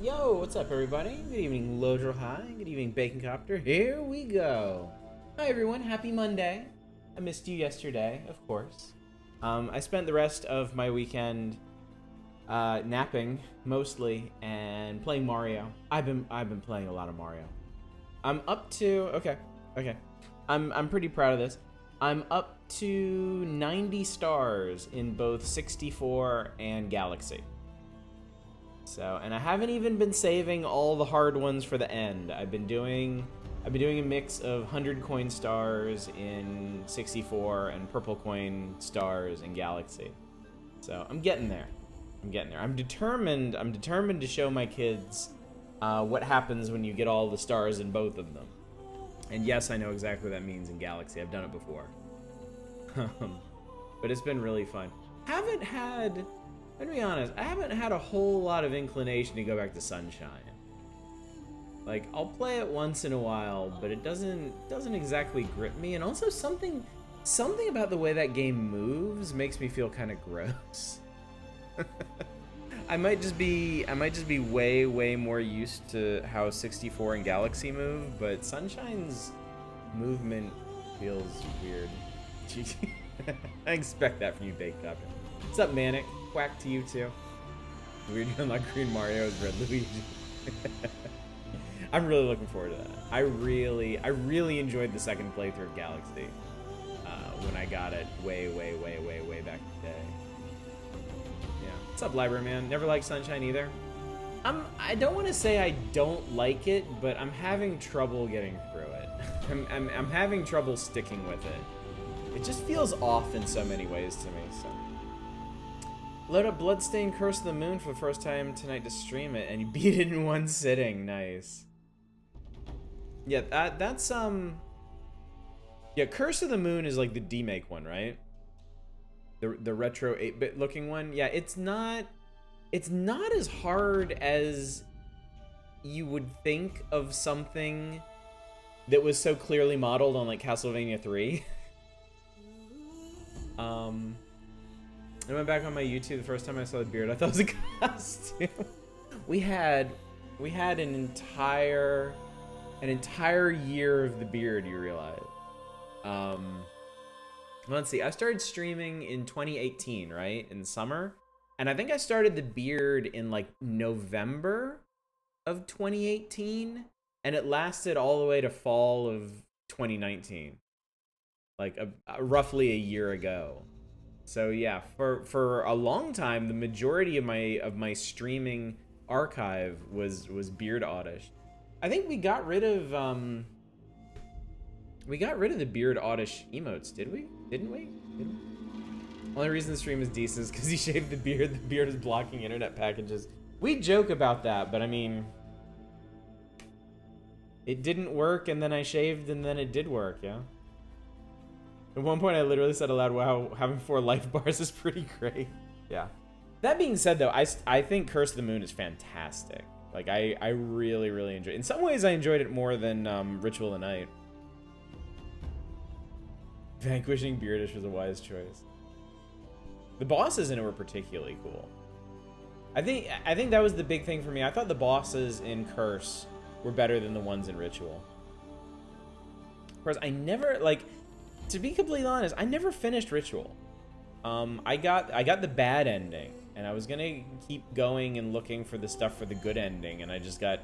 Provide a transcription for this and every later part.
Yo, what's up, everybody? Good evening, Lodro High. Good evening, Bacon Copter. Here we go. Hi, everyone. Happy Monday. I missed you yesterday, of course. I spent the rest of my weekend napping mostly and playing Mario. I've been playing a lot of Mario. I'm up to okay. I'm pretty proud of this. I'm up to 90 stars in both 64 and Galaxy. So, and I haven't even been saving all the hard ones for the end. I've been doing a mix of 100 coin stars in 64 and purple coin stars in Galaxy. So, I'm getting there. I'm determined to show my kids what happens when you get all the stars in both of them. And yes, I know exactly what that means in Galaxy. I've done it before. But it's been really fun. To be honest, I haven't had a whole lot of inclination to go back to Sunshine. Like, I'll play it once in a while, but it doesn't exactly grip me. And also something about the way that game moves makes me feel kind of gross. I might just be way more used to how 64 and Galaxy move, but Sunshine's movement feels weird. I expect that from you, Baked Up. What's up, Manic? Quack to you too. Weird you unlock Green Mario as Red Luigi. I'm really looking forward to that. I really enjoyed the second playthrough of Galaxy when I got it way back in the day. Yeah. What's up, Library Man? Never liked Sunshine either. I don't want to say I don't like it, but I'm having trouble getting through it. I'm having trouble sticking with it. It just feels off in so many ways to me. So. Load up Bloodstained Curse of the Moon for the first time tonight to stream it, and you beat it in one sitting. Nice. Yeah, that's yeah, Curse of the Moon is like the demake one, right? The retro 8-bit looking one. Yeah, it's not as hard as you would think of something that was so clearly modeled on like Castlevania 3. I went back on my YouTube the first time I saw the beard. I thought it was a costume. We had an entire year of the beard, you realize. Let's see. I started streaming in 2018, right? In summer. And I think I started the beard in like November of 2018, and it lasted all the way to fall of 2019. Like roughly a year ago. So yeah, for a long time, the majority of my streaming archive was beard oddish. I think we got rid of the beard oddish emotes, didn't we? Only reason the stream is decent is because he shaved the beard. The beard is blocking internet packages. We joke about that, but I mean, it didn't work, and then I shaved, and then it did work, yeah. At one point, I literally said aloud, wow, having 4 life bars is pretty great. Yeah. That being said, though, I think Curse of the Moon is fantastic. Like, I really enjoyed it. In some ways, I enjoyed it more than Ritual of the Night. Vanquishing Beardish was a wise choice. The bosses in it were particularly cool. I think that was the big thing for me. I thought the bosses in Curse were better than the ones in Ritual. Of course, I never, like... To be completely honest, I never finished Ritual. I got the bad ending, and I was gonna keep going and looking for the stuff for the good ending, and I just got,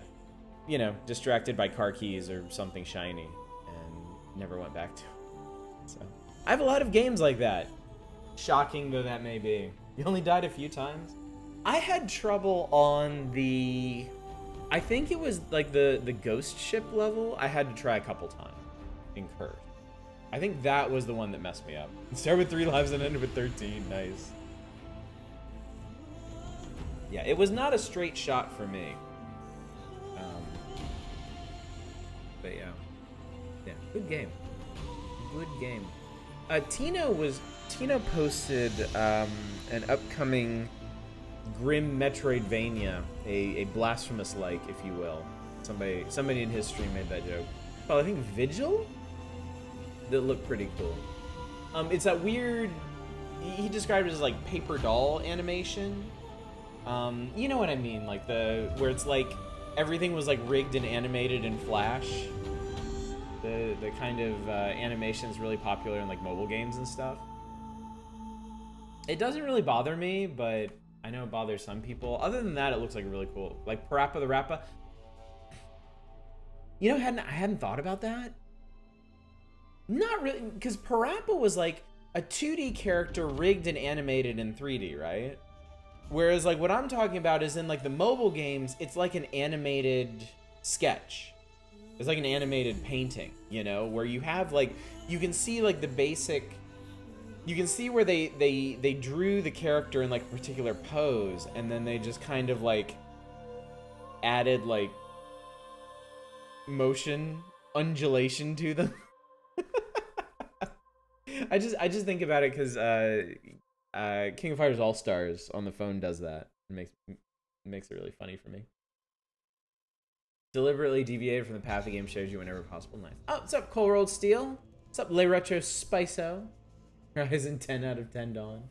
you know, distracted by car keys or something shiny, and never went back to it. So I have a lot of games like that. Shocking though that may be. You only died a few times? I had trouble on the... I think it was like the ghost ship level. I had to try a couple times in Curse. I think that was the one that messed me up. Start with 3 lives and ended with 13. Nice. Yeah, it was not a straight shot for me. But yeah. Yeah, good game. Good game. Tino posted an upcoming grim Metroidvania, a blasphemous-like, if you will. Somebody in his stream made that joke. Oh, I think Vigil? That looked pretty cool. It's that weird... He described it as like paper doll animation. You know what I mean, like where it's like everything was like rigged and animated in Flash. The kind of animation is really popular in like mobile games and stuff. It doesn't really bother me, but I know it bothers some people. Other than that, it looks like really cool. Like Parappa the Rappa. You know, I hadn't thought about that. Not really, because Parappa was like a 2D character rigged and animated in 3D, right? Whereas like what I'm talking about is in like the mobile games, it's like an animated sketch. It's like an animated painting, you know, where you have like, you can see like the basic, you can see where they drew the character in like a particular pose, and then they just kind of like added like motion, undulation to them. I just think about it because King of Fighters All-Stars on the phone does that. It makes it really funny for me. Deliberately deviated from the path the game shows you whenever possible. Nice. Oh, what's up, Cole Rolled Steel? What's up, Le Retro Spiso? Horizon 10 out of 10 Dawn.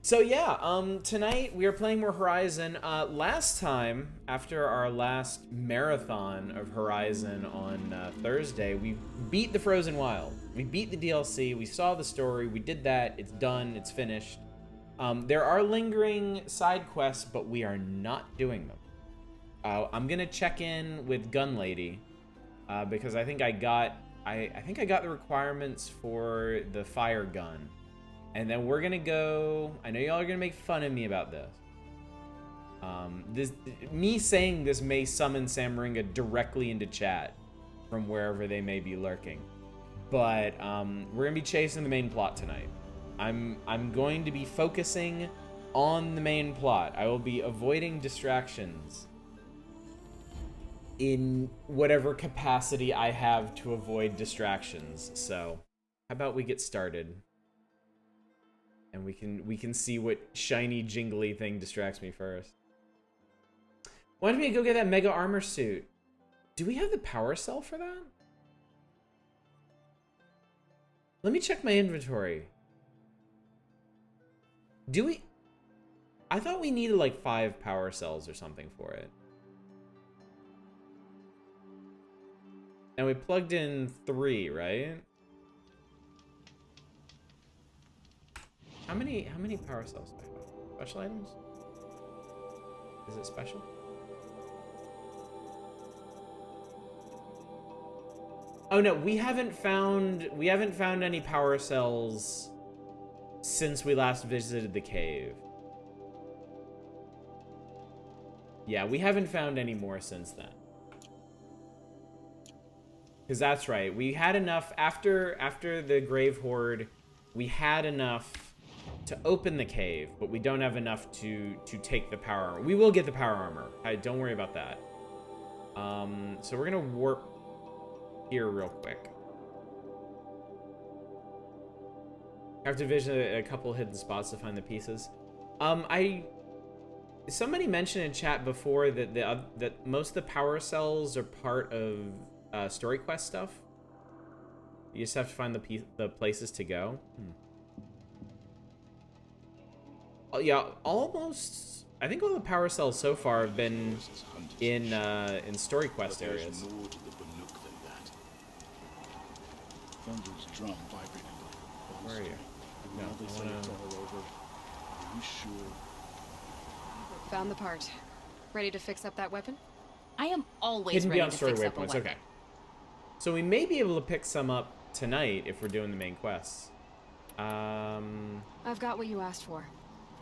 So yeah, tonight we are playing more Horizon. Last time, after our last marathon of Horizon on Thursday, we beat the Frozen Wild. We beat the DLC, we saw the story, we did that, it's done, it's finished. There are lingering side quests, but we are not doing them. I'm gonna check in with Gun Lady, because I think I got the requirements for the fire gun. And then we're gonna go. I know y'all are gonna make fun of me about this. Me saying this may summon Samaringa directly into chat from wherever they may be lurking. But we're gonna be chasing the main plot tonight. I'm going to be focusing on the main plot. I will be avoiding distractions in whatever capacity I have to avoid distractions. So, how about we get started? And we can see what shiny, jingly thing distracts me first. Why don't we go get that mega armor suit? Do we have the power cell for that? Let me check my inventory. Do we? I thought we needed like 5 power cells or something for it. And we plugged in 3, right? How many power cells do I have? Special items? Is it special? Oh no, we haven't found any power cells since we last visited the cave. Yeah, we haven't found any more since then. Because that's right, we had enough after the Grave Horde, we had enough to open the cave, but we don't have enough to take the power armor. We will get the power armor. Don't worry about that. So we're gonna warp here real quick. I have to visit a couple hidden spots to find the pieces. Somebody mentioned in chat before that that most of the power cells are part of story quest stuff. You just have to find the places to go. Yeah, almost. I think all the power cells so far have been in story quest areas. More to the Banuk than that. Thunder's drum vibrated. Where are you? No, they say it's all over. Are you sure? Found the part. Ready to fix up that weapon? I am always Hidden ready beyond to story fix up a waypoints. weapon. Okay. So we may be able to pick some up tonight if we're doing the main quests. I've got what you asked for.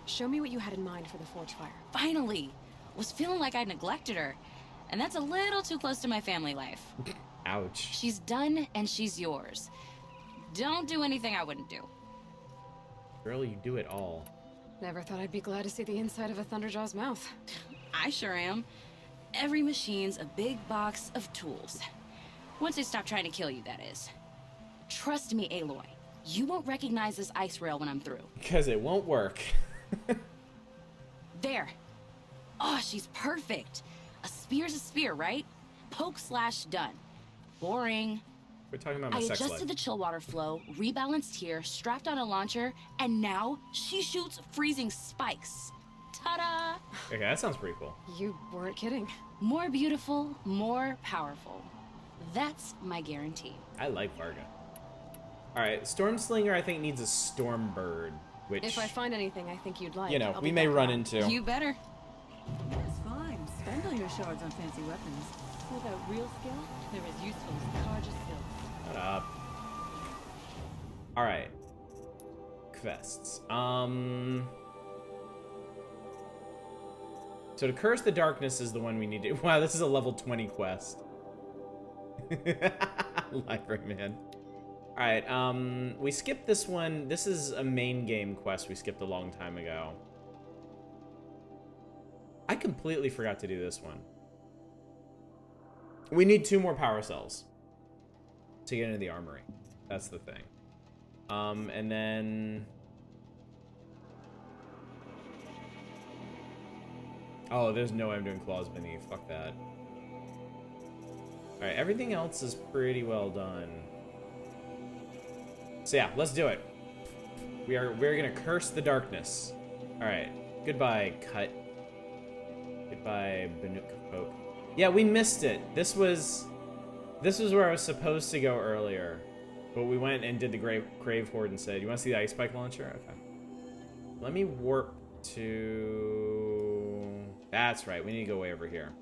Show me what you had in mind for the forge fire. Finally! Was feeling like I neglected her. And that's a little too close to my family life. Ouch. She's done and she's yours. Don't do anything I wouldn't do. Girl, you do it all. Never thought I'd be glad to see the inside of a Thunderjaw's mouth. I sure am. Every machine's a big box of tools. Once they stop trying to kill you, that is. Trust me, Aloy. You won't recognize this ice rail when I'm through. Because it won't work. There. Oh, she's perfect. A spear's a spear, right? Poke slash done. Boring. We're talking about my I sex life. adjusted the chill water flow, rebalanced here, strapped on a launcher, and now she shoots freezing spikes. Ta-da! Okay, that sounds pretty cool. You weren't kidding. More beautiful, more powerful. That's my guarantee. I like Varga. Alright, Stormslinger I think needs a Stormbird, which, If I find anything I think you'd like, you know, I'll we be may back run around. into. You better. That's fine. Spend all your shards on fancy weapons. Without real skill, they're as useful as Karja silk. Shut up. Alright. Quests. So to curse the darkness is the one we need to... Wow, this is a level 20 quest. Library man. Alright, we skipped this one. This is a main game quest we skipped a long time ago. I completely forgot to do this one. We need 2 more power cells to get into the armory. That's the thing. And then... Oh, there's no way I'm doing Claws Beneath. Fuck that. Alright, everything else is pretty well done. So yeah, let's do it. We're gonna curse the darkness. Alright. Goodbye, Cut. Goodbye, Banuk Pope. Yeah, we missed it. This was where I was supposed to go earlier. But we went and did the Grave Horde instead. You wanna see the Ice Spike launcher? Okay. Let me warp to... That's right, we need to go way over here.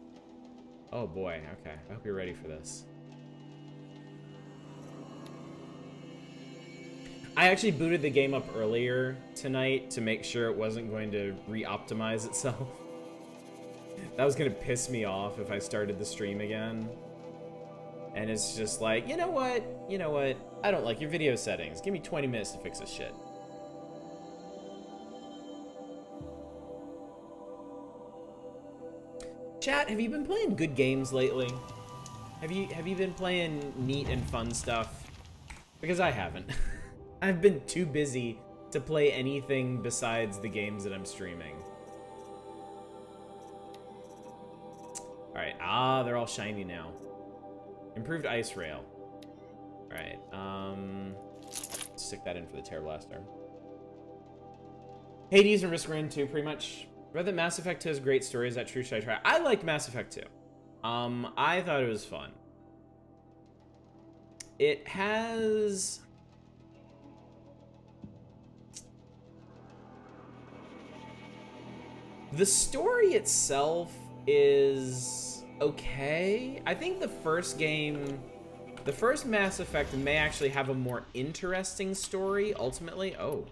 Oh boy, okay. I hope you're ready for this. I actually booted the game up earlier tonight to make sure it wasn't going to re-optimize itself. That was gonna piss me off if I started the stream again. And it's just like, you know what? You know what? I don't like your video settings. Give me 20 minutes to fix this shit. Chat, have you been playing good games lately? Have you been playing neat and fun stuff? Because I haven't. I've been too busy to play anything besides the games that I'm streaming. Alright, they're all shiny now. Improved ice rail. Alright, stick that in for the Tear Blaster. Hades and Risk Rain 2, pretty much. Read that Mass Effect 2 has great story. Is that true? Should I try? I liked Mass Effect 2. I thought it was fun. It has... The story itself is okay. I think the first game, the first Mass Effect may actually have a more interesting story ultimately. Oh.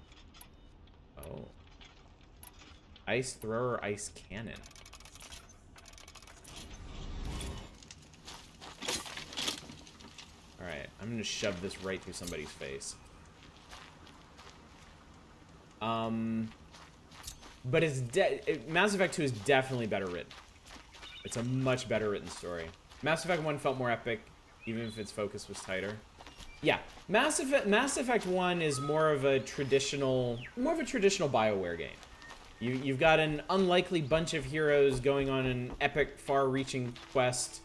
Ice thrower, ice cannon. Alright, I'm gonna shove this right through somebody's face. But Mass Effect 2 is definitely better written. It's a much better written story. Mass Effect 1 felt more epic, even if its focus was tighter. Yeah, Mass Effect 1 is more of a traditional BioWare game. You've got an unlikely bunch of heroes going on an epic, far-reaching quest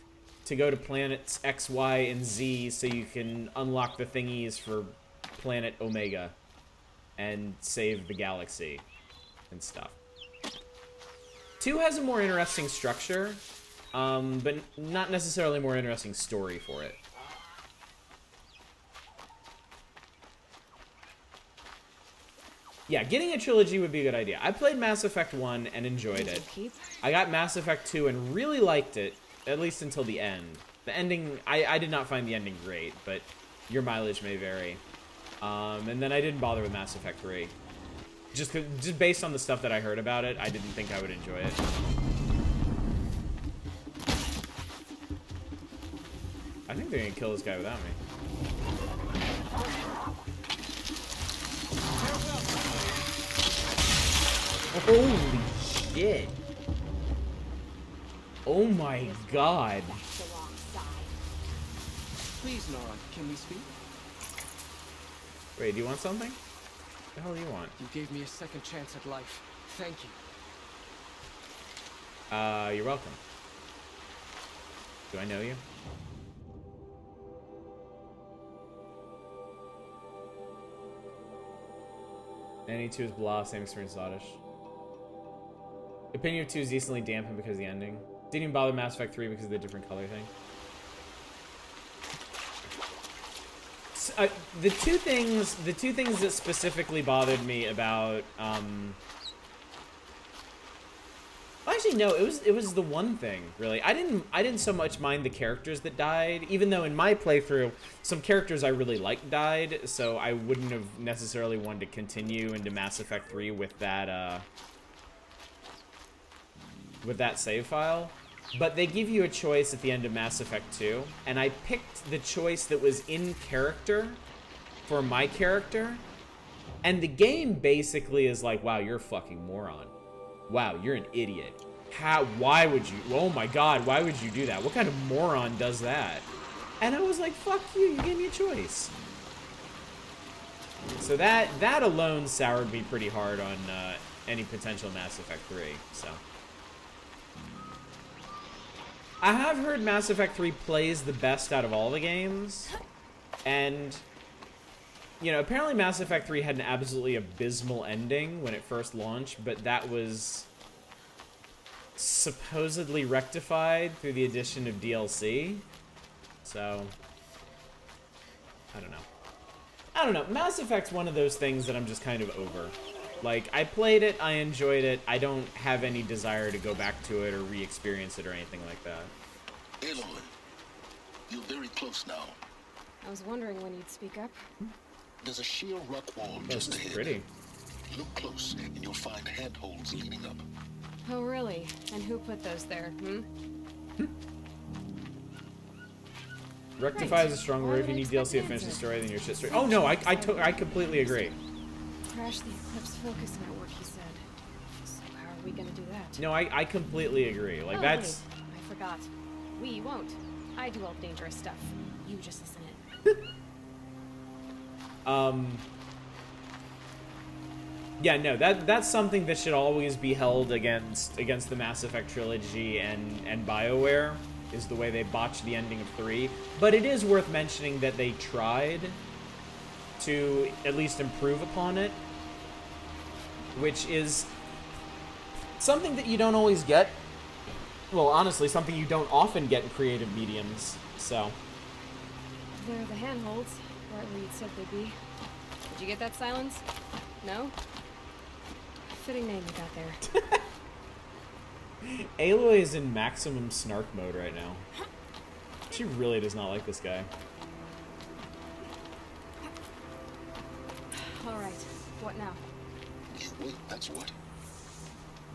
to go to planets X, Y, and Z so you can unlock the thingies for planet Omega and save the galaxy and stuff. 2 has a more interesting structure, but not necessarily a more interesting story for it. Yeah, getting a trilogy would be a good idea. I played Mass Effect 1 and enjoyed it. I got Mass Effect 2 and really liked it, at least until the end. The ending, I did not find the ending great, but your mileage may vary. And then I didn't bother with Mass Effect 3. Just based on the stuff that I heard about it, I didn't think I would enjoy it. I think they're gonna kill this guy without me. Holy shit. Oh my god. Please, Nora, can we speak? Wait, do you want something? What the hell do you want? You gave me a second chance at life. Thank you. You're welcome. Do I know you? NE2 is blah, same experience as Oddish. Opinion of 2 is decently dampened because of the ending. Didn't even bother Mass Effect 3 because of the different color thing. The two things that specifically bothered me about actually no, it was the one thing, really. I didn't so much mind the characters that died, even though in my playthrough some characters I really liked died, so I wouldn't have necessarily wanted to continue into Mass Effect 3 with that save file. But they give you a choice at the end of Mass Effect 2, and I picked the choice that was in character for my character, and the game basically is like, wow, you're a fucking moron. Wow, you're an idiot. Why would you, oh my god, why would you do that? What kind of moron does that? And I was like, fuck you gave me a choice. So that alone soured me pretty hard on any potential Mass Effect 3, so. I have heard Mass Effect 3 plays the best out of all the games, and, you know, apparently Mass Effect 3 had an absolutely abysmal ending when it first launched, but that was supposedly rectified through the addition of DLC, so, I don't know. Mass Effect's one of those things that I'm just kind of over. Like, I played it, I enjoyed it, I don't have any desire to go back to it or re-experience it or anything like that. Aloy, you're very close now. I was wondering when you'd speak up. There's a sheer rock wall This just is ahead. pretty. Look close, and you'll find handholds leading up. Oh, really? And who put those there, Rectify Right. is a strong Why word. If would you I need expect DLC to an finish the answer? story, then your shit story. Oh no, I completely agree. Crash the Eclipse Focus Network, he said. So how are we gonna do that? No, I completely agree. Like, Oh, that's... wait, I forgot. We won't. I do all the dangerous stuff. You just listen in. Yeah, no, that's something that should always be held against the Mass Effect trilogy and BioWare, is the way they botched the ending of 3. But it is worth mentioning that they tried to at least improve upon it, which is something that you don't always get. Well, honestly, something you don't often get in creative mediums, so. They're the handholds, right where you'd said they'd be. Did you get that, Silence? No? Fitting name you got there. Aloy is in maximum snark mode right now. She really does not like this guy. All right, what now? You wait, that's what.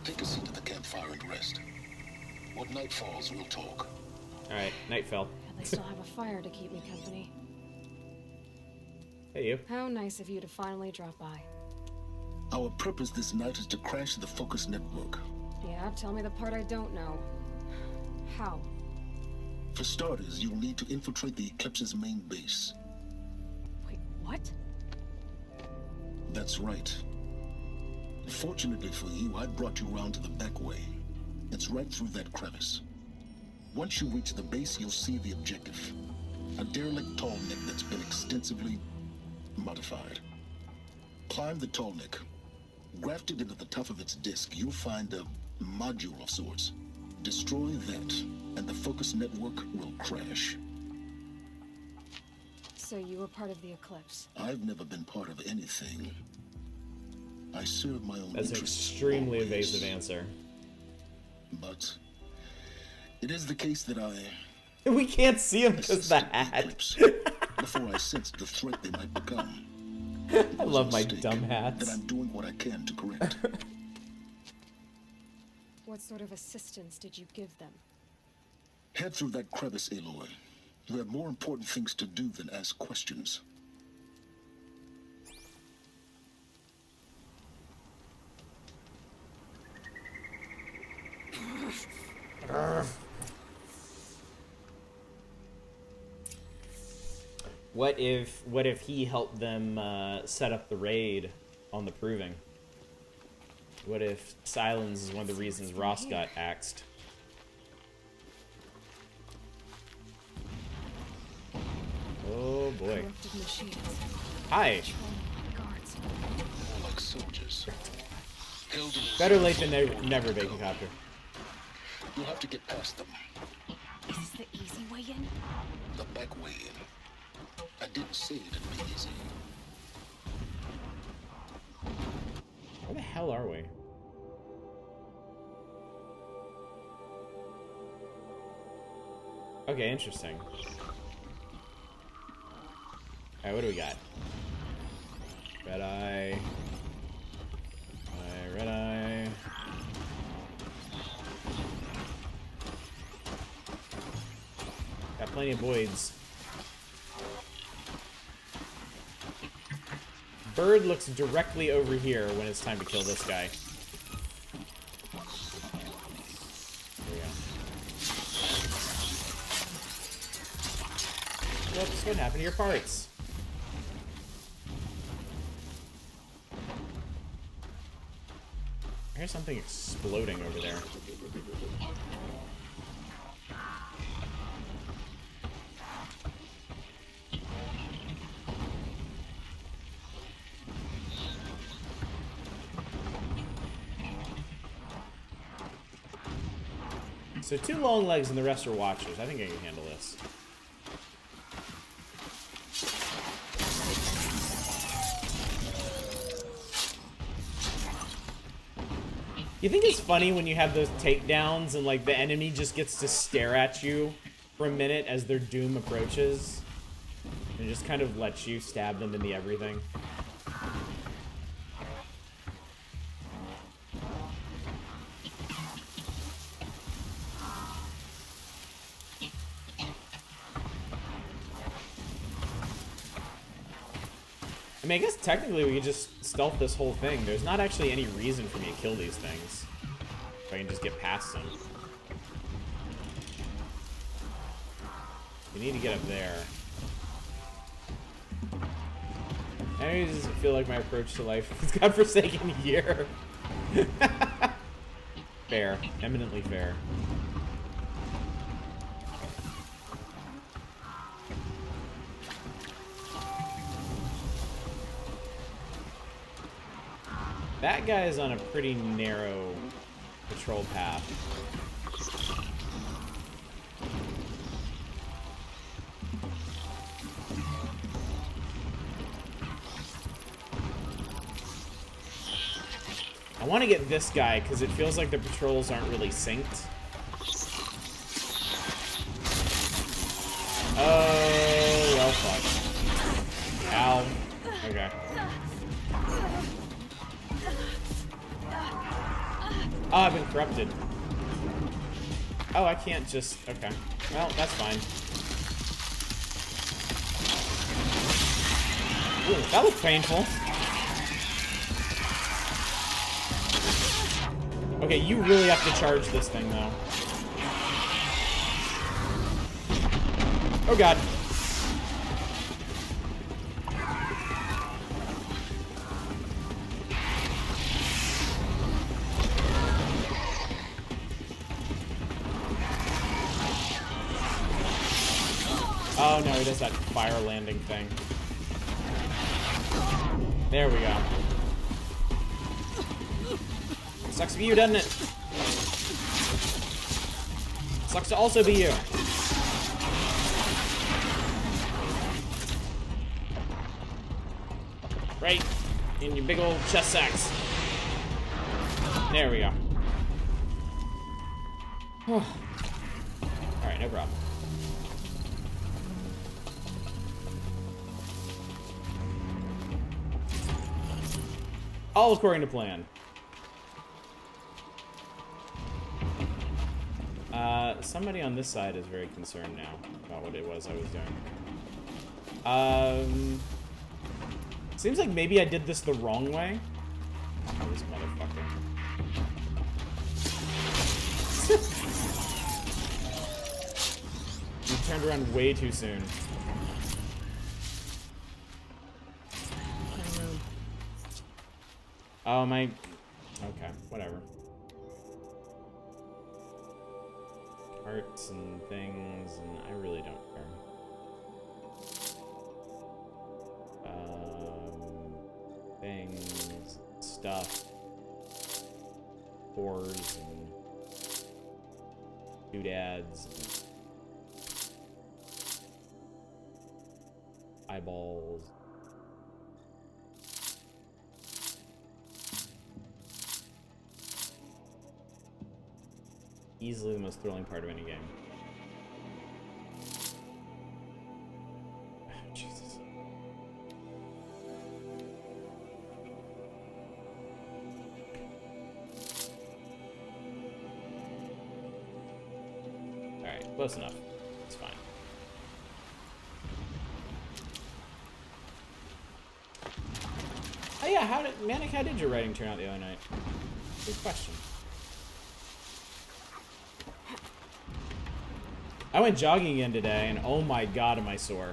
Take a seat at the campfire and rest. When night falls, we'll talk. Alright, night fell. At least I'll have a fire to keep me company. Hey, you. How nice of you to finally drop by. Our purpose this night is to crash the Focus Network. Yeah, tell me the part I don't know. How? For starters, you'll need to infiltrate the Eclipse's main base. Wait, what? That's right. Fortunately for you, I brought you around to the back way. It's right through that crevice. Once you reach the base, you'll see the objective. A derelict tallneck that's been extensively modified. Climb the tallneck. Grafted into the top of its disk, you'll find a module of sorts. Destroy that, and the Focus Network will crash. So you were part of the Eclipse. I've never been part of anything. I serve my own That's an interests extremely always. evasive answer. But it is the case that I We can't see him because assisted the the hat. Eclipse before I sensed the threat they might become. I love my dumb hats. That I'm doing what I can to correct. What sort of assistance did you give them? Head through that crevice, Aloy. You have more important things to do than ask questions. What if he helped them set up the raid on the Proving? What if Silence is one of the reasons Ross got axed? Oh boy. Corrupted machines. Hi. Controlling my guards. More like soldiers. held in Better late than never, Bacon Copter. You'll have to get past them. Is this the easy way in? The back way in. I didn't say it'd be easy. Where the hell are we? Okay, interesting. Alright, what do we got? Red eye. Red eye. Got plenty of voids. Bird looks directly over here when it's time to kill this guy. There we go. Whoops, what happened to your parts? I hear something exploding over there. So 2 long legs and the rest are watchers. I think I can handle this. You think it's funny when you have those takedowns and like the enemy just gets to stare at you for a minute as their doom approaches and just kind of lets you stab them in the everything? I mean, I guess technically we could just stealth this whole thing. There's not actually any reason for me to kill these things. If I can just get past them. We need to get up there. I just feel like my approach to life is godforsaken year. Fair. Eminently fair. That guy is on a pretty narrow patrol path. I want to get this guy because it feels like the patrols aren't really synced. Oh, well, fuck. Ow. Okay. Oh, I've been corrupted. Oh, I can't just... Okay. Well, that's fine. Ooh, that looks painful. Okay, you really have to charge this thing, though. Oh, God. Oh no, he does that fire landing thing. There we go. Sucks to be you, doesn't it? Sucks to also be you. Right in your big old chest sacks. There we go. Alright, no problem. All according to plan. Somebody on this side is very concerned now about what it was I was doing. Seems like maybe I did this the wrong way. Oh, this motherfucker. You turned around way too soon. Oh, my... Okay, whatever. Parts and things, and I really don't care. Things, stuff. pores and doodads and eyeballs. Easily the most thrilling part of any game. Oh, Jesus. Alright, close enough. It's fine. Oh yeah, Manic, how did your writing turn out the other night? Good question. I went jogging again today, and oh my god, am I sore.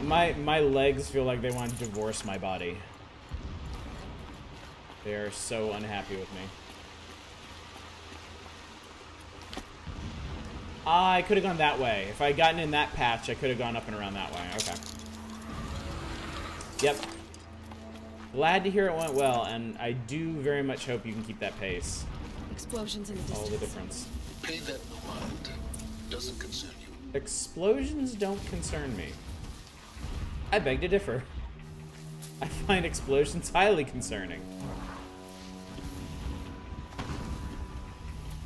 My legs feel like they want to divorce my body. They are so unhappy with me. I could have gone that way. If I had gotten in that patch, I could have gone up and around that way. Okay. Yep. Glad to hear it went well, and I do very much hope you can keep that pace. Explosions in the distance. All the difference. Pay that no mind. Doesn't concern you. Explosions don't concern me. I beg to differ. I find explosions highly concerning.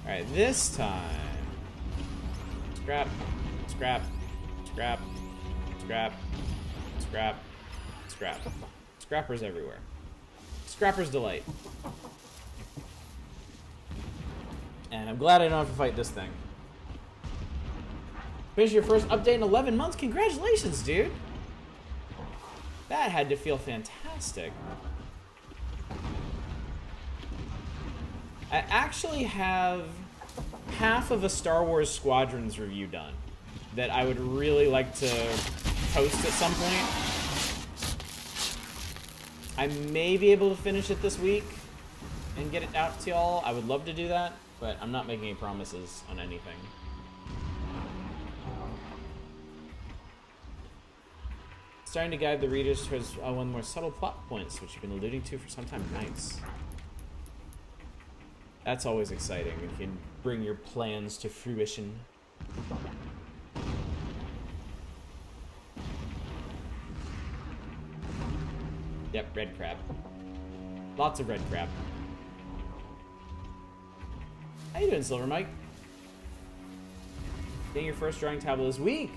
Alright, this time. Scrap, scrap, scrap, scrap, scrap, scrap. Scrappers everywhere. Scrapper's delight. And I'm glad I don't have to fight this thing. Finish your first update in 11 months. Congratulations, dude. That had to feel fantastic. I actually have half of a Star Wars Squadrons review done that I would really like to post at some point. I may be able to finish it this week and get it out to y'all. I would love to do that, but I'm not making any promises on anything. Starting to guide the readers towards one of the more subtle plot points, which you've been alluding to for some time. Nice. That's always exciting when you can bring your plans to fruition. Yep, red crab. Lots of red crab. How you doing, Silver Mike? Getting your first drawing tablet this week.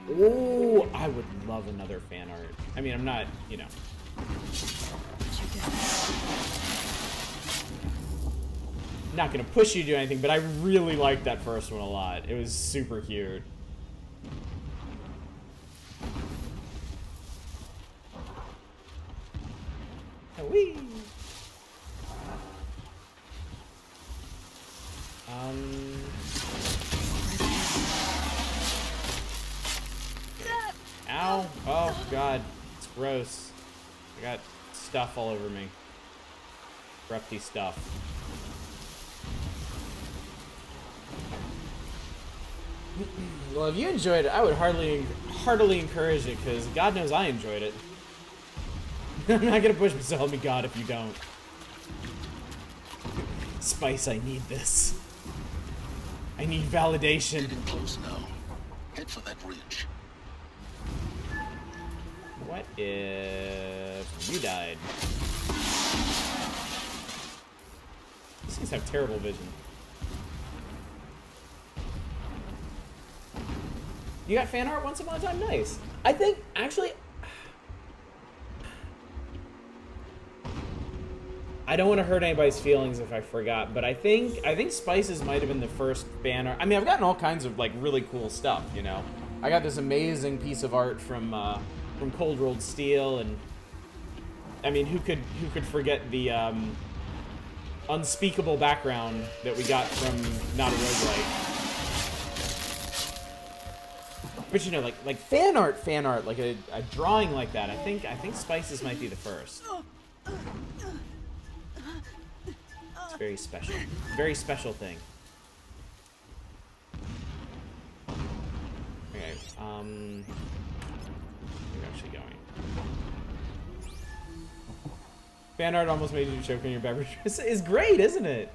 Oh, I would love another fan art. I mean, I'm not, you know. Not gonna push you to do anything, but I really liked that first one a lot. It was super cute. Whee! Ow! Oh god, it's gross. I got stuff all over me. Crufty stuff. Well, if you enjoyed it, I would heartily encourage it, because God knows I enjoyed it. I'm not gonna push myself, help me God, if you don't. Spice, I need this. I need validation. Getting close now. Head for that ridge. What if you died? These things have terrible vision. You got fan art once upon a time? Nice. I think, actually, I don't want to hurt anybody's feelings if I forgot, but I think Spices might have been the first fan art. I mean, I've gotten all kinds of, like, really cool stuff, you know? I got this amazing piece of art from Cold Rolled Steel, and I mean, who could forget the unspeakable background that we got from Not a Roguelike. But you know, like fan art, like a drawing like that. I think Spices might be the first. It's very special, very special thing. Okay, where are we actually going? Fan art almost made you choke on your beverage. It's great, isn't it?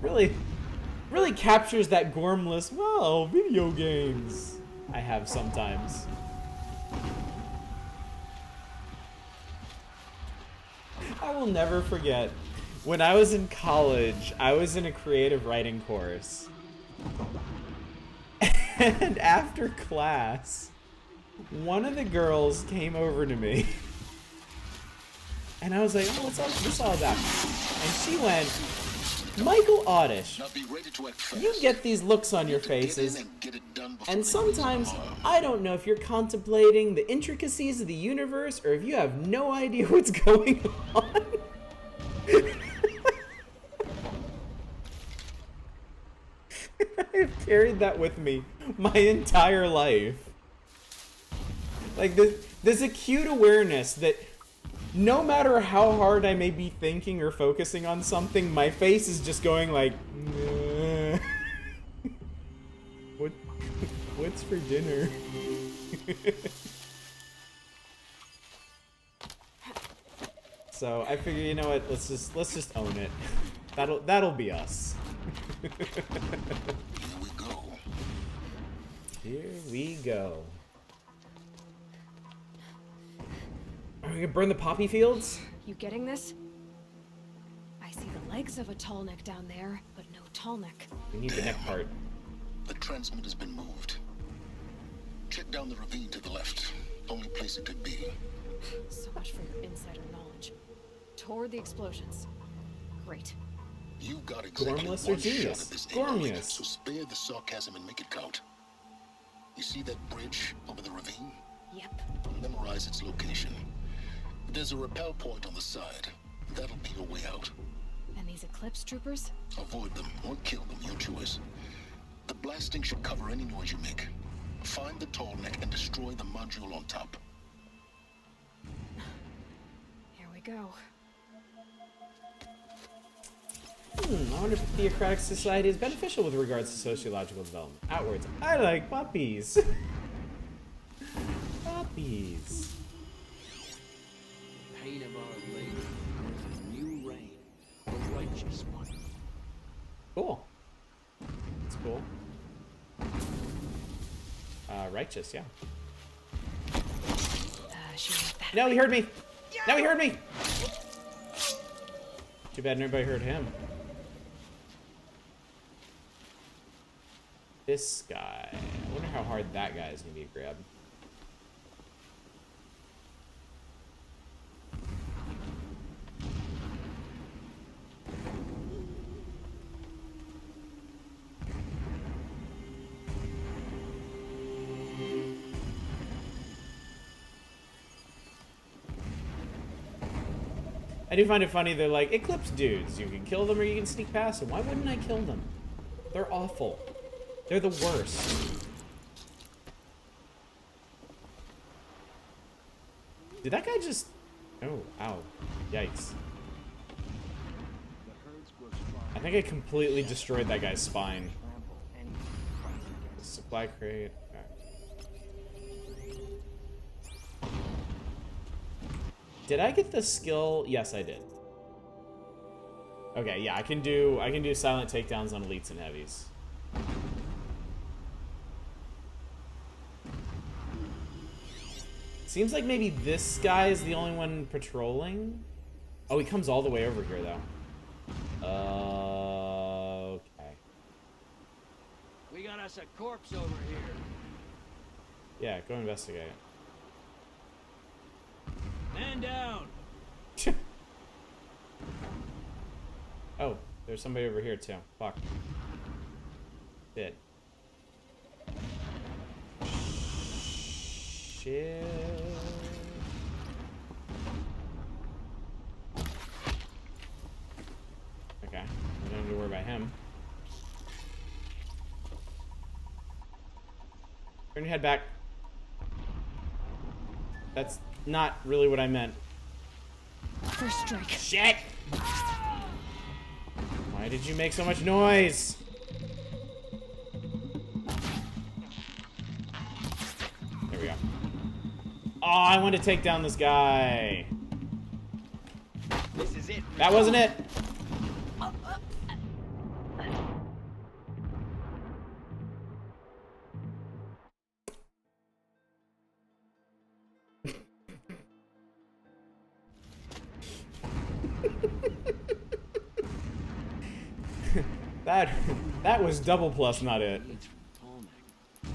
really captures that gormless, wow, video games I have sometimes. I will never forget, when I was in college, I was in a creative writing course. And after class, one of the girls came over to me. And I was like, oh, what's this all about? And she went, Michael Oddish, Now be ready to act fast. you get these looks on your Get in faces, and get it done before and it sometimes becomes I don't know if you're contemplating the intricacies of the universe or if you have no idea what's going on. I've carried that with me my entire life. Like this acute awareness that no matter how hard I may be thinking or focusing on something, my face is just going like, "Nah." What's for dinner? So I figure, you know what? Let's just own it. That'll be us. Here we go. Here we go. Are we gonna burn the poppy fields? You getting this? I see the legs of a tall neck down there, but no tall neck. We need the neck part. The transmit has been moved. Check down the ravine to the left. Only place it could be. So much for your insider knowledge. Toward the explosions. Great. You got exactly Gormless one or genius? shot at this alien, Gormius. so spare the sarcasm and make it count. You see that bridge over the ravine? Yep. Memorize its location. There's a rappel point on the side. That'll be your way out. And these Eclipse troopers? Avoid them or kill them, your choice. The blasting should cover any noise you make. Find the tall neck and destroy the module on top. Here we go. I wonder if a theocratic society is beneficial with regards to sociological development. Outwards, I like puppies. Puppies. Pain of our labor is a new reign, a righteous one. Cool. That's cool. Righteous, yeah. She went that No, he heard me. No, he heard me. Too bad nobody heard him. This guy. I wonder how hard that guy is gonna be to grab. I do find it funny, they're like, Eclipse dudes. You can kill them or you can sneak past them. Why wouldn't I kill them? They're awful. They're the worst. Did that guy just... Oh, ow. Yikes. I think I completely destroyed that guy's spine. Supply crate. Okay. Did I get the skill? Yes, I did. Okay, yeah, I can do silent takedowns on elites and heavies. Seems like maybe this guy is the only one patrolling. Oh, he comes all the way over here though. Okay. We got us a corpse over here. Yeah, go investigate. Man down. Oh, there's somebody over here too. Fuck. Shit. Shit. Okay, we don't need to worry about him. Turn your head back. That's not really what I meant. First strike. Shit! Why did you make so much noise? There we go. I want to take down this guy. This is it. That wasn't it. That was double plus, not it. It's Tolmec.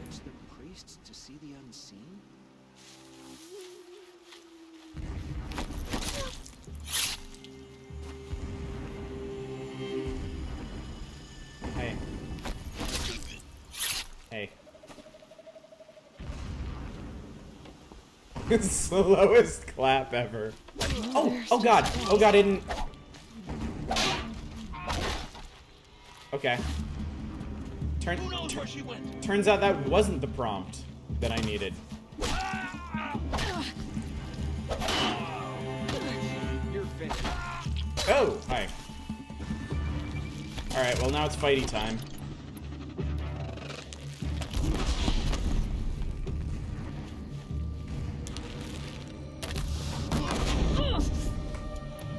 It's the priests to see the unseen? Hey. Hey. Slowest clap ever. Oh god. Oh god, I didn't. Okay. Turns out that wasn't the prompt that I needed. You're finished. Oh, hi. Alright, well now it's fighty time.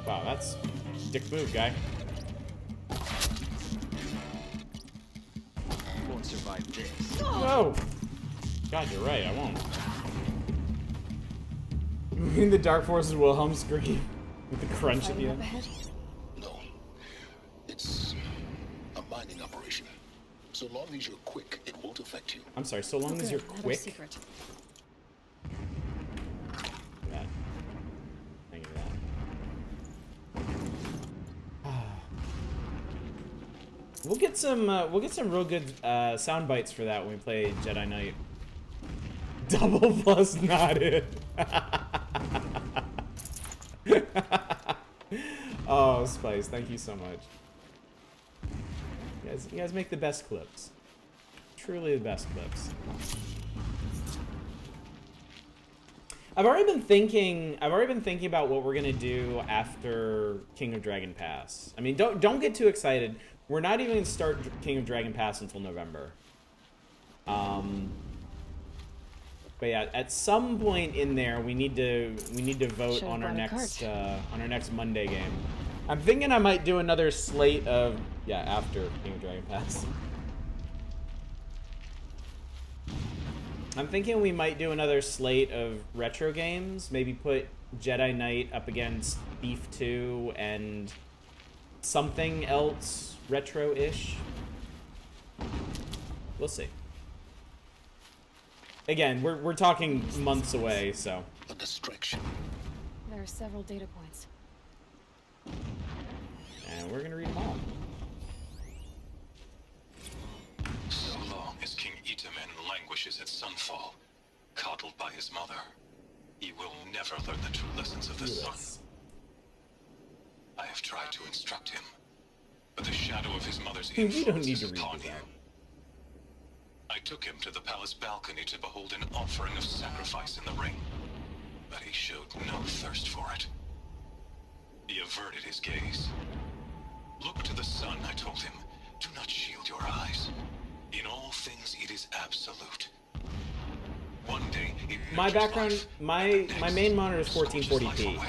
Wow, that's dick move, guy. Won't survive this. Whoa! God, you're right, I won't. In the Dark Forces Wilhelm scream with the crunch at the Fighting up end. ahead? No. It's a mining operation. So long as you're quick, it won't affect you. I'm sorry, so long as you're Another quick. secret. That. Thank you for that. We'll get some real good sound bites for that when we play Jedi Knight. Double plus not it. Oh, Spice, thank you so much. You guys make the best clips. Truly the best clips. I've already been thinking about what we're gonna do after King of Dragon Pass. I mean, don't get too excited. We're not even gonna start King of Dragon Pass until November. But yeah, at some point in there, we need to vote Should've on our brought a next Monday game. I'm thinking I might do another slate of after King of Dragon Pass. I'm thinking we might do another slate of retro games. Maybe put Jedi Knight up against Beef 2 and something else retro-ish. We'll see. Again, we're talking months away, so. A distraction. There are several data points. And we're gonna read them all. So long as King Itamen languishes at Sunfall, coddled by his mother, he will never learn the true lessons of the sun. I have tried to instruct him, but the shadow of his mother's You don't influence need is to read upon this him. out. I took him to the palace balcony to behold an offering of sacrifice in the ring, but he showed no thirst for it. He averted his gaze. Look to the sun, I told him. Do not shield your eyes. In all things, it is absolute. One day, it My nurtures background, life, my and the my next, main monitor is scorches life 1440p. away.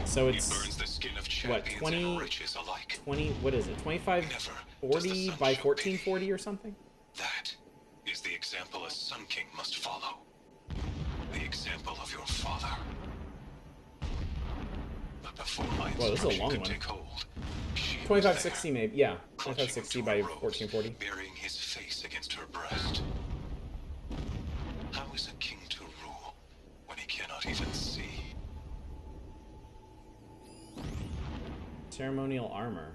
So He it's burns the skin of what, champions 20 and riches alike. 20 what is it? 2540 by 1440 or something? That is the example a Sun King must follow. The example of your father. But before my Whoa, this is a instruction long could one. take hold, she was 2560 there, maybe. Yeah, clutching 2560 into by a rose, 1440. burying his face against her breast. How is a king to rule when he cannot even see? Ceremonial armor.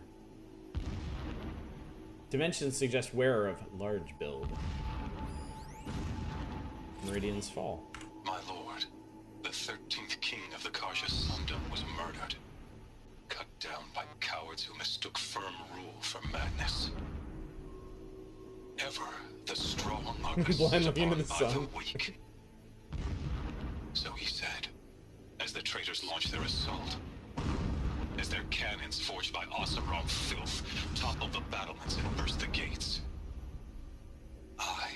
Dimensions suggest wearer of large build. Meridian's fall. My lord, the 13th king of the Karja Sundom was murdered. Cut down by cowards who mistook firm rule for madness. Ever the strong are Blind looking into upon the by sun. the weak. So he said, as the traitors launched their assault. As their cannons forged by Oseram filth toppled the battlements and burst the gates. I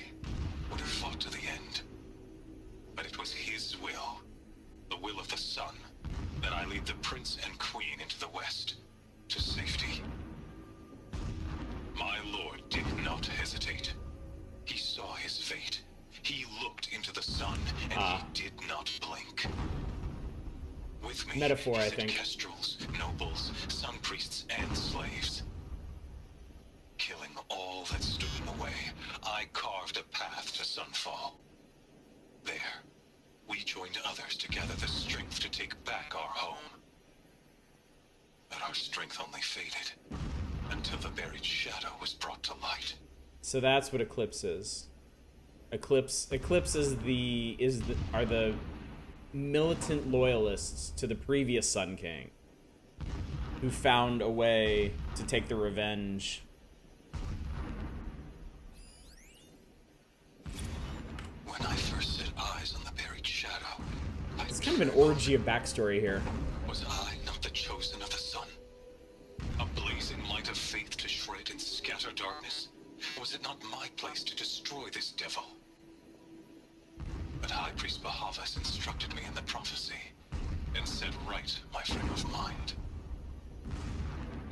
would have fought to the end. But it was his to safety. My lord did not hesitate. He saw his fate. He looked into the sun, and he did not blink. With me, Metaphor, he I sent think. kestrels, nobles, sun priests, and slaves. Killing all that stood in the way, I carved a path to Sunfall. There, we joined others to gather the strength to take back our home. But our strength only faded until the buried shadow was brought to light. So that's what Eclipse is. Eclipse are the militant loyalists to the previous Sun King, who found a way to take the revenge. When I first set eyes on the buried shadow, It's kind of an orgy of backstory here. Was I not the chosen of the sun? A blazing light of faith to shred and scatter darkness? Was it not my place to destroy this devil? But High Priest Bahavas instructed me in the prophecy, and said right my frame of mind.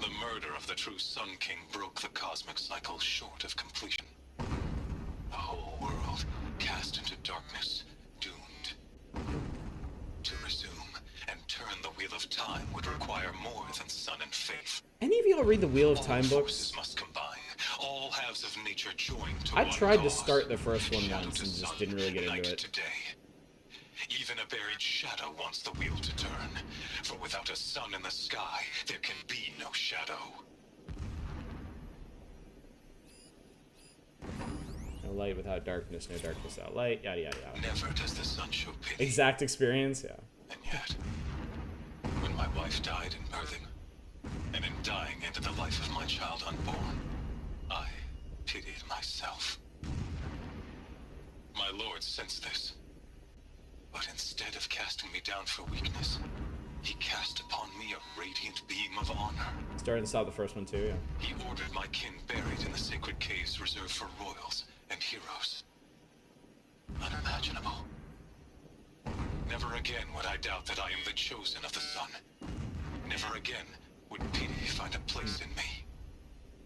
The murder of the true Sun King broke the cosmic cycle short of completion. The whole world cast into darkness, doomed. To resume and turn the wheel of time would require more than sun and faith. Any of y'all read the Wheel of Time All books? forces must combine. All halves of nature join to I one tried to cause. start the first one Shadow once to and just sun, didn't really get night into it. to day. Even a buried shadow wants the wheel to turn. For without a sun in the sky, there can be no shadow. No light without darkness, no darkness without light, yada yada yada. Never does the sun show pity. Exact experience, yeah. And yet, when my wife died in birthing, and in dying into the life of my child unborn, I pitied myself. My lord sensed this. But instead of casting me down for weakness, he cast upon me a radiant beam of honor. Starting to stop the first one too, yeah. He ordered my kin buried in the sacred caves reserved for royals and heroes. Unimaginable. Never again would I doubt that I am the chosen of the sun. Never again would pity find a place in me.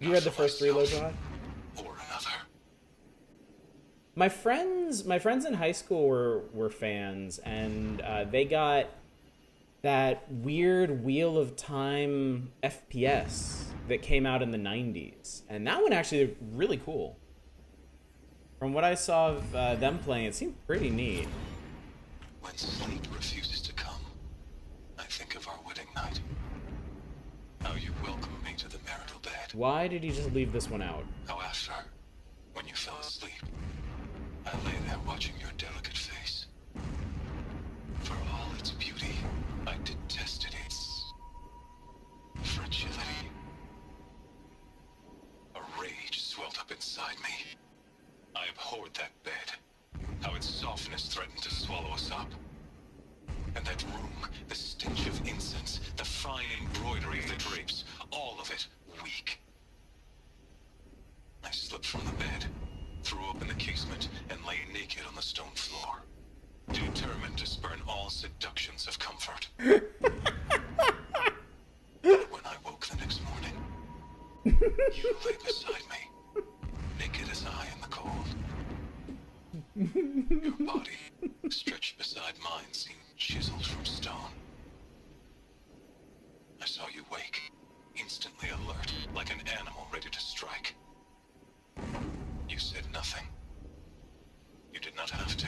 You Not read the for first three, myself Lojahad? or another. My friends in high school were fans, and they got that weird Wheel of Time FPS that came out in the 90s. And that one actually really cool. From what I saw of them playing, it seemed pretty neat. When sleep refuses to come, I think of our wedding night. How you welcomed me to the marital bed. Why did he just leave this one out? How after, when you fell asleep, I lay there watching your delicate face. For all its beauty, I detested its fragility. A rage swelled up inside me. I abhorred that bed, how its softness threatened to swallow us up. And that room, the stench of incense, the fine embroidery of the drapes, all of it weak. I slipped from the bed, threw open the casement, and lay naked on the stone floor, determined to spurn all seductions of comfort. When I woke the next morning, you lay beside me, naked as I in the cold. Your body, stretched beside mine, seemed chiseled from stone. I saw you wake, instantly alert, like an animal ready to strike. You said nothing. You did not have to.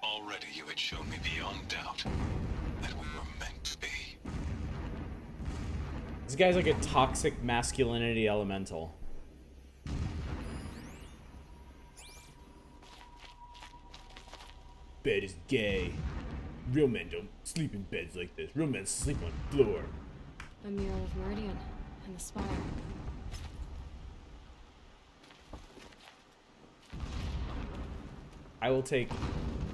Already you had shown me beyond doubt that we were meant to be. This guy's like a toxic masculinity elemental. Bed is gay. Real men don't sleep in beds like this. Real men sleep on the floor. A mural of Meridian and the spire. I will take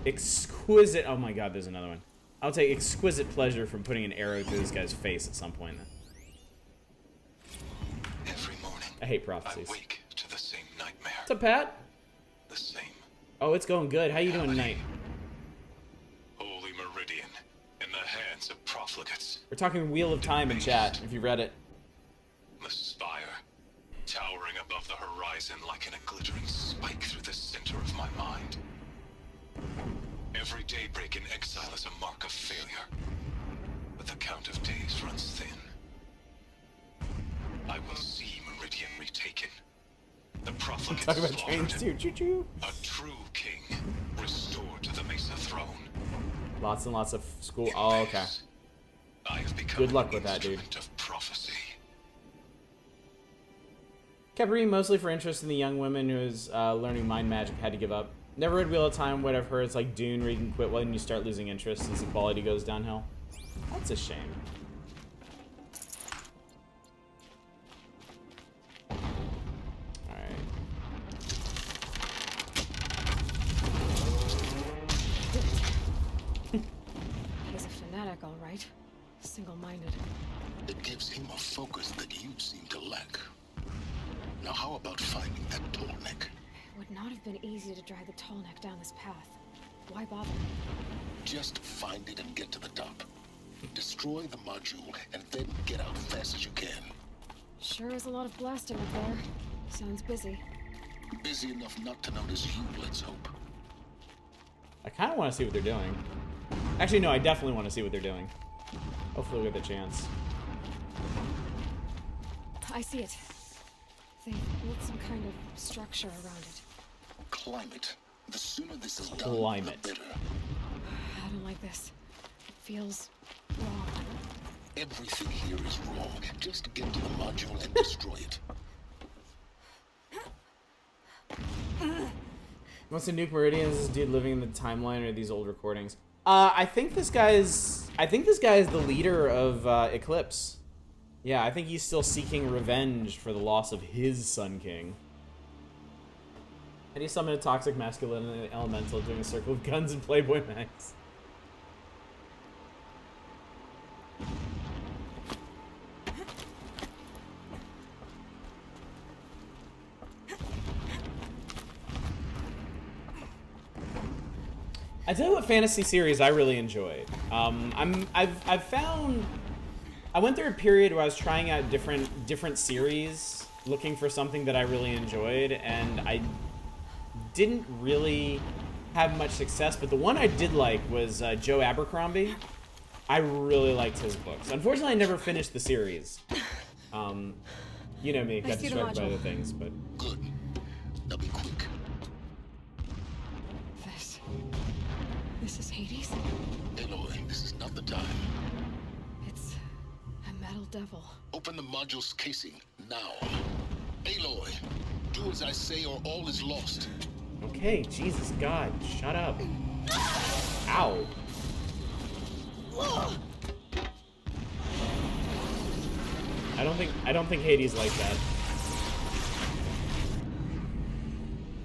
exquisite... Oh my god, there's another one. I'll take exquisite pleasure from putting an arrow through this guy's face at some point. Every morning, I hate I prophecies. wake to the same nightmare. What's up, Pat? The same Oh, it's going good. How you doing tonight? holy meridian in the hands of profligates. We're talking Wheel of Time in chat, if you read it. The spire, towering above the horizon like a glittering spike through the center of my mind. Every daybreak in exile is a mark of failure, but the count of days runs thin. I will see Meridian retaken. The profligate Talk about trains slaughtered. too. Choo choo. A true king restored to the Mesa throne. Lots and lots of school. In Oh, okay. ways, I have become Good luck an with that, dude. instrument of prophecy. Kept reading mostly for interest in the young woman who was learning mind magic, had to give up. Never read Wheel of Time. What I've heard, it's like Dune, where you can quit when you start losing interest as the quality goes downhill. That's a shame. Alright. He's a fanatic, all right. Single-minded. It gives him a focus that you seem to lack. Now how about finding that tall neck? It would not have been easy to drag the tall neck down this path. Why bother? Just find it and get to the top. Destroy the module and then get out fast as you can. Sure is a lot of blasting up there. Sounds busy. Busy enough not to notice you, let's hope. I kind of want to see what they're doing. Actually, no, I definitely want to see what they're doing. Hopefully we'll get the chance. I see it. They built some kind of structure around it. Climate. The sooner this is done, Climate. the better. I don't like this. It feels wrong. Everything here is wrong. Just get to the module and destroy it. Wants to nuke Meridian? Is this dude living in the timeline or these old recordings? I think this guy is the leader of Eclipse. Yeah, I think he's still seeking revenge for the loss of his Sun King. And he summoned a toxic masculine elemental doing a circle of guns and Playboy Mags. I tell you what fantasy series I really enjoyed. I've found I went through a period where I was trying out different series, looking for something that I really enjoyed, and I didn't really have much success. But the one I did like was Joe Abercrombie. I really liked his books. Unfortunately, I never finished the series. You know me, got see the distracted by module. other things, but Good. Now be quick. This is Hades? Aloy, this is not the time. It's a metal devil. Open the module's casing, now. Aloy, do as I say or all is lost. okay, Jesus God, shut up. Ow. I don't think Hades like that.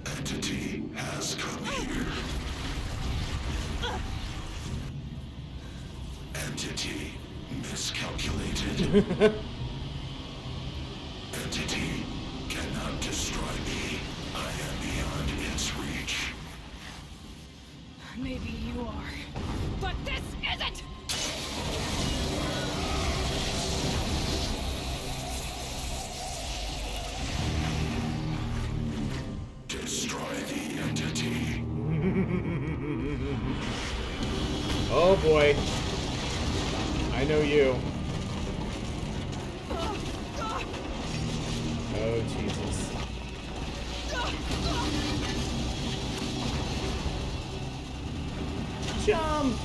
Entity has come here. Entity miscalculated. Entity cannot destroy me. I am beyond its reach. Maybe you are. But this isn't! Destroy the entity. Oh boy. I know you. Oh Jesus. Jump!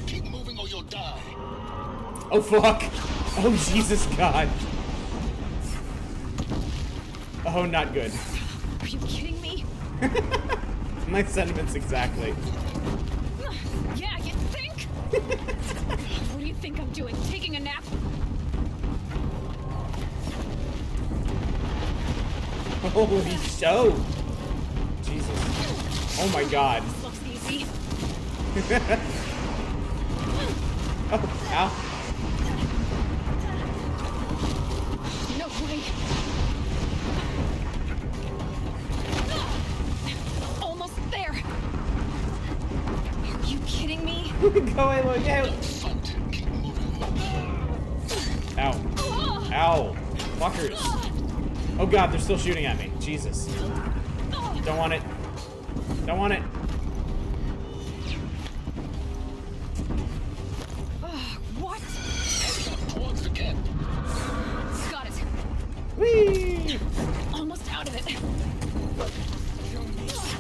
Keep moving or you'll die. Oh fuck! Oh Jesus God! Oh, not good. Are you kidding me? My sentiments exactly. Yeah, you think? What do you think I'm doing? Taking a nap? Holy show! Jesus. Oh my God. This looks easy. Oh, ow. No way. way. Almost there. Are you kidding me? Go, Aloy, go! Fight. Keep moving. Ow. Ow. Fuckers. Oh god, they're still shooting at me. Jesus. Don't want it. Don't want it. What? Towards the camp. Got it. Whee! Almost out of it.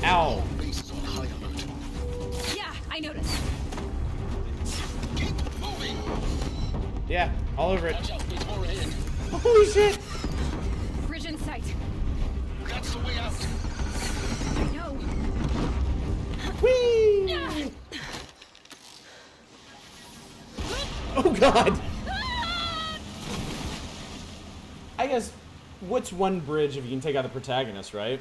Ow. Base is on high alert. Yeah, I noticed. Keep moving. Yeah, all over it. Watch out, there's more ahead. Holy shit! Bridge in sight. That's the way out. I know. Whee! Oh god! I guess, what's one bridge if you can take out the protagonist, right?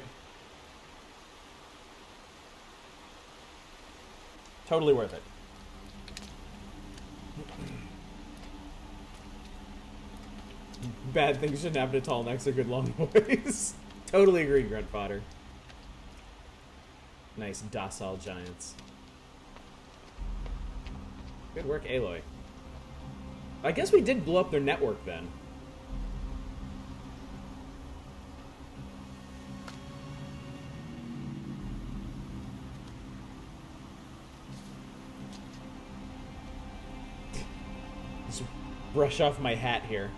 Totally worth it. Bad things shouldn't happen to tall necks or good long boys. Totally agree, Grunt Fodder. Nice, docile giants. Good work, Aloy. I guess we did blow up their network then. Just brush off my hat here.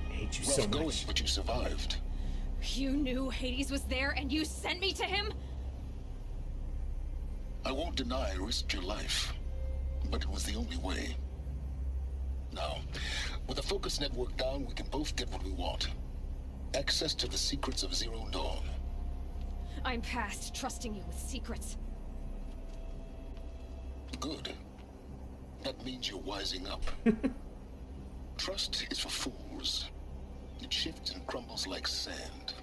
I hate you so Rough going, much. but you survived. You knew Hades was there and you sent me to him? I won't deny I risked your life, but it was the only way. Now, with the focus network down, we can both get what we want. Access to the secrets of Zero Dawn. I'm past trusting you with secrets. Good. That means you're wising up. Trust is for fools. It shifts and crumbles like sand.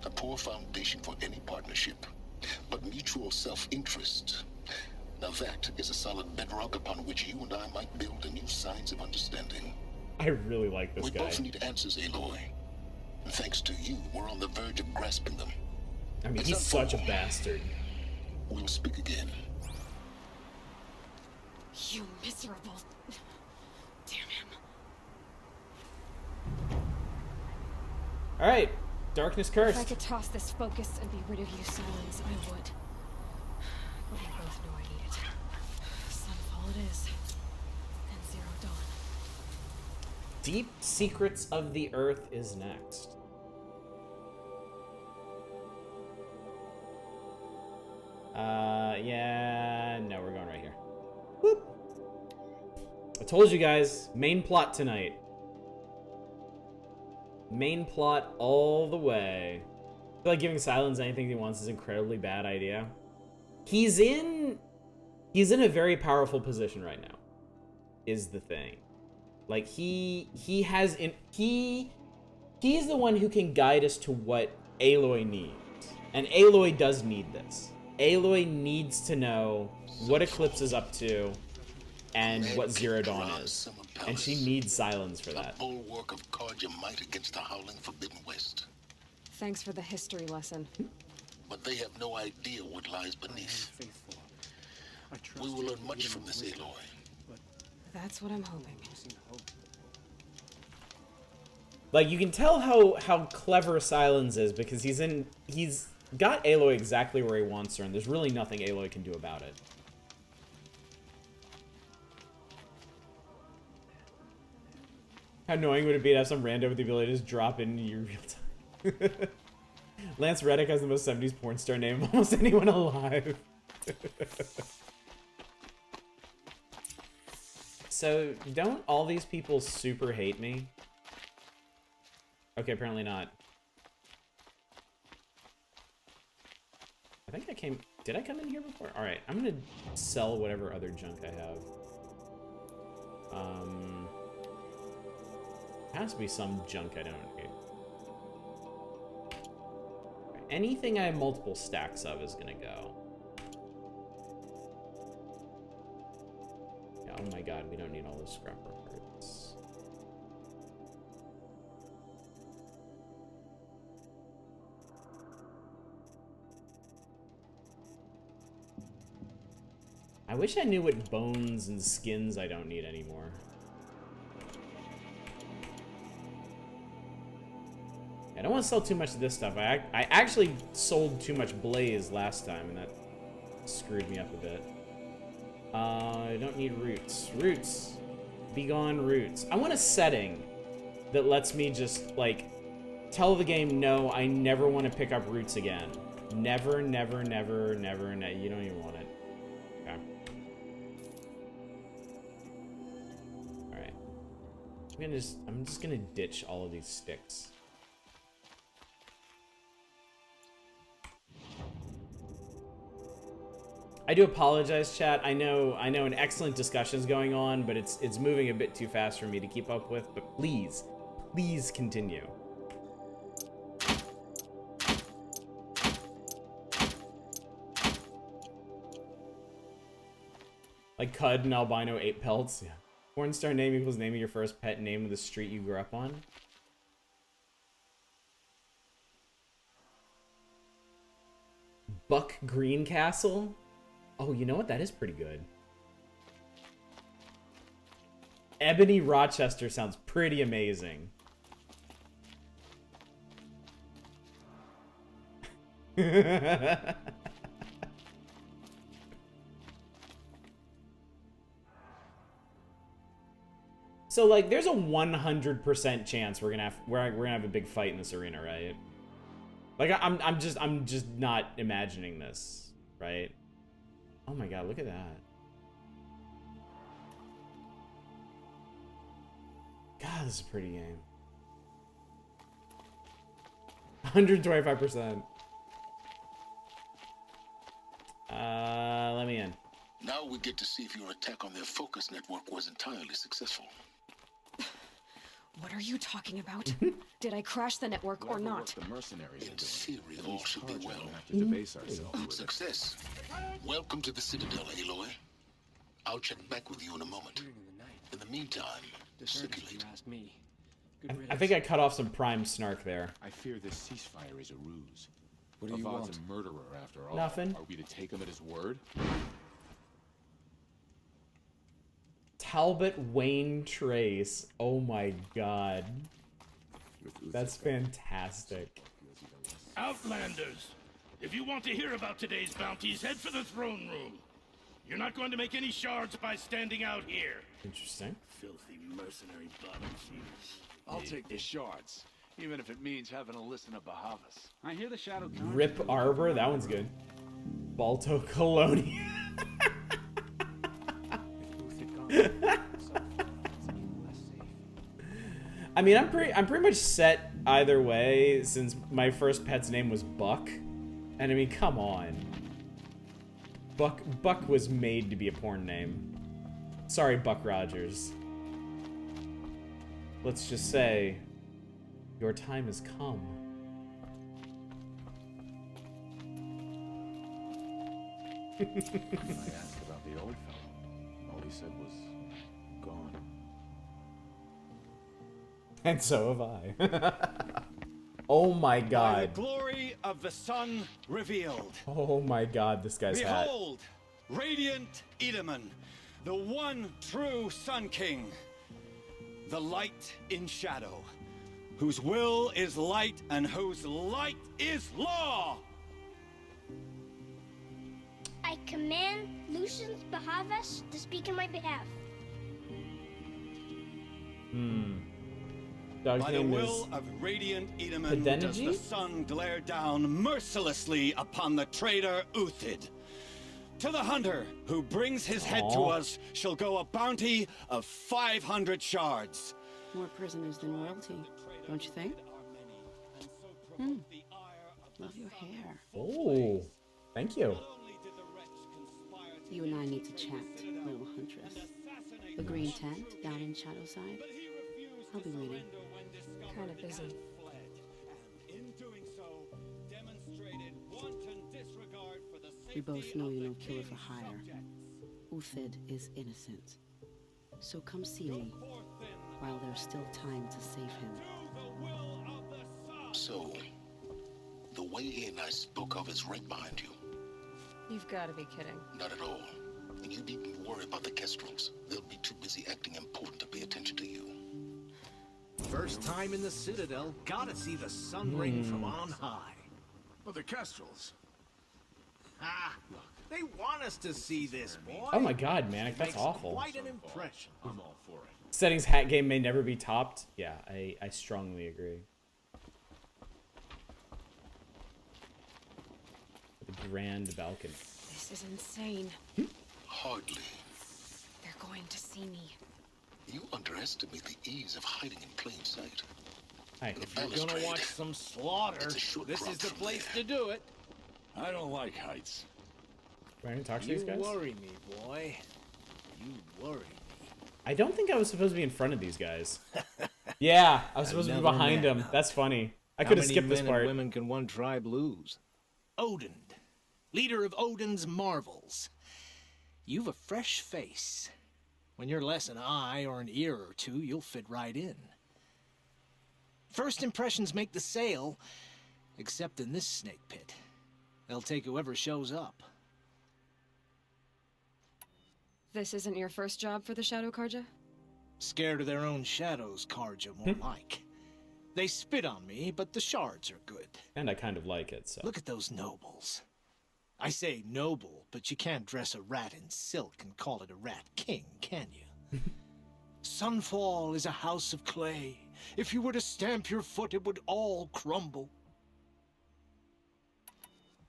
A poor foundation for any partnership. But mutual self-interest. Now that is a solid bedrock upon which you and I might build a new science of understanding. I really like this We guy. both need answers, Aloy. And thanks to you, we're on the verge of grasping them. I mean, It's he's such a unfold. bastard. We'll speak again. You miserable. Damn him. Alright, Darkness If I Cursed. could toss this focus and be rid of you, Silence, I would. But we both know I need it. Sunfall it is. And Zero Dawn. Deep Secrets of the Earth is next. Yeah, no, we're going right here. Whoop. I told you guys, main plot tonight. Main plot all the way. I feel like giving Silence anything he wants is an incredibly bad idea. He's in a very powerful position right now, is the thing. Like, he's the one who can guide us to what Aloy needs. And Aloy does need this. Aloy needs to know what Eclipse is up to and what Zero Dawn is. And she needs Silence for that. The bulwark of Carja might against the howling Forbidden West. Thanks for the history lesson. But they have no idea what lies beneath. We will learn much from this, Aloy. That's what I'm hoping. Like, you can tell how clever Silence is because he's got Aloy exactly where he wants her, and there's really nothing Aloy can do about it. How annoying would it be to have some rando with the ability to just drop into your real time? Lance Reddick has the most 70s porn star name of almost anyone alive. So, don't all these people super hate me? Okay, apparently not. I think did I come in here before? Alright, I'm gonna sell whatever other junk I have. Has to be some junk I don't need. Anything I have multiple stacks of is gonna go. Yeah, oh my god, we don't need all those scrapper parts. I wish I knew what bones and skins I don't need anymore. I don't want to sell too much of this stuff. I actually sold too much Blaze last time, and that screwed me up a bit. I don't need roots. Roots. Be gone, roots. I want a setting that lets me just, like, tell the game, no, I never want to pick up roots again. Never, never, never, never, you don't even want it. Okay. Alright. I'm just gonna ditch all of these sticks. I do apologize, chat. I know an excellent discussion's going on, but it's moving a bit too fast for me to keep up with. But please, please continue. Like Cud and Albino 8 pelts. Yeah. Pornstar name equals name of your first pet, name of the street you grew up on. Buck Greencastle? Oh, you know what? That is pretty good. Ebony Rochester sounds pretty amazing. So, like, there's a 100% chance we're gonna have a big fight in this arena, right? Like, I'm just not imagining this, right? Oh my god, look at that. God, this is a pretty game. 125%. Let me in. Now we get to see if your attack on their focus network was entirely successful. What are you talking about? Did I crash the network or not? The mercenaries In theory, all should be well. have to debase ourselves with it. Success. Welcome to the Citadel, Aloy. I'll check back with you in a moment. In the meantime, circulate. I think I cut off some prime snark there. I fear this ceasefire is a ruse. What do you Avad's want? a murderer, after all. Nothing. Are we to take him at his word? Talbot Wayne Trace. Oh my god. That's fantastic. Outlanders, if you want to hear about today's bounties, head for the throne room. You're not going to make any shards by standing out here. Interesting. Filthy mercenary bottom feeders. I'll take the shards, even if it means having to listen to Bahavas. I hear the Shadow Rip Arbor, that one's good. Balto Colonia. I mean, I'm pretty much set either way since my first pet's name was Buck. And I mean, come on. Buck was made to be a porn name. Sorry, Buck Rogers. Let's just say, your time has come. I asked about the old fellow. All he said was, gone. And so have I. Oh my By the god. glory of the sun revealed. Oh my god, this guy's hat. Behold, radiant Edaman, the one true Sun King, the light in shadow, whose will is light and whose light is law. I command Lucius Bahavas to speak in my behalf. Dog's By the name will is of radiant Edaman does Pedenergy? the sun glare down mercilessly upon the traitor Uthid. To the hunter who brings his head to Aw. us shall go a bounty of 500 shards. More prisoners than royalty, don't you think? Love your hair. Oh, thank you. You and I need to chat, little huntress. The green tent down in Shadowside. I'll be waiting. Kind of busy. We both know you're no killer for hire. Uthid is innocent. So come see me while there's still time to save him. So, the way in I spoke of is right behind you. You've got to be kidding. Not at all. And you needn't worry about the Kestrels. They'll be too busy acting important to pay attention to you. First time in the Citadel, gotta see the sun ring from on high. Well, the Kestrels. Ah, look, they want us to see this, boy. Oh my god, Manic, It that's makes awful. Quite an impression. I'm all for it. Settings hat game may never be topped. Yeah, I strongly agree. The grand balcony. This is insane. Hardly. They're going to see me. You underestimate the ease of hiding in plain sight. Hi. If you're gonna watch some slaughter, this is the place to do it. I don't like heights. Ryan, talk to You these guys? worry me, boy. You worry me. I don't think I was supposed to be in front of these guys. Yeah, I was supposed to be Another behind man. them. That's funny. I How could have many skipped this men part. and women can one tribe lose? Odin, leader of Odin's marvels. You've a fresh face. When you're less an eye or an ear or two, you'll fit right in. First impressions make the sale, except in this snake pit. They'll take whoever shows up. This isn't your first job for the Shadow Karja? Scared of their own shadows, Karja, more like. They spit on me, but the shards are good. And I kind of like it, so. Look at those nobles. I say noble, but you can't dress a rat in silk and call it a rat king, can you? Sunfall is a house of clay. If you were to stamp your foot, it would all crumble.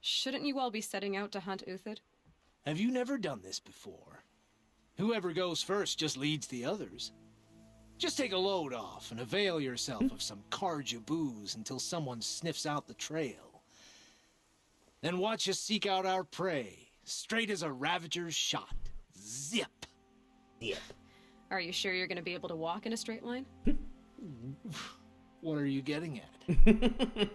Shouldn't you all be setting out to hunt Uthid? Have you never done this before? Whoever goes first just leads the others. Just take a load off and avail yourself of some Karja booze until someone sniffs out the trail. Then watch us seek out our prey, straight as a ravager's shot. Zip! Zip. Are you sure you're going to be able to walk in a straight line? What are you getting at?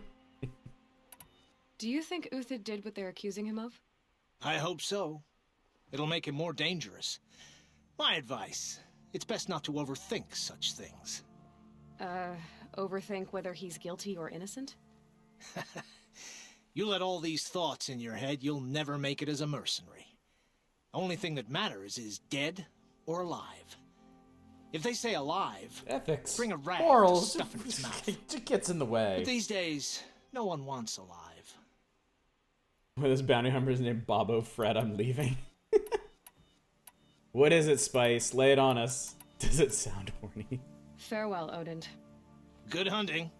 Do you think Uthid did what they're accusing him of? I hope so. It'll make him more dangerous. My advice, it's best not to overthink such things. Overthink whether he's guilty or innocent? You let all these thoughts in your head, you'll never make it as a mercenary. Only thing that matters is dead or alive. If they say alive, ethics, bring a rag morals, to stuff in its mouth. It gets in the way. But these days, no one wants alive. With this bounty hunter's named Bobo Fred, I'm leaving. What is it, Spice? Lay it on us. Does it sound horny? Farewell, Odin. Good hunting.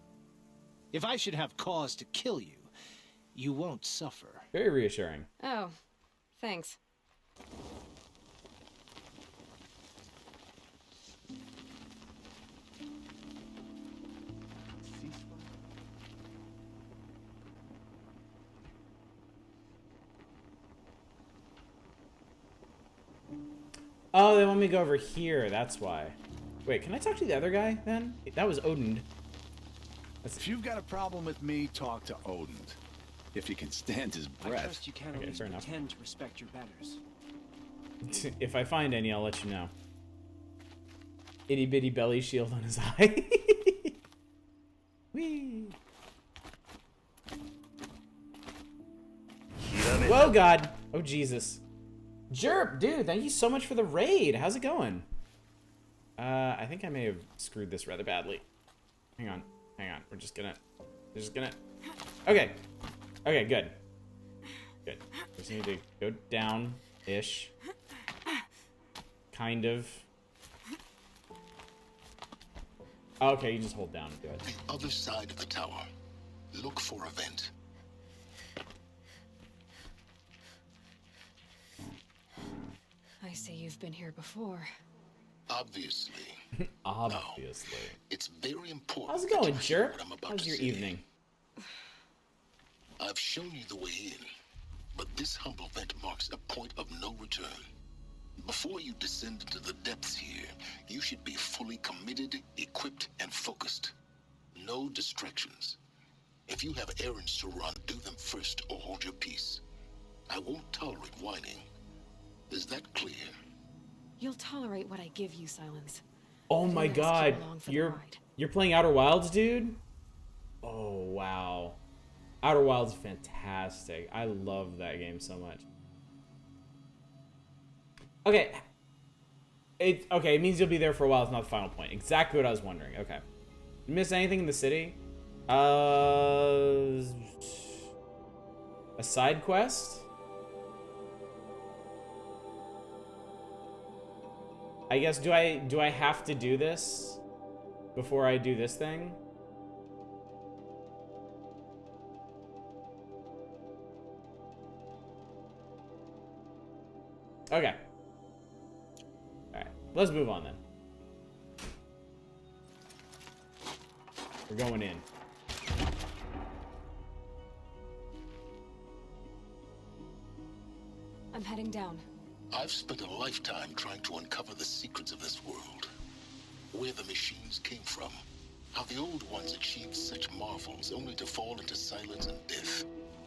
If I should have cause to kill you, you won't suffer. Very reassuring. Oh, thanks. Oh, they want me to go over here. That's why. Wait, can I talk to the other guy then? That was Odin. If you've got a problem with me, talk to Odin. If you can stand his I breath. trust you can't Okay, always fair enough. pretend to respect your betters. If I find any, I'll let you know. Itty bitty belly shield on his eye. Whee! Whoa, God! Oh, Jesus. Jerp, dude, thank you so much for the raid. How's it going? I think I may have screwed this rather badly. Hang on. We're just gonna... Okay. Okay, good. Good. Just need to go down-ish. Kind of. Okay, you just hold down and do it. The other side of the tower. Look for a vent. I see you've been here before. Obviously. Obviously. It's very important. How's it going, that you hear Jerp? what I'm about How's to your say. evening? I've shown you the way in, but this humble vent marks a point of no return. Before you descend into the depths here, you should be fully committed, equipped, and focused. No distractions. If you have errands to run, do them first or hold your peace. I won't tolerate whining. Is that clear? You'll tolerate what I give you, Silence. Oh my Don't ask you God, along for the ride. you're playing Outer Wilds, dude? Oh wow, Outer Wilds is fantastic. I love that game so much. Okay. Okay, it means you'll be there for a while. It's not the final point. Exactly what I was wondering. Okay. You miss anything in the city? A side quest? I guess, do I have to do this before I do this thing? Okay. Alright, let's move on then. We're going in. I'm heading down. I've spent a lifetime trying to uncover the secrets of this world. Where the machines came from. How the old ones achieved such marvels only to fall into silence and death.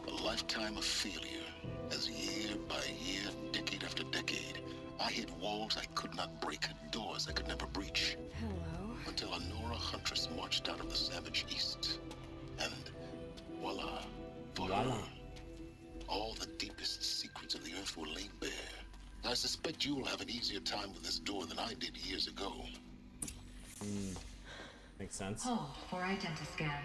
A lifetime of failure. As year by year, decade after decade, I hit walls I could not break, doors I could never breach. Hello. Until a Nora huntress marched out of the savage east. And voila. For her, all the deepest secrets of the earth were laid bare. I suspect you'll have an easier time with this door than I did years ago. Makes sense. Hold for identiscan.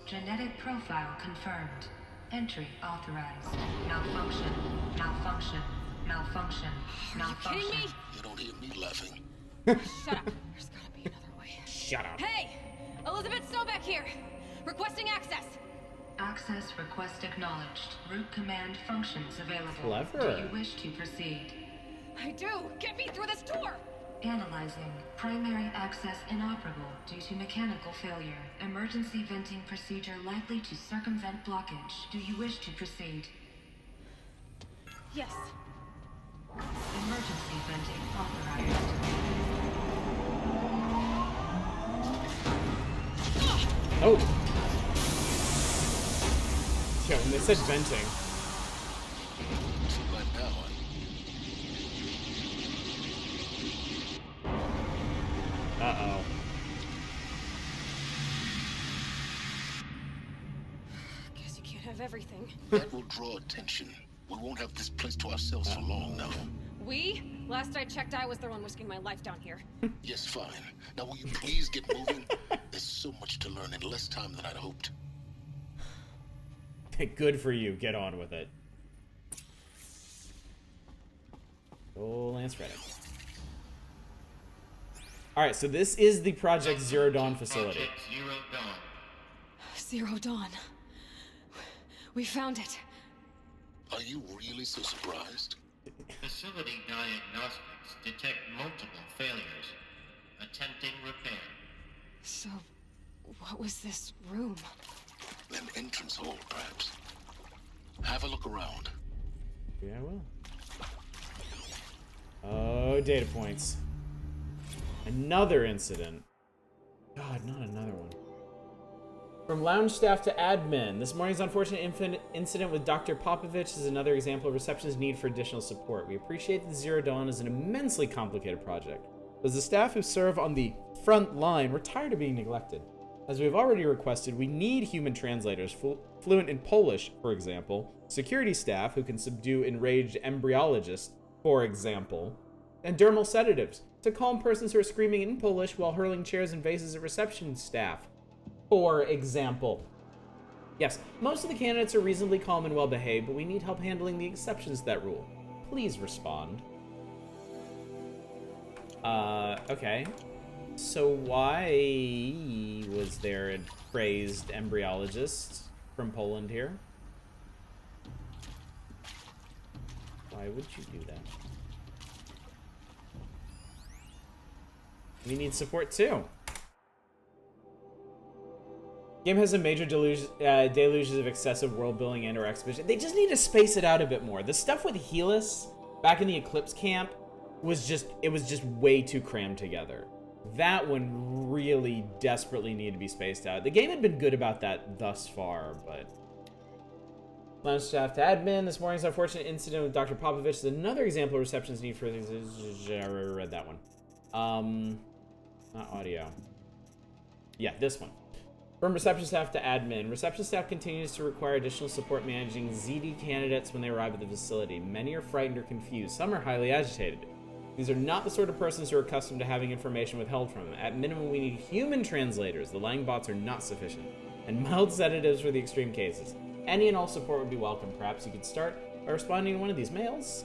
Genetic profile confirmed. Entry authorized. Malfunction. Malfunction. Malfunction. Malfunction. Are you kidding me? You don't hear me laughing. Shut up. There's gotta be another way. Shut up. Hey! Elizabeth Stovak here! Requesting access! Access request acknowledged. Root command functions available. Clever. Do you wish to proceed? I do! Get me through this door! Analyzing. Primary access inoperable due to mechanical failure. Emergency venting procedure likely to circumvent blockage. Do you wish to proceed? Yes. Emergency venting authorized. Oh! Yeah, when they said venting. Too late now, Uh-oh. Guess you can't have everything. That will draw attention. We won't have this place to ourselves for long now. We? Last I checked, I was the one risking my life down here. Yes, fine. Now will you please get moving? There's so much to learn in less time than I'd hoped. Good for you. Get on with it. Oh, Lance Reddick. Alright, so this is the Project Zero Dawn facility. Zero Dawn. We found it. Are you really so surprised? Facility diagnostics detect multiple failures. Attempting repair. So, what was this room? An entrance hall, perhaps. Have a look around. Yeah, I will. Oh, data points. Another incident. God, not another one. From lounge staff to admin. This morning's unfortunate incident with Dr. Popovich is another example of reception's need for additional support. We appreciate that Zero Dawn is an immensely complicated project. As the staff who serve on the front line, we're tired of being neglected. As we've already requested, we need human translators fluent in Polish, for example, security staff who can subdue enraged embryologists, for example, and dermal sedatives to calm persons who are screaming in Polish while hurling chairs and vases at reception staff, for example. Yes, most of the candidates are reasonably calm and well-behaved, but we need help handling the exceptions to that rule. Please respond. Okay. So why was there a praised embryologist from Poland here? Why would you do that? We need support too. Game has some major delusions of excessive world building and/or exposition. They just need to space it out a bit more. The stuff with Helis back in the Eclipse camp was just way too crammed together. That one really desperately needed to be spaced out. The game had been good about that thus far, but... Lounge staff to admin. This morning's unfortunate incident with Dr. Popovich is another example of reception's need for... I read that one. Not audio. Yeah, this one. From reception staff to admin. Reception staff continues to require additional support managing ZD candidates when they arrive at the facility. Many are frightened or confused. Some are highly agitated. These are not the sort of persons who are accustomed to having information withheld from them. At minimum, we need human translators. The Lang bots are not sufficient. And mild sedatives for the extreme cases. Any and all support would be welcome. Perhaps you could start by responding to one of these mails.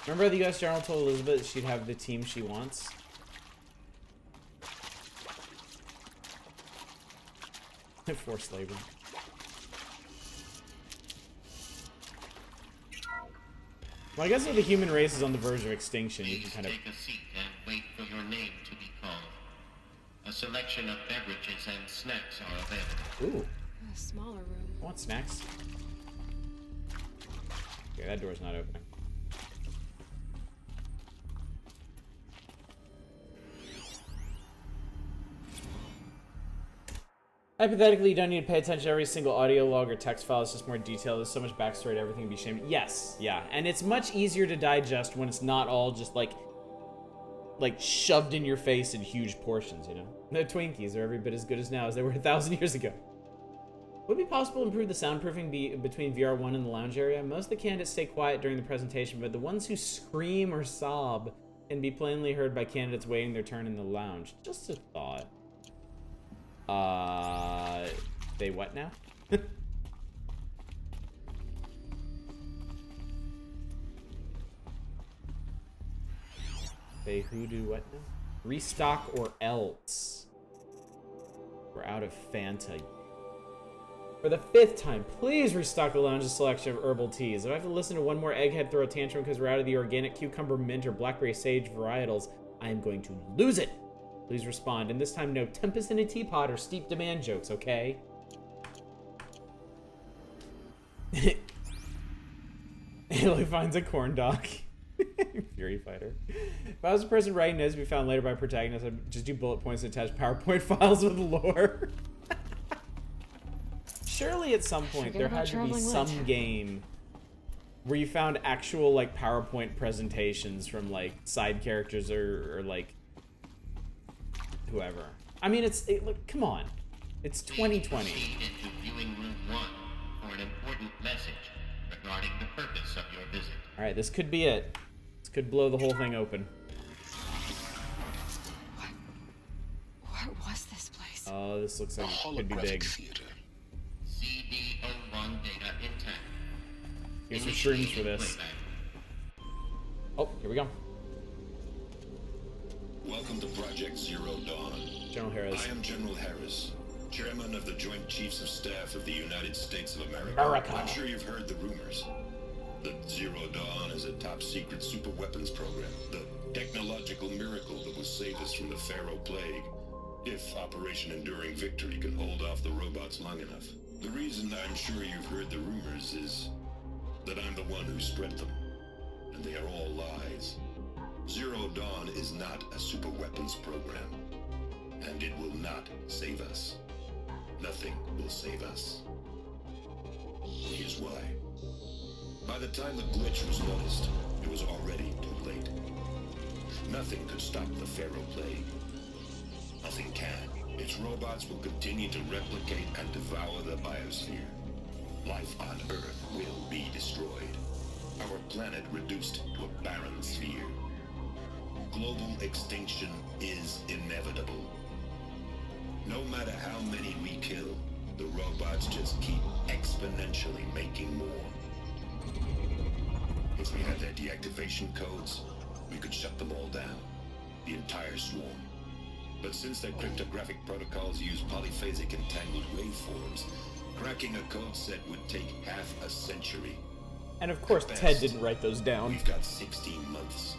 Remember the U.S. General told Elizabeth she'd have the team she wants? Forced labor. Well, I guess if the human race is on the verge of extinction, you can kind of... Take a seat and wait for your name to be called. A selection of beverages and snacks are available. Ooh. A smaller room. I want snacks. Okay, that door's not opening. Hypothetically, you don't need to pay attention to every single audio log or text file. It's just more detailed. There's so much backstory to everything to be shamed. Yes, yeah. And it's much easier to digest when it's not all just like shoved in your face in huge portions, you know? The Twinkies are every bit as good as now as they were 1,000 years ago. Would it be possible to improve the soundproofing between VR1 and the lounge area? Most of the candidates stay quiet during the presentation, but the ones who scream or sob can be plainly heard by candidates waiting their turn in the lounge. Just a thought. They what now? They who do what now? Restock or else. We're out of Fanta. For the 5th time, please restock the lounge's selection of herbal teas. If I have to listen to one more egghead throw a tantrum because we're out of the organic cucumber mint or blackberry sage varietals, I am going to lose it. Please respond, and this time no tempest in a teapot or steep demand jokes, okay? Aloy finds a corn dog. Fury fighter. If I was a person writing notes to be found later by protagonists, I'd just do bullet points and attach PowerPoint files with lore. Surely at some point there had to be some game where you found actual like PowerPoint presentations from like side characters or like whoever. I mean, look, come on. It's 2020. Proceed into viewing room 1 for an important message regarding the purpose of your visit. All right, this could be it. This could blow the whole thing open. What was this place? Oh, this looks like it could be big. Theater. CD01 data intact. Here's some shrooms for this. Oh, here we go. Welcome to Project Zero Dawn. General Harris. I am General Harris, Chairman of the Joint Chiefs of Staff of the United States of America. America. I'm sure you've heard the rumors. That Zero Dawn is a top-secret super weapons program. The technological miracle that will save us from the Pharaoh Plague. If Operation Enduring Victory can hold off the robots long enough. The reason I'm sure you've heard the rumors is that I'm the one who spread them. And they are all lies. Zero Dawn is not a super weapons program. And it will not save us. Nothing will save us. Here's why. By the time the glitch was noticed, it was already too late. Nothing could stop the Pharaoh Plague. Nothing can. Its robots will continue to replicate and devour the biosphere. Life on Earth will be destroyed. Our planet reduced to a barren sphere. Global extinction is inevitable. No matter how many we kill, the robots just keep exponentially making more. If we had their deactivation codes, we could shut them all down. The entire swarm. But since their cryptographic protocols use polyphasic entangled waveforms, cracking a code set would take half a century. And of course, Ted didn't write those down. We've got 16 months.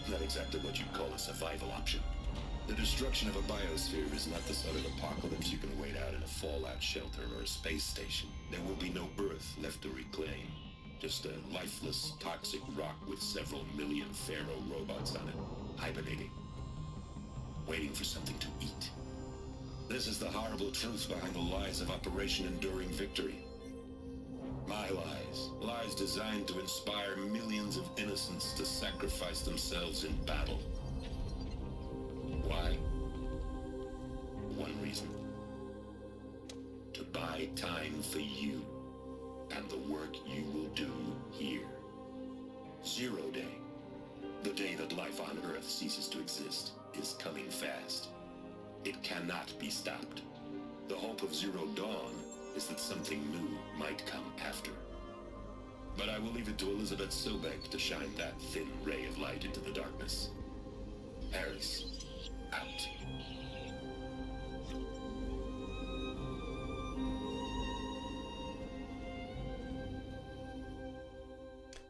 Not exactly what you'd call a survival option. The destruction of a biosphere is not the sort of apocalypse you can wait out in a fallout shelter or a space station. There will be no Earth left to reclaim. Just a lifeless, toxic rock with several million Pharaoh robots on it, hibernating. Waiting for something to eat. This is the horrible truth behind the lies of Operation Enduring Victory. My lies. Lies is designed to inspire millions of innocents to sacrifice themselves in battle. Why? One reason. To buy time for you and the work you will do here. Zero Day, the day that life on Earth ceases to exist, is coming fast. It cannot be stopped. The hope of Zero Dawn is that something new might come after. But I will leave it to Elizabeth Sobek to shine that thin ray of light into the darkness. Paris, out.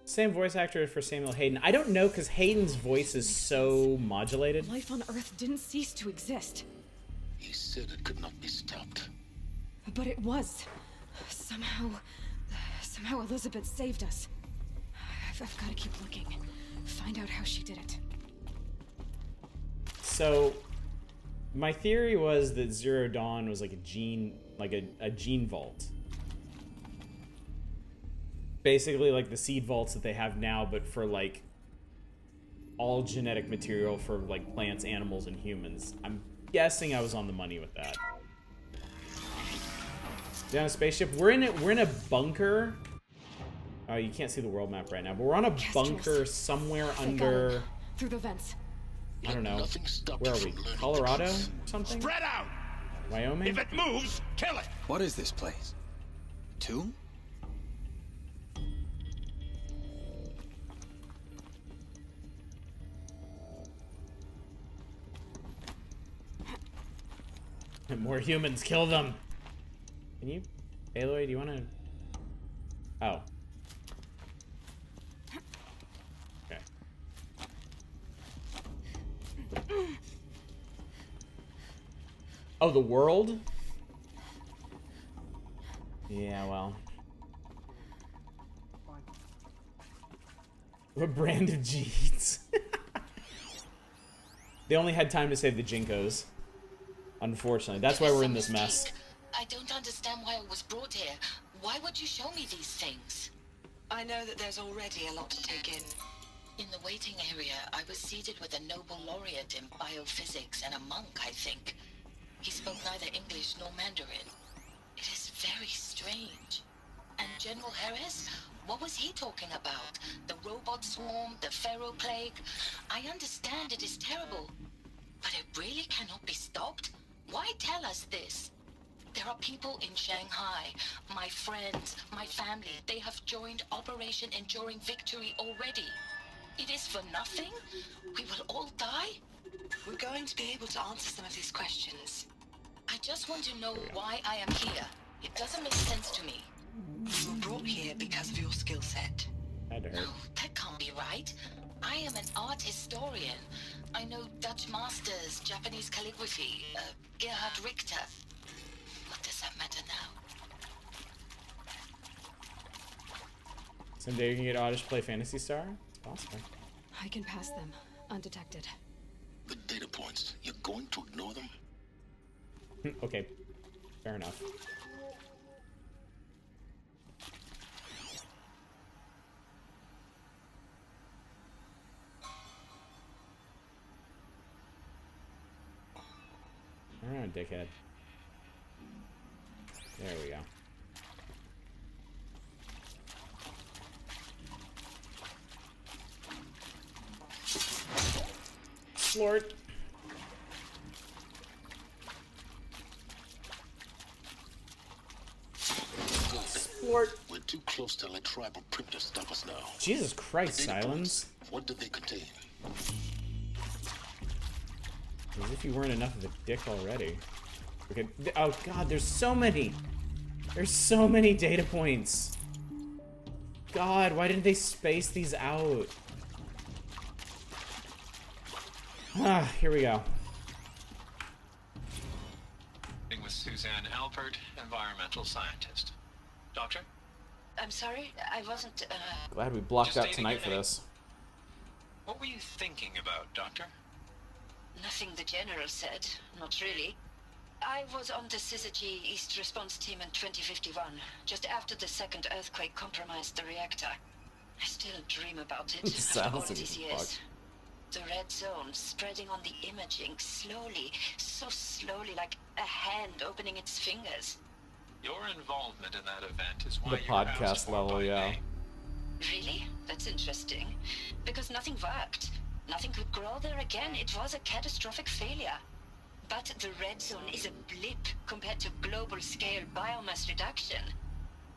Same voice actor for Samuel Hayden. I don't know because Hayden's voice is so modulated. Life on Earth didn't cease to exist. He said it could not be stopped. But it was. Somehow Elizabeth saved us. I've got to keep looking. Find out how she did it. So, my theory was that Zero Dawn was like a gene vault. Basically like the seed vaults that they have now, but for like all genetic material for like plants, animals, and humans. I'm guessing I was on the money with that. Down a spaceship. We're in a bunker. Oh, you can't see the world map right now, but we're on a bunker somewhere under. Through the vents. I don't know. Where are we? Colorado? Or something? Spread out! Wyoming? If it moves, kill it! What is this place? Tomb? More humans, kill them. Can you, Aloy? Do you want to? Oh. Okay. Oh, the world? Yeah, well. What brand of jeans? They only had time to save the Jinkos. Unfortunately, that's why we're in this mess. I don't understand why I was brought here. Why would you show me these things? I know that there's already a lot to take in. In the waiting area, I was seated with a Nobel laureate in biophysics and a monk, I think. He spoke neither English nor Mandarin. It is very strange. And General Harris? What was he talking about? The robot swarm, the Pharaoh plague? I understand it is terrible, but it really cannot be stopped? Why tell us this? There are people in Shanghai, my friends, my family. They have joined Operation Enduring Victory already. It is for nothing? We will all die? We're going to be able to answer some of these questions. I just want to know why I am here. It doesn't make sense to me. You were brought here because of your skill set. No, that can't be right. I am an art historian. I know Dutch masters, Japanese calligraphy, Gerhard Richter. What does that matter now? Someday you can get Oddish to play Phantasy Star? It's possible. I can pass them, undetected. The data points, you're going to ignore them? Okay, fair enough. Alright, dickhead. There we go. Slort. Slort. We're too close to let tribal primitives stop us now. Jesus Christ, Silence. What did they contain? As if you weren't enough of a dick already. Okay. Oh god, there's so many! There's so many data points! God, why didn't they space these out? Ah, here we go. With Suzanne Alpert, environmental scientist. Doctor? I'm sorry, I wasn't, Glad we blocked Just out stating tonight your for name. this. What were you thinking about, Doctor? Nothing the General said. Not really. I was on the Syzygy East Response Team in 2051, just after the second earthquake compromised the reactor. I still dream about it after all these years. The red zone spreading on the imaging, slowly, so slowly, like a hand opening its fingers. Your involvement in that event is why The podcast level, yeah. Really? That's interesting. Because nothing worked. Nothing could grow there again. It was a catastrophic failure. But the red zone is a blip compared to global-scale biomass reduction.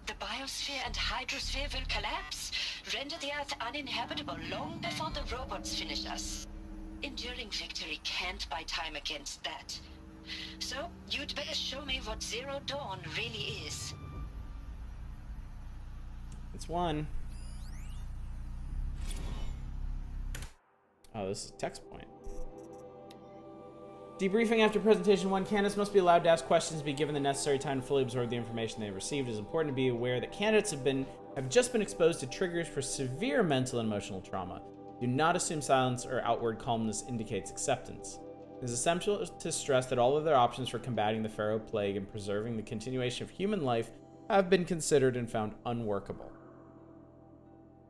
The biosphere and hydrosphere will collapse, render the Earth uninhabitable long before the robots finish us. Enduring victory can't buy time against that. So, you'd better show me what Zero Dawn really is. It's one. Oh, this is text point. Debriefing after presentation 1, candidates must be allowed to ask questions and be given the necessary time to fully absorb the information they have received. It is important to be aware that candidates have just been exposed to triggers for severe mental and emotional trauma. Do not assume silence or outward calmness indicates acceptance. It is essential to stress that all of their options for combating the Pharaoh Plague and preserving the continuation of human life have been considered and found unworkable.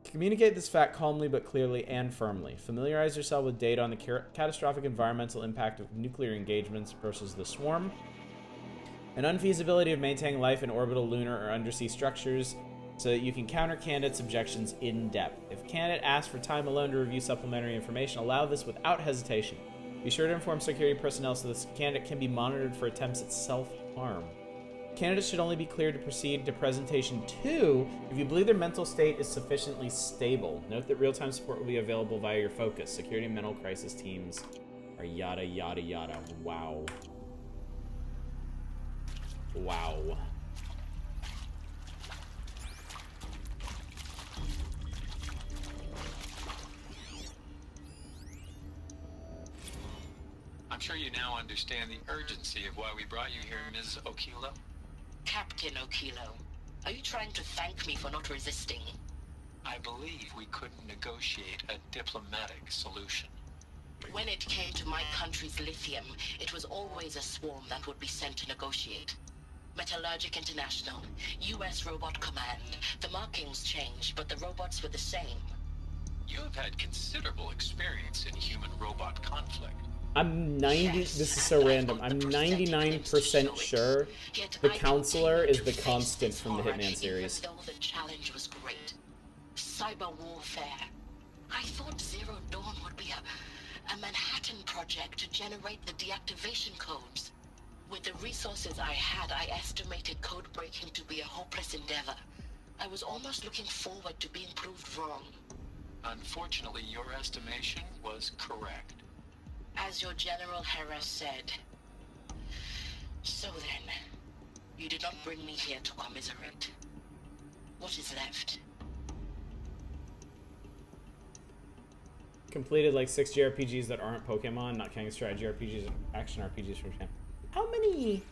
Communicate this fact calmly but clearly and firmly. Familiarize yourself with data on the catastrophic environmental impact of nuclear engagements versus the swarm, and unfeasibility of maintaining life in orbital, lunar, or undersea structures so that you can counter candidates' objections in depth. If a candidate asks for time alone to review supplementary information, allow this without hesitation. Be sure to inform security personnel so this candidate can be monitored for attempts at self-harm. Candidates should only be cleared to proceed to presentation 2 if you believe their mental state is sufficiently stable. Note that real-time support will be available via your focus. Security and mental crisis teams are yada yada yada. Wow. Wow. I'm sure you now understand the urgency of why we brought you here, Ms. Okilo. Captain Okilo, are you trying to thank me for not resisting? I believe we couldn't negotiate a diplomatic solution. When it came to my country's lithium, it was always a swarm that would be sent to negotiate. Metallurgic International, U.S. Robot Command. The markings changed, but the robots were the same. You have had considerable experience in human-robot conflict. I'm 90, this is so random, I'm 99% sure the counselor is the Constant from the Hitman series. Even though the challenge was great. Cyber warfare. I thought Zero Dawn would be a Manhattan project to generate the deactivation codes. With the resources I had, I estimated code breaking to be a hopeless endeavor. I was almost looking forward to being proved wrong. Unfortunately, your estimation was correct. As your General Hera said. So then, you did not bring me here to commiserate. What is left? Completed like 6 JRPGs that aren't Pokemon, not counting strategy RPGs, action RPGs from Japan. How many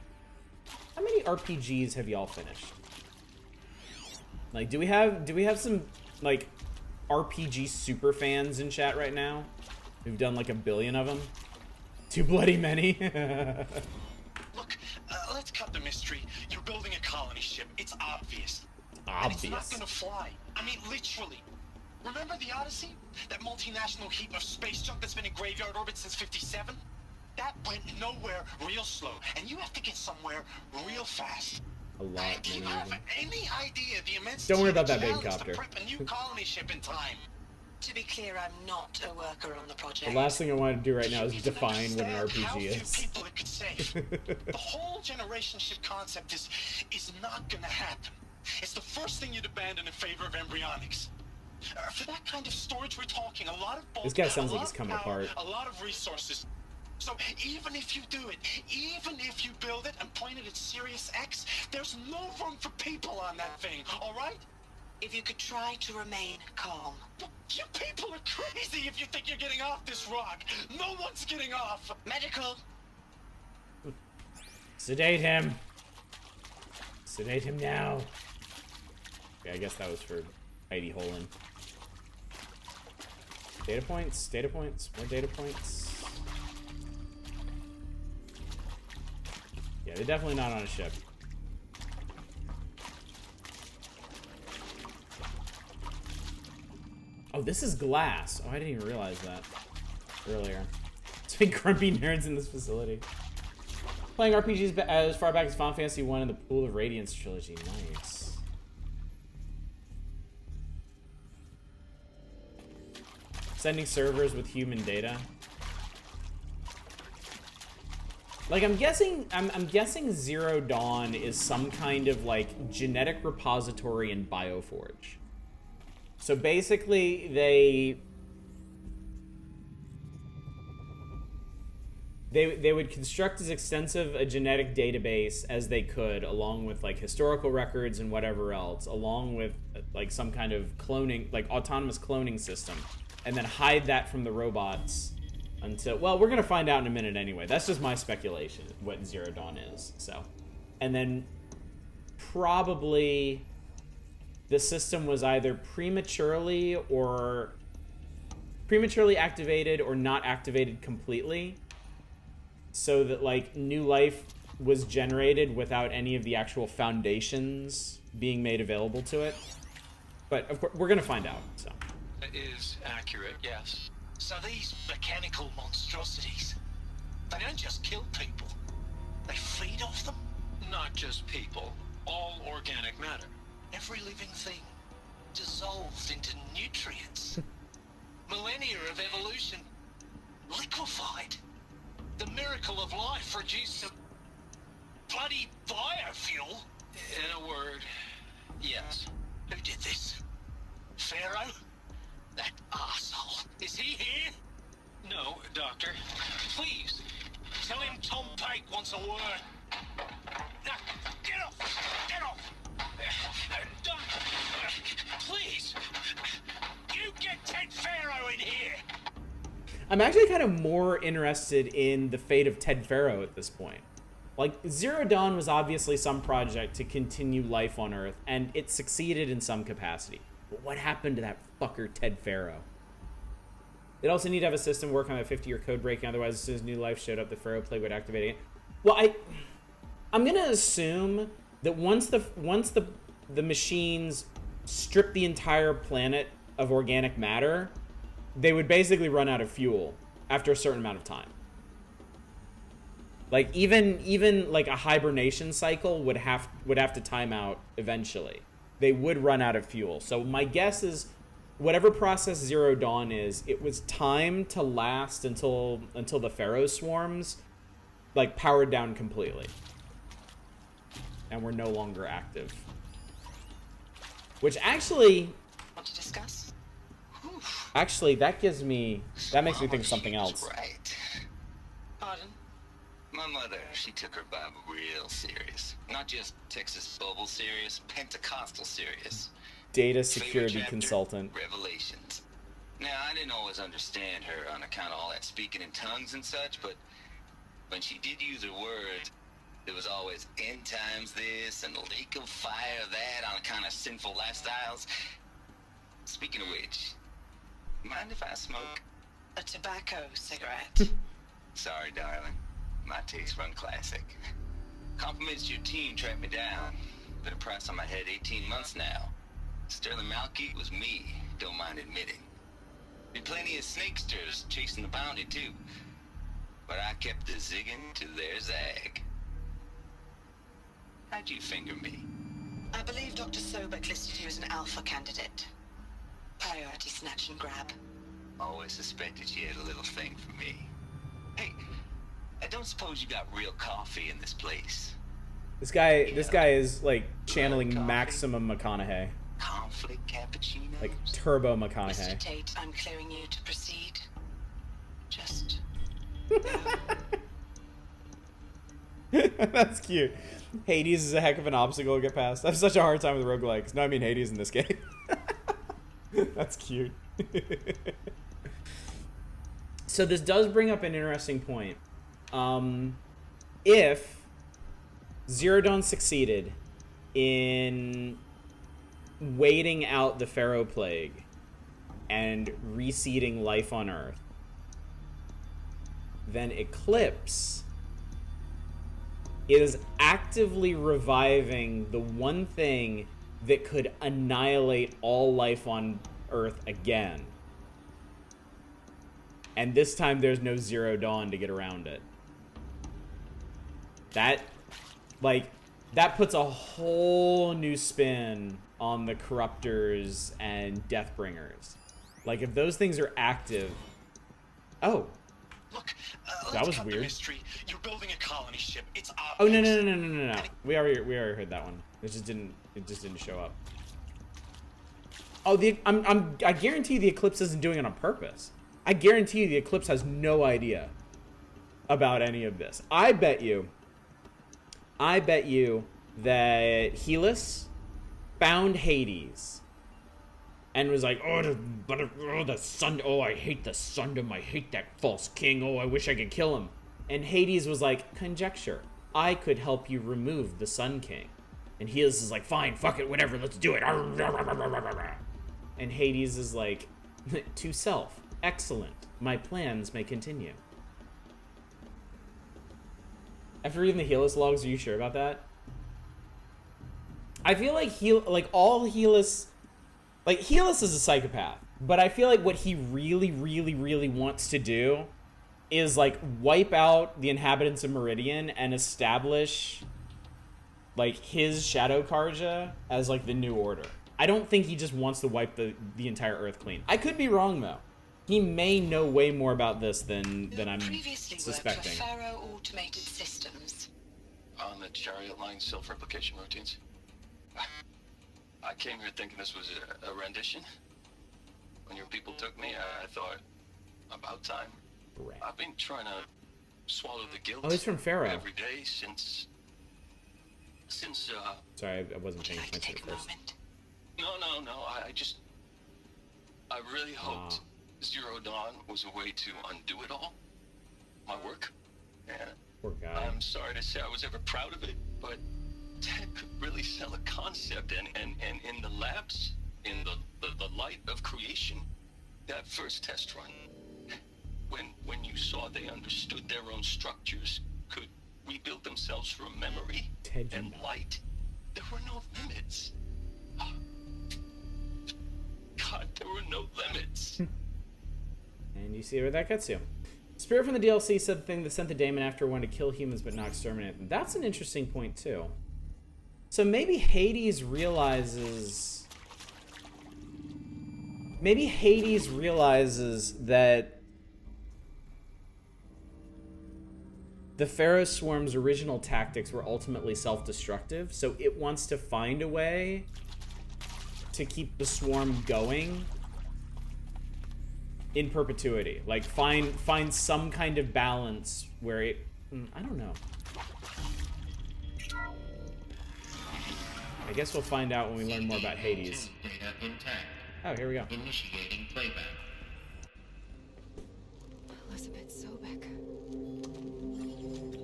RPGs have y'all finished? Like, do we have some like RPG super fans in chat right now? We've done like 1 billion of them. Too bloody many. Look, let's cut the mystery. You're building a colony ship. It's obvious. Obvious. And it's not gonna fly. I mean, literally. Remember the Odyssey? That multinational heap of space junk that's been in graveyard orbit since '57? That went nowhere real slow, and you have to get somewhere real fast. A lot. Do you have any idea the immense Don't worry about that big challenge copter. to prep a new colony ship in time? To be clear, I'm not a worker on the project. The last thing I want to do right now is define what an RPG is. People it could say. The whole generation ship concept is not gonna happen. It's the first thing you'd abandon in favor of embryonics. For that kind of storage, we're talking a lot of bulk, This guy sounds a like lot he's coming of power, apart. a lot of resources. So even if you do it, even if you build it and point it at Sirius X, there's no room for people on that thing, all right? If you could try to remain calm. You people are crazy if you think you're getting off this rock. No one's getting off. Medical. Sedate him. Sedate him now. Okay, I guess that was for Heidi Holland. Data points, more data points. they're definitely not on a ship. Oh, this is glass. Oh, I didn't even realize that earlier. It's big grumpy nerds in this facility. Playing RPGs as far back as Final Fantasy 1 and the Pool of Radiance trilogy. Nice. Sending servers with human data. Like, I'm guessing Zero Dawn is some kind of, like, genetic repository in Bioforge. So basically, they would construct as extensive a genetic database as they could, along with, like, historical records and whatever else, along with, like, some kind of cloning, like, autonomous cloning system, and then hide that from the robots until, well, we're gonna find out in a minute anyway. That's just my speculation, what Zero Dawn is, so. And then probably the system was either prematurely activated or not activated completely, so that, like, new life was generated without any of the actual foundations being made available to it. But of course, we're gonna find out, so. That is accurate, yes. So these mechanical monstrosities, they don't just kill people, they feed off them? Not just people, all organic matter. Every living thing dissolved into nutrients. Millennia of evolution liquefied. The miracle of life reduced to bloody biofuel. In a word, yes. Who did this? Pharaoh? That arsehole. Is he here? No, Doctor. Please, tell him Tom Pike wants a word. Now, get off! Get off! Please! You get Ted Pharaoh in here! I'm actually kind of more interested in the fate of Ted Pharaoh at this point. Like, Zero Dawn was obviously some project to continue life on Earth, and it succeeded in some capacity. But what happened to that fucker Ted Pharaoh? They'd also need to have a system work on a 50-year code breaking, otherwise as soon as new life showed up, the Pharaoh plague would activate it. Well, I'm gonna assume that once the machines strip the entire planet of organic matter, they would basically run out of fuel after a certain amount of time. Like, even like a hibernation cycle would have to time out eventually. They would run out of fuel. So my guess is, whatever process Zero Dawn is, it was timed to last until the Pharaoh swarms, like, powered down completely, and we're no longer active. Which actually, Want to discuss? actually, that makes me think of something else. Right. Pardon? My mother, she took her Bible real serious. Not just Texas Bubble serious, Pentecostal serious. Data security consultant. Revelations. Now, I didn't always understand her on account of all that speaking in tongues and such, but when she did use her words, there was always end times this and lake of fire that on account of sinful lifestyles. Speaking of which, mind if I smoke? A tobacco cigarette. Sorry, darling. My taste run classic. Compliments to your team tracked me down. Been a price on my head 18 months now. Sterling Malkeet was me, don't mind admitting. Been plenty of snakesters chasing the bounty too. But I kept the zigging to their zag. How'd you finger me? I believe Dr. Sobek listed you as an alpha candidate. Priority snatch and grab. Always suspected she had a little thing for me. Hey, I don't suppose you got real coffee in this place. This guy is like channeling Maximum McConaughey. Conflict cappuccino. Like Turbo McConaughey. Mr. Tate, I'm clearing you to proceed. Just... That's cute. Hades is a heck of an obstacle to get past. I have such a hard time with roguelikes. No, I mean Hades in this game. That's cute. So this does bring up an interesting point. If Zero Dawn succeeded in waiting out the Pharaoh plague and reseeding life on Earth, then Eclipse It is actively reviving the one thing that could annihilate all life on Earth again. And this time there's no Zero Dawn to get around it. That puts a whole new spin on the Corruptors and Deathbringers. Like, if those things are active... Oh. Look, that was weird. Mystery. You're building a colony ship. It's obvious. Oh, no. We already heard that one. It just didn't show up. Oh, I guarantee the Eclipse isn't doing it on purpose. I guarantee you the Eclipse has no idea about any of this. I bet you that Helis found Hades and was like, the sun, I hate the Sundom, I hate that false king, I wish I could kill him. And Hades was like, conjecture, I could help you remove the Sun King. And Helis is like, fine, fuck it, whatever, let's do it. And Hades is like, to self, excellent, my plans may continue. After reading the Helis logs, are you sure about that? I feel like Helis is a psychopath, but I feel like what he really, really, really wants to do is like wipe out the inhabitants of Meridian and establish like his Shadow Carja as like the new order. I don't think he just wants to wipe the entire Earth clean. I could be wrong though. He may know way more about this than I'm Previously suspecting. worked for Pharaoh Automated Systems. On the Chariot Line self-replication routines. I came here thinking this was a rendition. When your people took me, I thought, about time. I've been trying to swallow the guilt. Oh, he's from Pharaoh. Every day since. Sorry, I wasn't paying attention at first. No. I really hoped Zero Dawn was a way to undo it all. My work. And poor guy. I'm sorry to say I was ever proud of it, but Ted could really sell a concept, and in the labs, in the light of creation, that first test run, when you saw they understood their own structures, could rebuild themselves from memory and light, there were no limits. God, there were no limits. And you see where that gets you. Spirit from the DLC said the thing that sent the daemon after wanted to kill humans but not exterminate them. That's an interesting point too. So maybe Hades realizes that the Pharaoh Swarm's original tactics were ultimately self-destructive, so it wants to find a way to keep the swarm going in perpetuity. Like find some kind of balance where it, I don't know. I guess we'll find out when we learn more about Hades. Oh, here we go. Initiating playback. Elizabeth Sobek.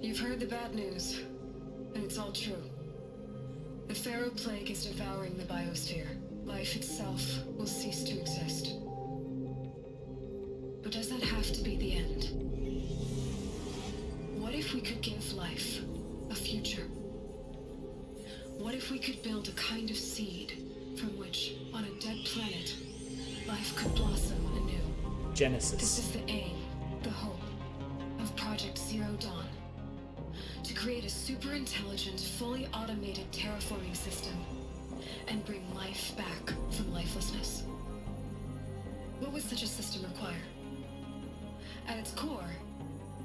You've heard the bad news, and it's all true. The Pharaoh Plague is devouring the biosphere. Life itself will cease to exist. But does that have to be the end? What if we could give life a future? What if we could build a kind of seed from which, on a dead planet, life could blossom anew? Genesis. This is the aim, the hope, of Project Zero Dawn. To create a super intelligent, fully automated terraforming system and bring life back from lifelessness. What would such a system require? At its core,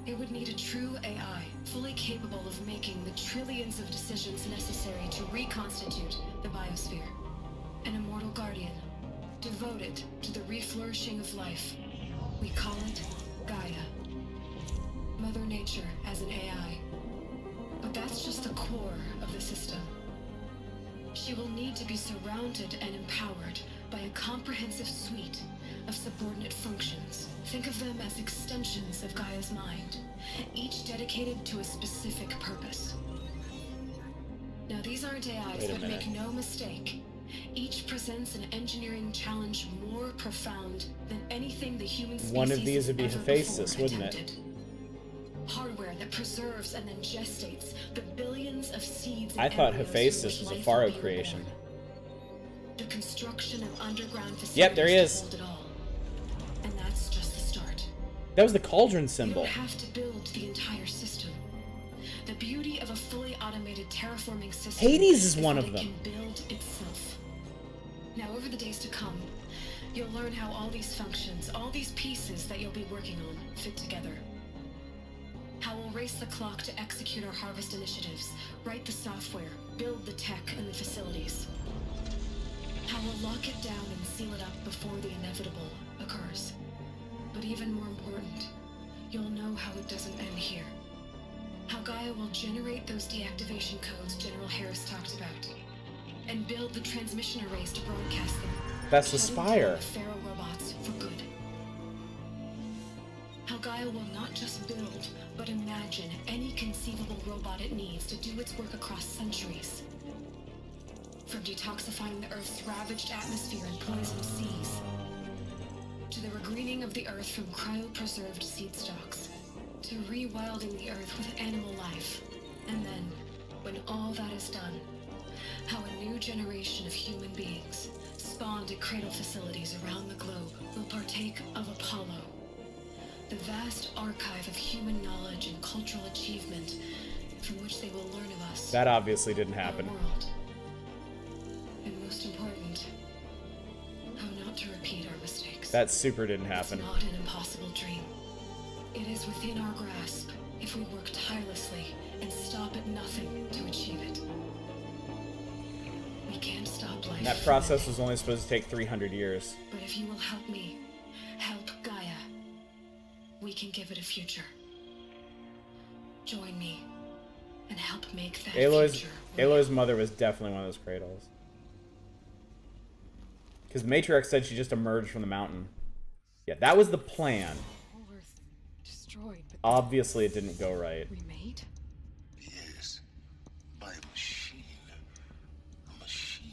it would need a true AI, fully capable of making the trillions of decisions necessary to reconstitute the biosphere. An immortal guardian, devoted to the reflourishing of life. We call it Gaia. Mother Nature as an AI. But that's just the core of the system. She will need to be surrounded and empowered by a comprehensive suite of subordinate functions. Think of them as extensions of Gaia's mind, each dedicated to a specific purpose. Now, these aren't AIs, but make no mistake, each presents an engineering challenge more profound than anything the human species One of these would be has ever Hephaestus, before wouldn't it? attempted. Hardware that that preserves and then gestates the billions of seeds and I thought embryos Hephaestus from was a which Pharaoh life will be creation. reborn. The construction of underground facilities Yep, there he is. to hold it all. And that's just the start. That was the cauldron You symbol. don't have to build the entire system. The beauty of a fully automated terraforming system Hades is one that of it them. can build itself. Now, over the days to come, you'll learn how all these functions, all these pieces that you'll be working on, fit together. How we'll race the clock to execute our harvest initiatives, write the software, build the tech and the facilities. How we'll lock it down and seal it up before the inevitable occurs. But even more important, you'll know how it doesn't end here. How Gaia will generate those deactivation codes General Harris talked about, and build the transmission arrays to broadcast them. That's the shutting Spire. down the Pharaoh robots for good. How Gaia will not just build, but imagine any conceivable robot it needs to do its work across centuries. From detoxifying the Earth's ravaged atmosphere and poisoned seas, to the regreening of the Earth from cryopreserved seed stocks, to rewilding the Earth with animal life. And then, when all that is done, how a new generation of human beings, spawned at cradle facilities around the globe, will partake of Apollo, the vast archive of human knowledge and cultural achievement from which they will learn of us. That obviously didn't happen. Our world. And most important, how not to repeat our mistakes. That super didn't happen. It's not an impossible dream. It is within our grasp if we work tirelessly and stop at nothing to achieve it. We can't stop life. And that process was only supposed to take 300 years. But if you will help me, help Gaia, we can give it a future. Join me and help make that future. Aloy's mother was definitely one of those cradles. Because Matrix said she just emerged from the mountain. Yeah, that was the plan. Destroyed, but Obviously, it didn't go right. remade? Yes, by a machine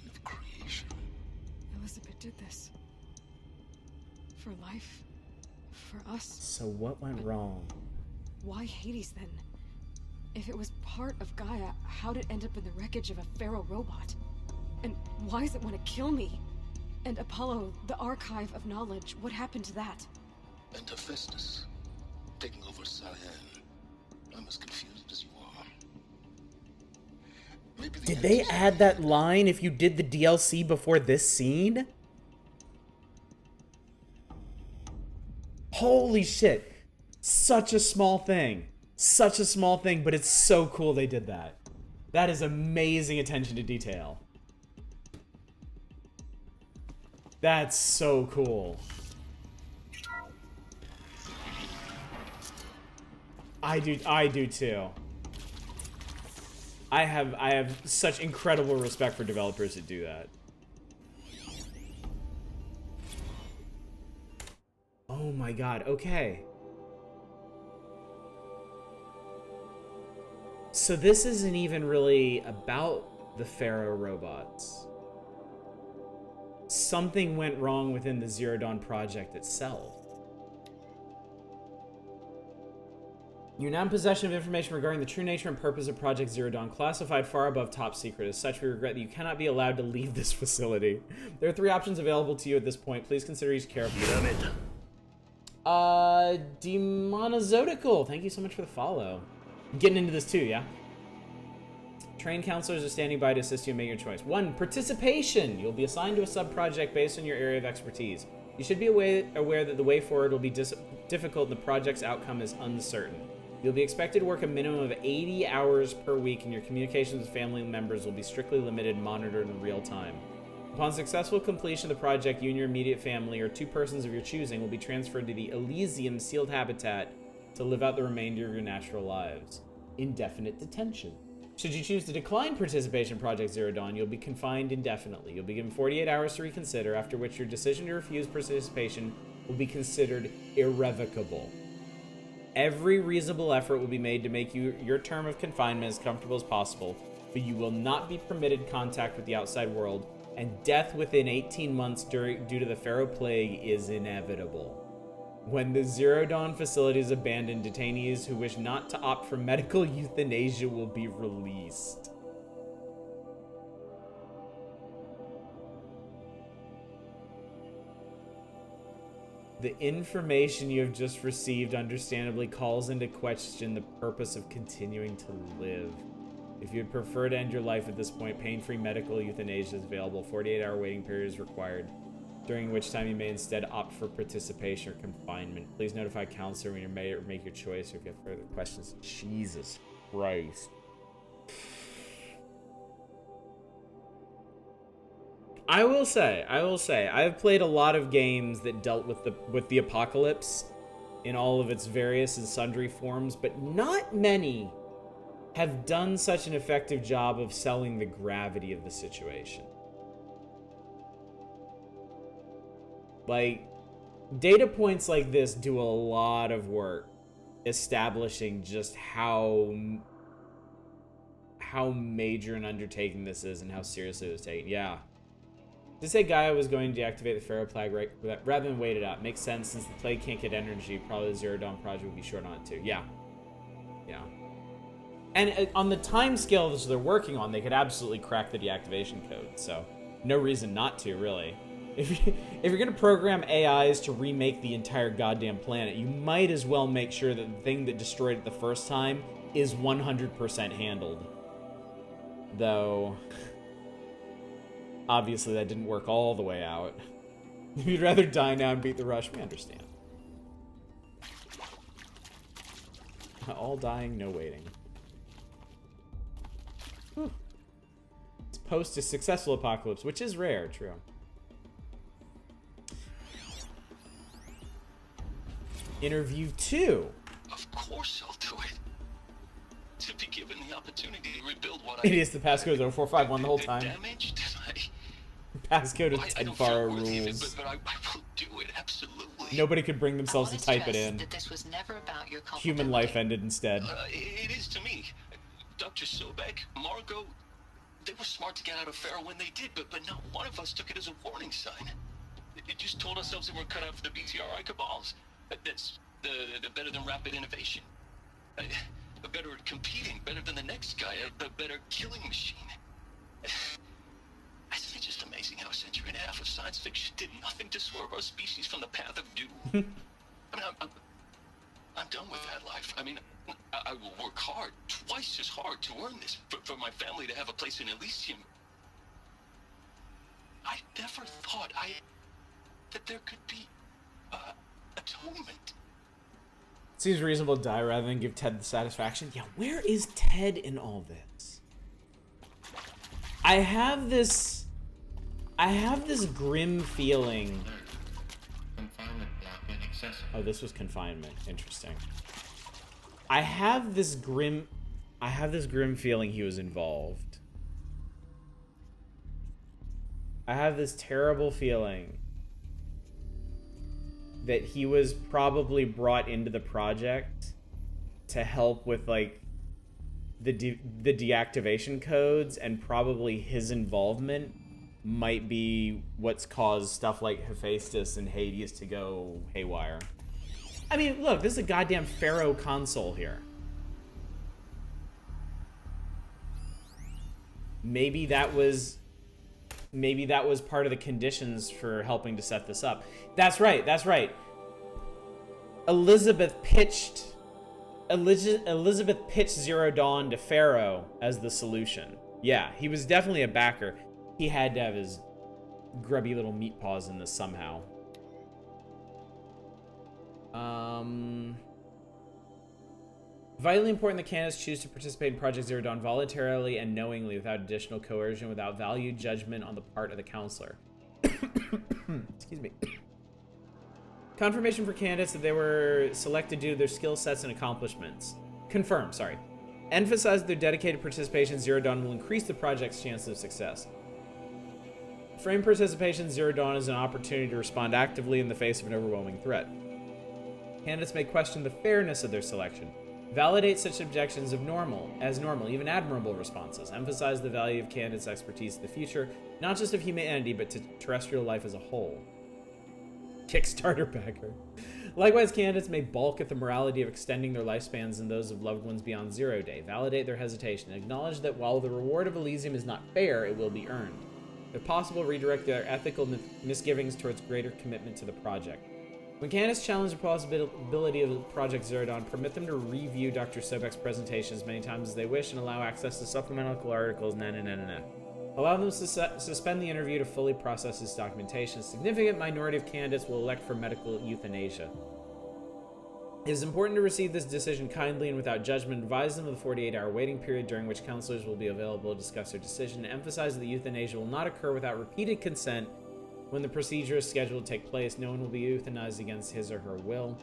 of creation. Elizabeth did this. For life. For us. So what went wrong? Why Hades then? If it was part of Gaia, how'd it end up in the wreckage of a Pharaoh robot? And why does it want to kill me? And Apollo, the archive of knowledge, what happened to that? And Hephaestus, taking over Cyan. I'm as confused as you are. Maybe the Did they answers- add that line if you did the DLC before this scene? Holy shit. Such a small thing. Such a small thing, but it's so cool they did that. That is amazing attention to detail. That's so cool. I do too. I have such incredible respect for developers that do that. Oh my god, okay. So this isn't even really about the Pharaoh robots. Something went wrong within the Zero Dawn project itself. You're now in possession of information regarding the true nature and purpose of Project Zero Dawn, classified far above top secret. As such, we regret that you cannot be allowed to leave this facility. There are 3 options available to you at this point. Please consider each carefully. Damn it. Demonozodical, thank you so much for the follow. I'm getting into this too, yeah? Trained counselors are standing by to assist you in making your choice. 1. Participation. You'll be assigned to a sub-project based on your area of expertise. You should be aware that the way forward will be difficult and the project's outcome is uncertain. You'll be expected to work a minimum of 80 hours per week, and your communications with family members will be strictly limited and monitored in real time. Upon successful completion of the project, you and your immediate family, or 2 persons of your choosing, will be transferred to the Elysium sealed habitat to live out the remainder of your natural lives. Indefinite detention. Should you choose to decline participation in Project Zero Dawn, you'll be confined indefinitely. You'll be given 48 hours to reconsider, after which your decision to refuse participation will be considered irrevocable. Every reasonable effort will be made to make your term of confinement as comfortable as possible, but you will not be permitted contact with the outside world, and death within 18 months due to the Pharaoh Plague is inevitable. When the Zero Dawn facility is abandoned, detainees who wish not to opt for medical euthanasia will be released. The information you have just received understandably calls into question the purpose of continuing to live. If you'd prefer to end your life at this point, pain-free medical euthanasia is available. 48-hour waiting period is required, during which time you may instead opt for participation or confinement. Please notify counselor when you're made or make your choice or if you have further questions. Jesus Christ. I will say, I've played a lot of games that dealt with the apocalypse in all of its various and sundry forms, but not many have done such an effective job of selling the gravity of the situation. Like, data points like this do a lot of work establishing just how major an undertaking this is and how seriously it was taken. Yeah. To say Gaia was going to deactivate the Pharaoh plague rather than wait it out makes sense, since the plague can't get energy. Probably the Zero Dawn project would be short on it too. Yeah. Yeah. And on the time scale that they're working on, they could absolutely crack the deactivation code. So no reason not to, really. If you're going to program AIs to remake the entire goddamn planet, you might as well make sure that the thing that destroyed it the first time is 100% handled. Though, obviously that didn't work all the way out. If you'd rather die now and beat the rush, we understand. All dying, no waiting. Whew. It's post a successful apocalypse, which is rare, true. Interview 2. Of course I'll do it. To be given the opportunity to rebuild what It is the passcode 0451 the whole time. Damaged? Passcode is Tenfaro rules. But I will do it, absolutely. Nobody could bring themselves to type it in. That this was never about your Human life ended instead. It is to me. Dr. Sobek, Margot, they were smart to get out of Pharaoh when they did, but not one of us took it as a warning sign. It just told ourselves that we're cut out for the BTRI cabals. That's the better than rapid innovation. Better at competing, better than the next guy, a better killing machine. Isn't it just amazing how a century and a half of science fiction did nothing to swerve our species from the path of doom? I mean, I'm done with that life. I mean, I will work hard, twice as hard, to earn this, for my family to have a place in Elysium. I never thought that there could be atonement. Seems reasonable to die rather than give Ted the satisfaction. Yeah, where is Ted in all this? I have this grim feeling. Confinement block inaccessible. Oh, this was confinement. Interesting. I have this grim feeling he was involved. I have this terrible feeling that he was probably brought into the project to help with, like, the deactivation codes, and probably his involvement might be what's caused stuff like Hephaestus and Hades to go haywire. I mean, look, this is a goddamn Pharaoh console here. Maybe that was part of the conditions for helping to set this up. That's right. Elizabeth pitched Zero Dawn to Pharaoh as the solution. Yeah, he was definitely a backer. He had to have his grubby little meat paws in this somehow. Vitally important that candidates choose to participate in Project Zero Dawn voluntarily and knowingly, without additional coercion, without valued judgment on the part of the counselor. Excuse me. Confirmation for candidates that they were selected due to their skill sets and accomplishments. Confirm, sorry. Emphasize their dedicated participation in Zero Dawn will increase the project's chances of success. Frame participation in Zero Dawn is an opportunity to respond actively in the face of an overwhelming threat. Candidates may question the fairness of their selection. Validate such objections as normal, even admirable responses. Emphasize the value of candidates' expertise in the future, not just of humanity, but to terrestrial life as a whole. Kickstarter backer. Likewise, candidates may balk at the morality of extending their lifespans and those of loved ones beyond 0 day, validate their hesitation, and acknowledge that while the reward of Elysium is not fair, it will be earned. If possible, redirect their ethical misgivings towards greater commitment to the project. When candidates challenge the possibility of Project Zero Dawn, permit them to review Dr. Sobek's presentation as many times as they wish and allow access to supplemental articles, Allow them to suspend the interview to fully process this documentation. A significant minority of candidates will elect for medical euthanasia. It is important to receive this decision kindly and without judgment. Advise them of the 48-hour waiting period during which counselors will be available to discuss their decision. Emphasize that euthanasia will not occur without repeated consent when the procedure is scheduled to take place. No one will be euthanized against his or her will.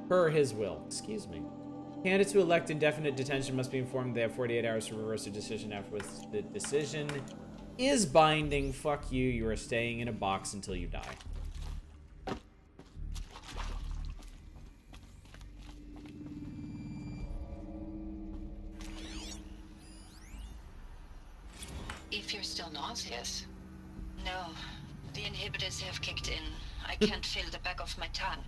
Her or his will. Excuse me. Candidates who elect indefinite detention must be informed they have 48 hours to reverse their decision afterwards. The decision is binding. Fuck you. You are staying in a box until you die. If you're still nauseous. No, the inhibitors have kicked in. I can't feel the back of my tongue.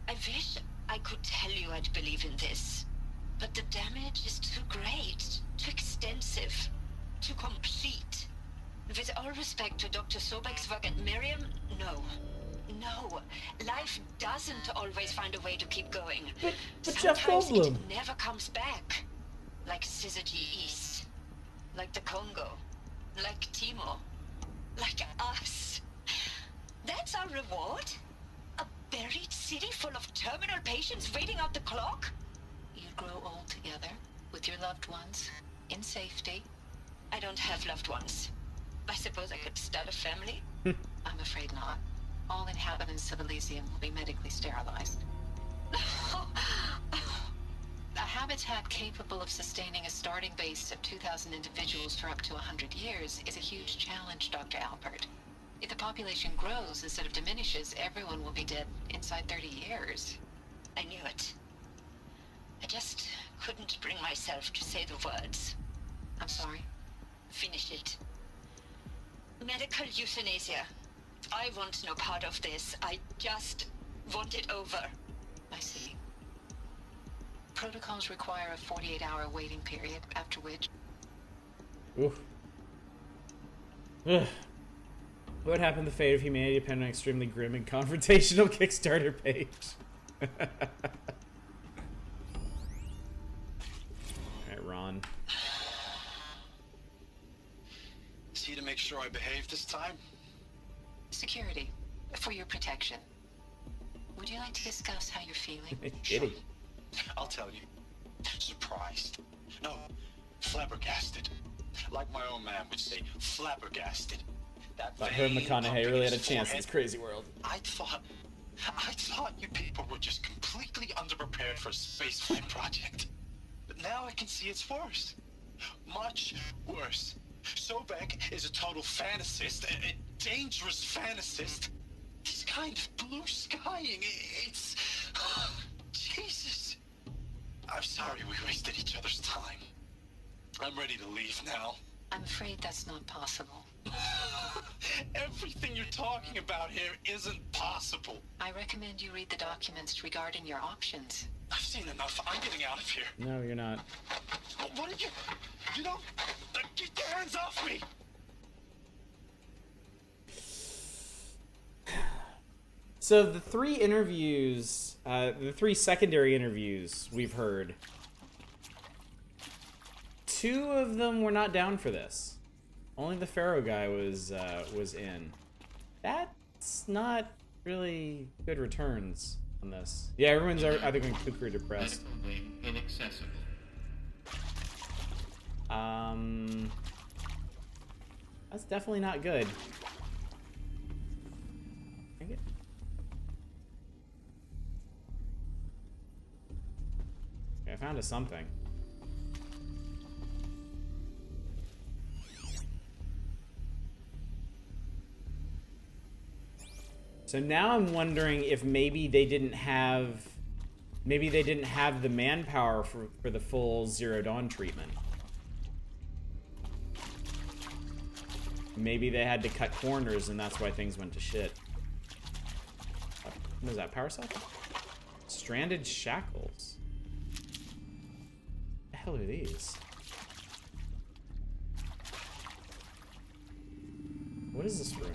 I wish I could tell you I'd believe in this. But the damage is too great, too extensive, too complete. With all respect to Dr. Sobek's work at Miriam, no. No, life doesn't always find a way to keep going. But Jeff Sometimes Goldblum. it never comes back. Like Syzygy East. Like the Congo. Like Timo. Like us. That's our reward? A buried city full of terminal patients waiting out the clock? You'd grow old together, with your loved ones, in safety. I don't have loved ones. I suppose I could start a family? I'm afraid not. All inhabitants of Elysium will be medically sterilized. A habitat capable of sustaining a starting base of 2,000 individuals for up to 100 years is a huge challenge, Dr. Alpert. If the population grows instead of diminishes, everyone will be dead inside 30 years. I knew it. I just couldn't bring myself to say the words. I'm sorry. Finish it. Medical euthanasia. I want no part of this. I just want it over. I see. Protocols require a 48-hour waiting period, after which... Oof. Ugh. What happened to the fate of humanity depended on an extremely grim and confrontational Kickstarter page. Alright, Ron. Is he to make sure I behave this time? Security. For your protection. Would you like to discuss how you're feeling? Giddy. I'll tell you. Surprised. No, flabbergasted. Like my own man would say, flabbergasted. That Thought her and McConaughey really had a chance in this crazy world. I thought you people were just completely underprepared for a spaceflight project. But now I can see it's worse. Much worse. Sobek is a total fantasist, a dangerous fantasist. He's kind of blue skying. It's... Jesus. I'm sorry we wasted each other's time. I'm ready to leave now. I'm afraid that's not possible. Everything you're talking about here isn't possible. I recommend you read the documents regarding your options. I've seen enough. I'm getting out of here. No, you're not. What did you... You don't... Get your hands off me! So the three interviews, the three secondary interviews we've heard, two of them were not down for this. Only the Pharaoh guy was in. That's not really good returns on this. Yeah, everyone's either going cuckoo or depressed. Inaccessible. That's definitely not good. Okay, I found a something. So now I'm wondering if maybe they didn't have the manpower for the full Zero Dawn treatment. Maybe they had to cut corners and that's why things went to shit. What is that? Power cell? Stranded shackles. What the hell are these? What is this room?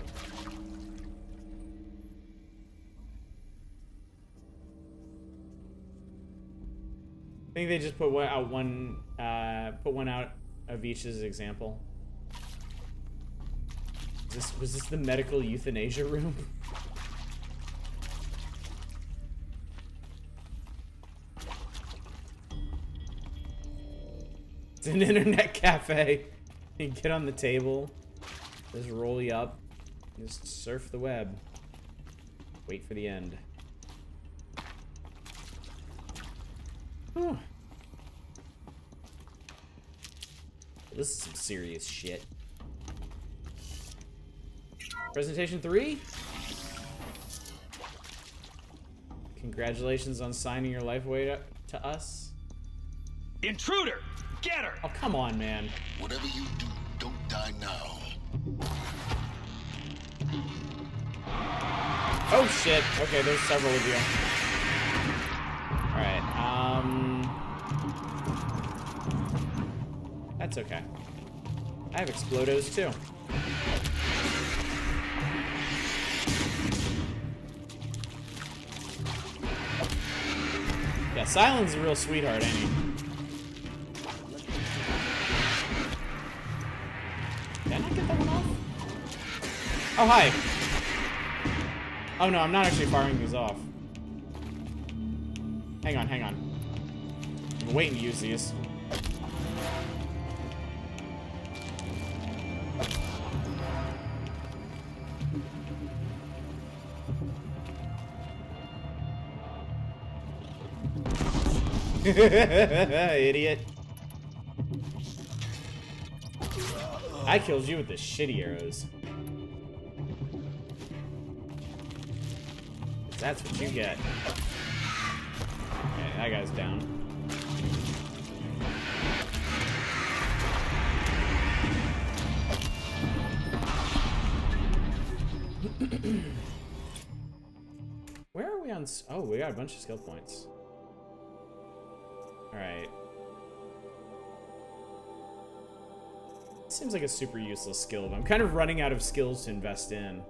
I think they just put one out of each as an example. Was this the medical euthanasia room? It's an internet cafe. You get on the table, just roll you up, just surf the web. Wait for the end. Whew. This is some serious shit. Presentation 3? Congratulations on signing your life away to us. Intruder! Get her! Oh, come on, man. Whatever you do, don't die now. Oh, shit. Okay, there's several of you. Alright, that's okay. I have Explodos, too. Yeah, Silent's a real sweetheart, ain't he? Did I not get that one off? Oh, hi. Oh, no, I'm not actually firing these off. Hang on, hang on. I'm waiting to use these. Idiot. I killed you with the shitty arrows. That's what you get. Okay, that guy's down. Where are we on? Oh, we got a bunch of skill points. Alright. Seems like a super useless skill, but I'm kind of running out of skills to invest in.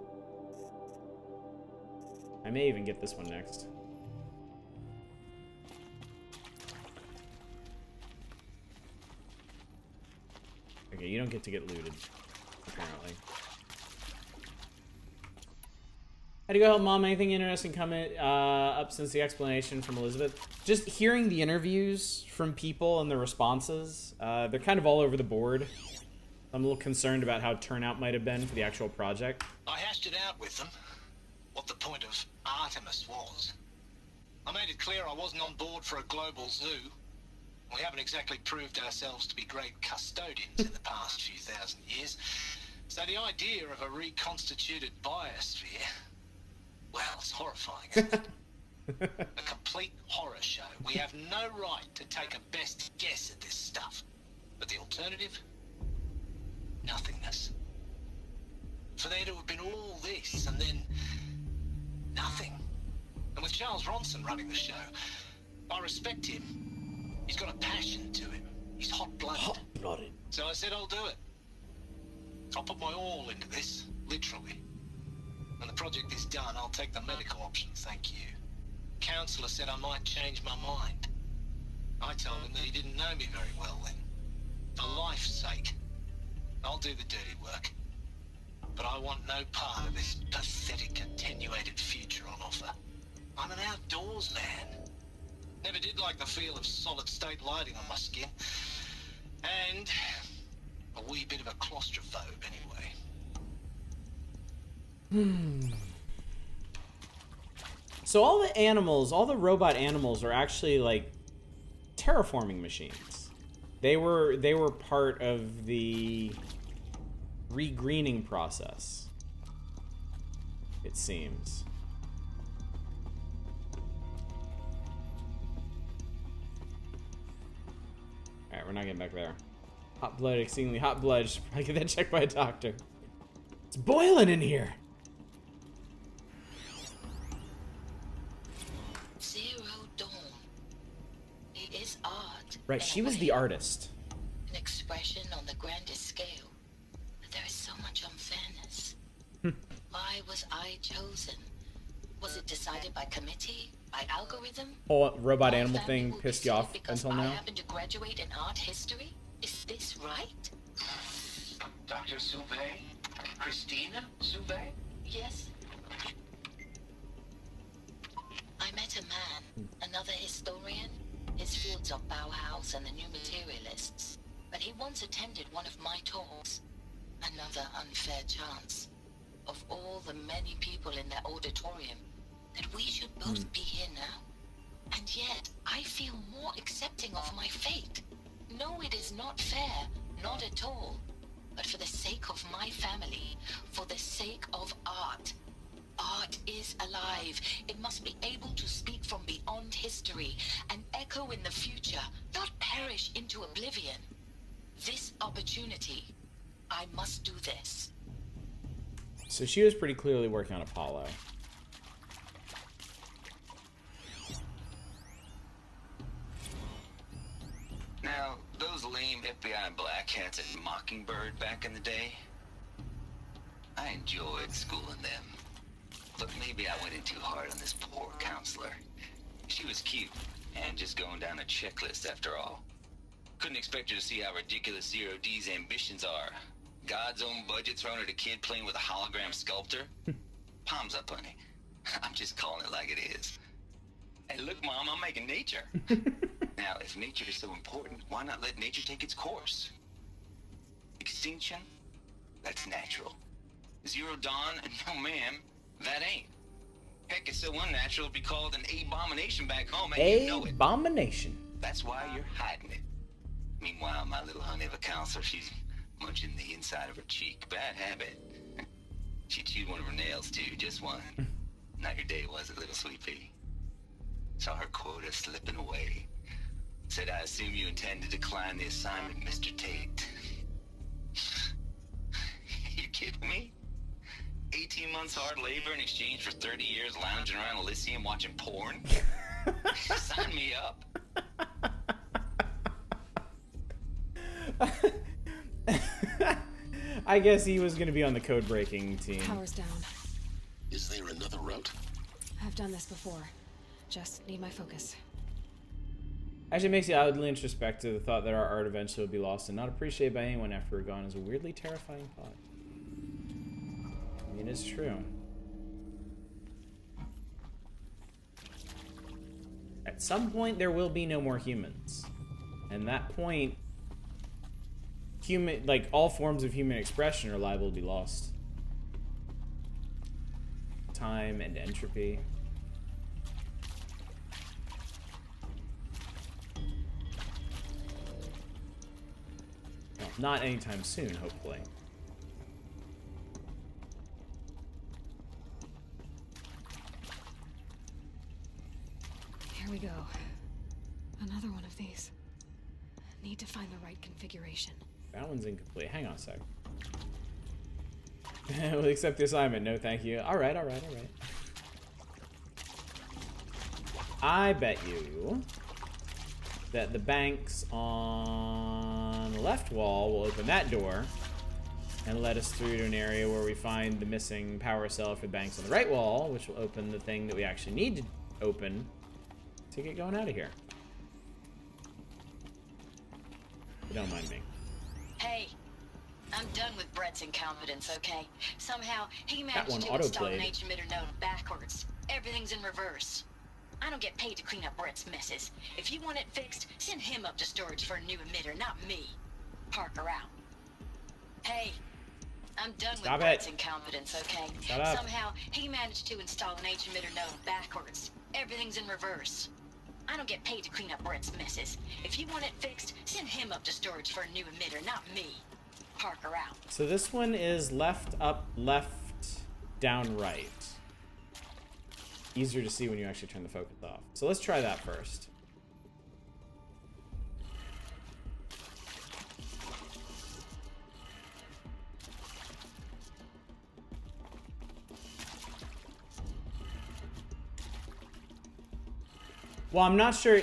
I may even get this one next. Okay, you don't get to get looted, apparently. How do you go help Mom? Anything interesting coming up since the explanation from Elizabeth? Just hearing the interviews from people and the responses, they're kind of all over the board. I'm a little concerned about how turnout might have been for the actual project. I hashed it out with them, what the point of Artemis was. I made it clear I wasn't on board for a global zoo. We haven't exactly proved ourselves to be great custodians in the past few thousand years. So the idea of a reconstituted biosphere, well, it's horrifying, isn't it? A complete horror show. We have no right to take a best guess at this stuff. But the alternative? Nothingness. For there to have been all this and then nothing. And with Charles Ronson running the show, I respect him. He's got a passion to him. He's hot-blooded. Hot-blooded. So I said I'll do it. I'll put my all into this, literally. When the project is done, I'll take the medical option, thank you. Counselor said I might change my mind. I told him that he didn't know me very well then. For life's sake, I'll do the dirty work. But I want no part of this pathetic, attenuated future on offer. I'm an outdoors man. Never did like the feel of solid-state lighting on my skin. And a wee bit of a claustrophobe, anyway. So all the animals, all the robot animals are actually like terraforming machines. They were part of the regreening process, it seems. Alright, we're not getting back there. Hot blood, exceedingly hot blood. Should probably get that checked by a doctor. It's boiling in here. Right, she was the artist. An expression on the grandest scale. But there is so much unfairness. Why was I chosen? Was it decided by committee? By algorithm? Whole robot animal thing pissed you off Because until I now? happen to graduate in art history? Is this right? Dr. Souvet? Christina Souvet? Yes. I met a man, another historian. His fields are Bauhaus and the New Materialists. But he once attended one of my talks. Another unfair chance. Of all the many people in that auditorium, that we should both be here now. And yet, I feel more accepting of my fate. No, it is not fair, not at all. But for the sake of my family, for the sake of art. Art is alive. It must be able to speak from beyond history and echo in the future, not perish into oblivion. This opportunity, I must do this. So she was pretty clearly working on Apollo. Now, those lame FBI black hats at Mockingbird back in the day, I enjoyed schooling them. But maybe I went in too hard on this poor counselor. She was cute, and just going down a checklist after all. Couldn't expect her to see how ridiculous Zero D's ambitions are. God's own budget thrown at a kid playing with a hologram sculptor? Palms up, honey. I'm just calling it like it is. Hey, look, Mom, I'm making nature. Now, if nature is so important, why not let nature take its course? Extinction? That's natural. Zero Dawn? No, ma'am, that ain't. Heck, it's so unnatural to be called an abomination back home, and you know it. Abomination. That's why you're hiding it. Meanwhile, my little honey of a counselor, she's munching the inside of her cheek. Bad habit. She chewed one of her nails, too, just one. Not your day, was it, little sweet pea? Saw her quota slipping away. Said, I assume you intend to decline the assignment, Mr. Tate. You kidding me? 18 months hard labor in exchange for 30 years lounging around Elysium watching porn? Sign me up. I guess he was going to be on the code breaking team. Power's down. Is there another route? I've done this before. Just need my focus. Actually, it makes you oddly introspective. The thought that our art eventually will be lost and not appreciated by anyone after we're gone is a weirdly terrifying thought. I mean, it's true. At some point, there will be no more humans. And that point, all forms of human expression are liable to be lost. Time and entropy. Well, not anytime soon, hopefully. Here we go. Another one of these. Need to find the right configuration. That one's incomplete. Hang on a sec. We'll accept the assignment. No, thank you. Alright, alright, alright. I bet you that the banks on the left wall will open that door and let us through to an area where we find the missing power cell for the banks on the right wall, which will open the thing that we actually need to open to get going out of here. But don't mind me. Hey, I'm done with Brett's incompetence, okay? Somehow, he That one managed to install an autoplayed. H-emitter node backwards. Everything's in reverse. I don't get paid to clean up Brett's messes. If you want it fixed, send him up to storage for a new emitter, not me. Parker out. Hey, I'm done Stop with it. Brett's incompetence, okay? Shut up. Somehow, he managed to install an H-emitter node backwards. Everything's in reverse. I don't get paid to clean up Brett's messes. If you want it fixed, send him up to storage for a new emitter, not me. Parker out. So this one is left, up, left, down, right. Easier to see when you actually turn the focus off. So let's try that first. Well, I'm not sure.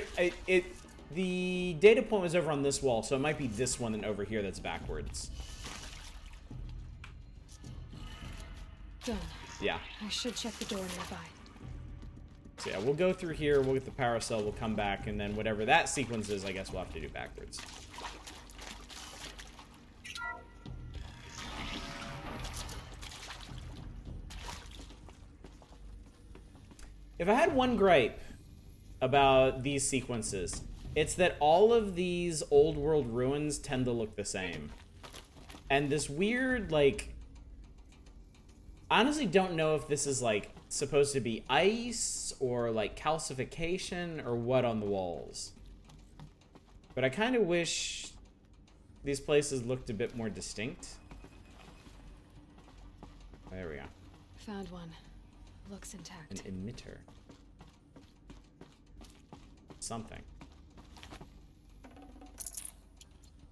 The data point was over on this wall, so it might be this one and over here that's backwards. Done. Yeah. I should check the door nearby. So yeah, we'll go through here, we'll get the power cell, we'll come back, and then whatever that sequence is, I guess we'll have to do backwards. If I had one gripe about these sequences, it's that all of these old world ruins tend to look the same. And this weird, like... I honestly don't know if this is, like, supposed to be ice or, like, calcification or what on the walls. But I kind of wish these places looked a bit more distinct. There we go. Found one. Looks intact. An emitter. Something.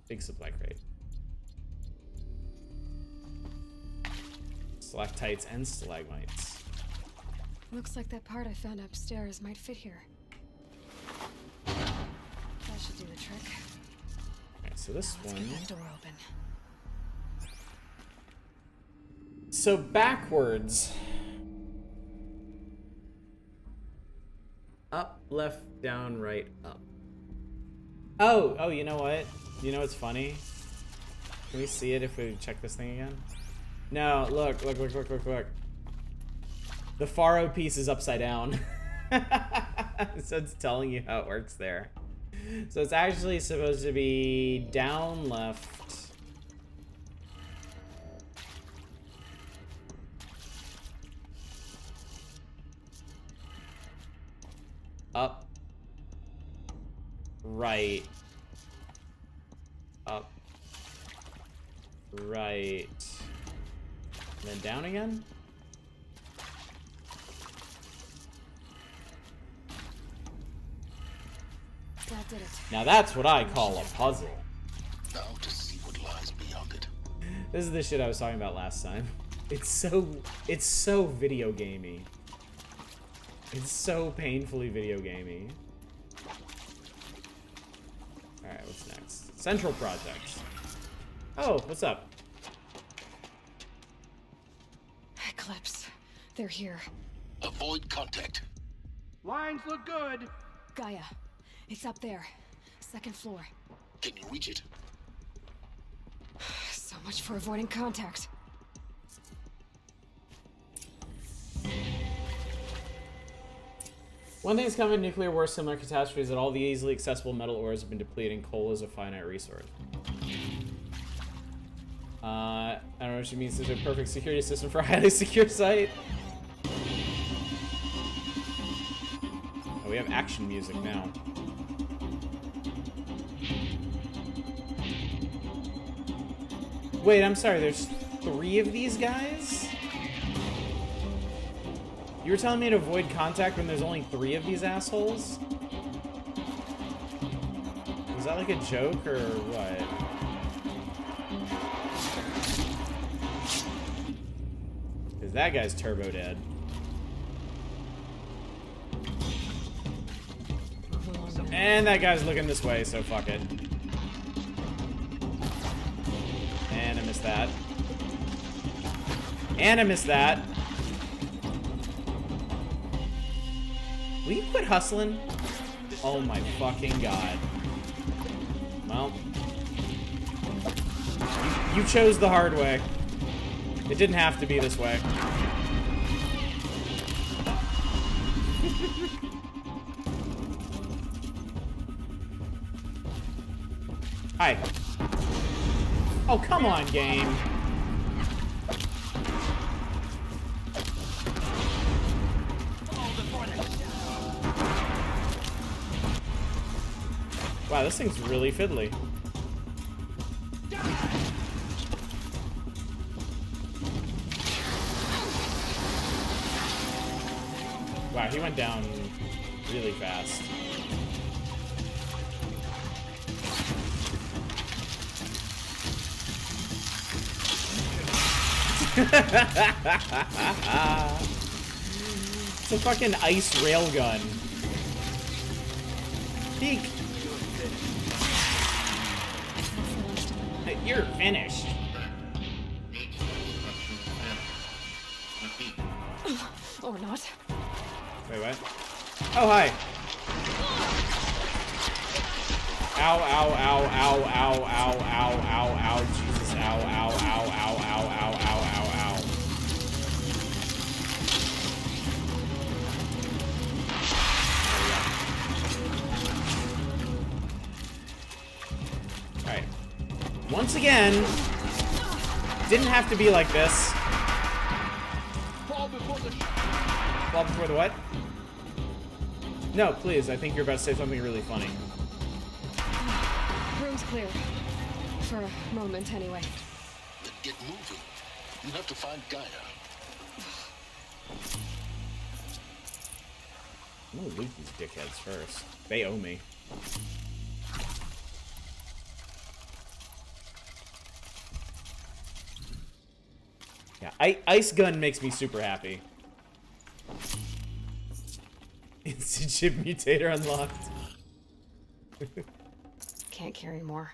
Big supply crate. Stalactites and stalagmites. Looks like that part I found upstairs might fit here. That should do the trick. Alright, so this Let's one... get that door open. So backwards. Up, left, down, right, up. Oh, you know what? You know what's funny? Can we see it if we check this thing again? No, look. The Faro piece is upside down. So it's telling you how it works there. So it's actually supposed to be down, left. Up. Right. Up. Right. And then down again? That did it. Now that's what I call a puzzle. Now to see what lies beyond it. This is the shit I was talking about last time. It's so video gamey. It's so painfully video gamey. Alright, what's next? Central projects. Oh, what's up? Eclipse. They're here. Avoid contact. Lines look good. Gaia. It's up there. Second floor. Can you reach it? So much for avoiding contact. One thing that's come in nuclear war similar catastrophes is that all the easily accessible metal ores have been depleted and coal is a finite resource. I don't know what she means. There's a perfect security system for a highly secure site. Oh, we have action music now. Wait, I'm sorry, there's 3 of these guys? You were telling me to avoid contact when there's only 3 of these assholes? Was that like a joke or what? Because that guy's turbo dead. And that guy's looking this way, so fuck it. And I missed that. And I missed that. Will you quit hustling? Oh my fucking god. Well. You chose the hard way. It didn't have to be this way. Hi. Oh, come on, game. Wow, this thing's really fiddly. Wow, he went down really fast. It's a fucking ice railgun. Peek. You're finished. Or not. Wait, what? Oh, hi. Ow, ow, ow, ow, ow, ow, ow, ow, ow, Jesus, ow, ow, ow, ow, ow, ow, ow, ow, ow. Alright. Once again, didn't have to be like this. Fall before the what? No, please, I think you're about to say something really funny. Room's clear. For a moment, anyway. Then get moving. You have to find Gaia. I'm gonna loot these dickheads first. They owe me. Yeah, Ice Gun makes me super happy. Instant chip mutator unlocked. Can't carry more.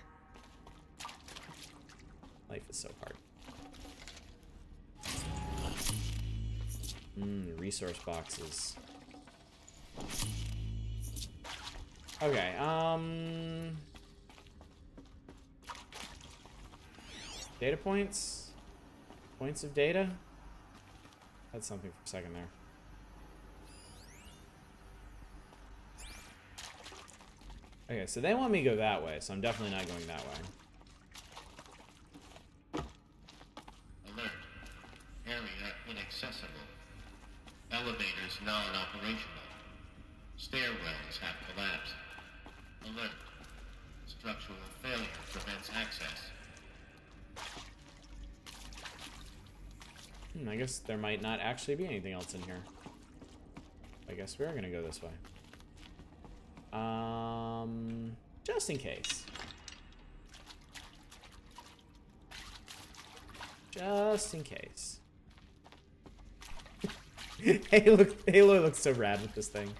Life is so hard. Resource boxes. Okay, data points? Points of data? Had something for a second there. Okay, so they want me to go that way, so I'm definitely not going that way. Alert. Area inaccessible. Elevators non-operational. Stairwells have collapsed. Alert. Structural failure prevents access. I guess there might not actually be anything else in here. I guess we are gonna go this way. Just in case. Just in case. Hey, look, Halo looks so rad with this thing.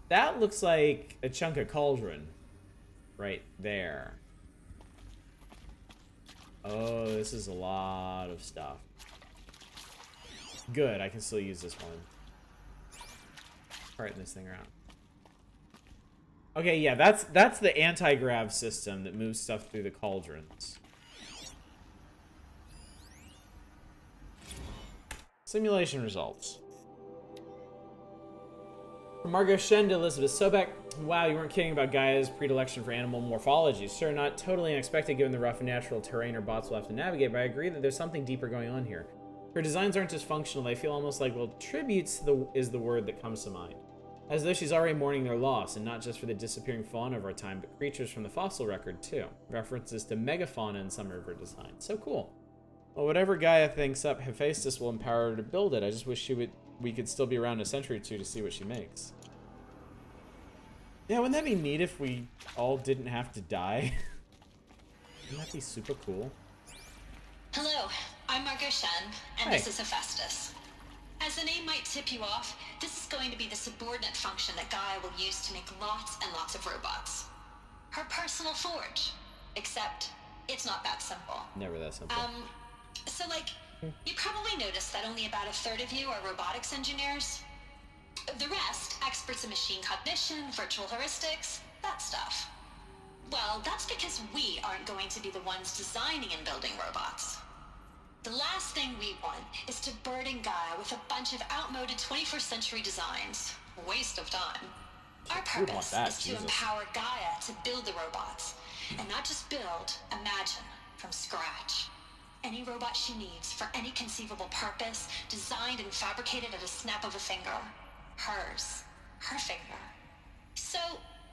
That looks like a chunk of cauldron right there. Oh, this is a lot of stuff. Good, I can still use this one. Carting this thing around. Okay, yeah, that's the anti-grav system that moves stuff through the cauldrons. Simulation results. From Margot Shen to Elizabeth Sobek. Wow, you weren't kidding about Gaia's predilection for animal morphology. Sure, not totally unexpected given the rough and natural terrain her bots will have to navigate, but I agree that there's something deeper going on here. Her designs aren't just functional, they feel almost like, well, tributes is the word that comes to mind. As though she's already mourning their loss, and not just for the disappearing fauna of our time, but creatures from the fossil record, too. References to megafauna in some of her designs. So cool. Well, whatever Gaia thinks up Hephaestus will empower her to build it. I just wish we could still be around a century or two to see what she makes. Yeah, wouldn't that be neat if we all didn't have to die? Wouldn't that be super cool? Hello, I'm Margot Shen, and Hi. This is Hephaestus. As the name might tip you off, this is going to be the subordinate function that Gaia will use to make lots and lots of robots. Her personal forge. Except, it's not that simple. Never that simple. So you probably noticed that only about a third of you are robotics engineers. The rest, experts in machine cognition, virtual heuristics, that stuff. Well, that's because we aren't going to be the ones designing and building robots. The last thing we want is to burden Gaia with a bunch of outmoded 21st century designs. Waste of time. Our purpose is to empower Gaia to build the robots. And not just build, imagine, from scratch. Any robot she needs for any conceivable purpose, designed and fabricated at a snap of a finger. Hers. Her finger. So,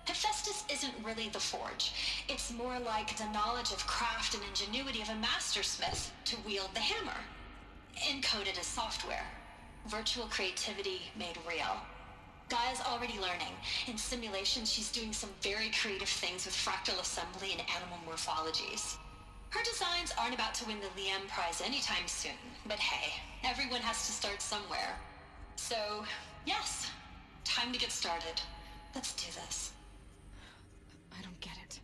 Hephaestus isn't really the forge. It's more like the knowledge of craft and ingenuity of a mastersmith to wield the hammer. Encoded as software. Virtual creativity made real. Gaia's already learning. In simulation, she's doing some very creative things with fractal assembly and animal morphologies. Her designs aren't about to win the Liam Prize anytime soon, but hey, everyone has to start somewhere. So, yes, time to get started. Let's do this. I don't get it.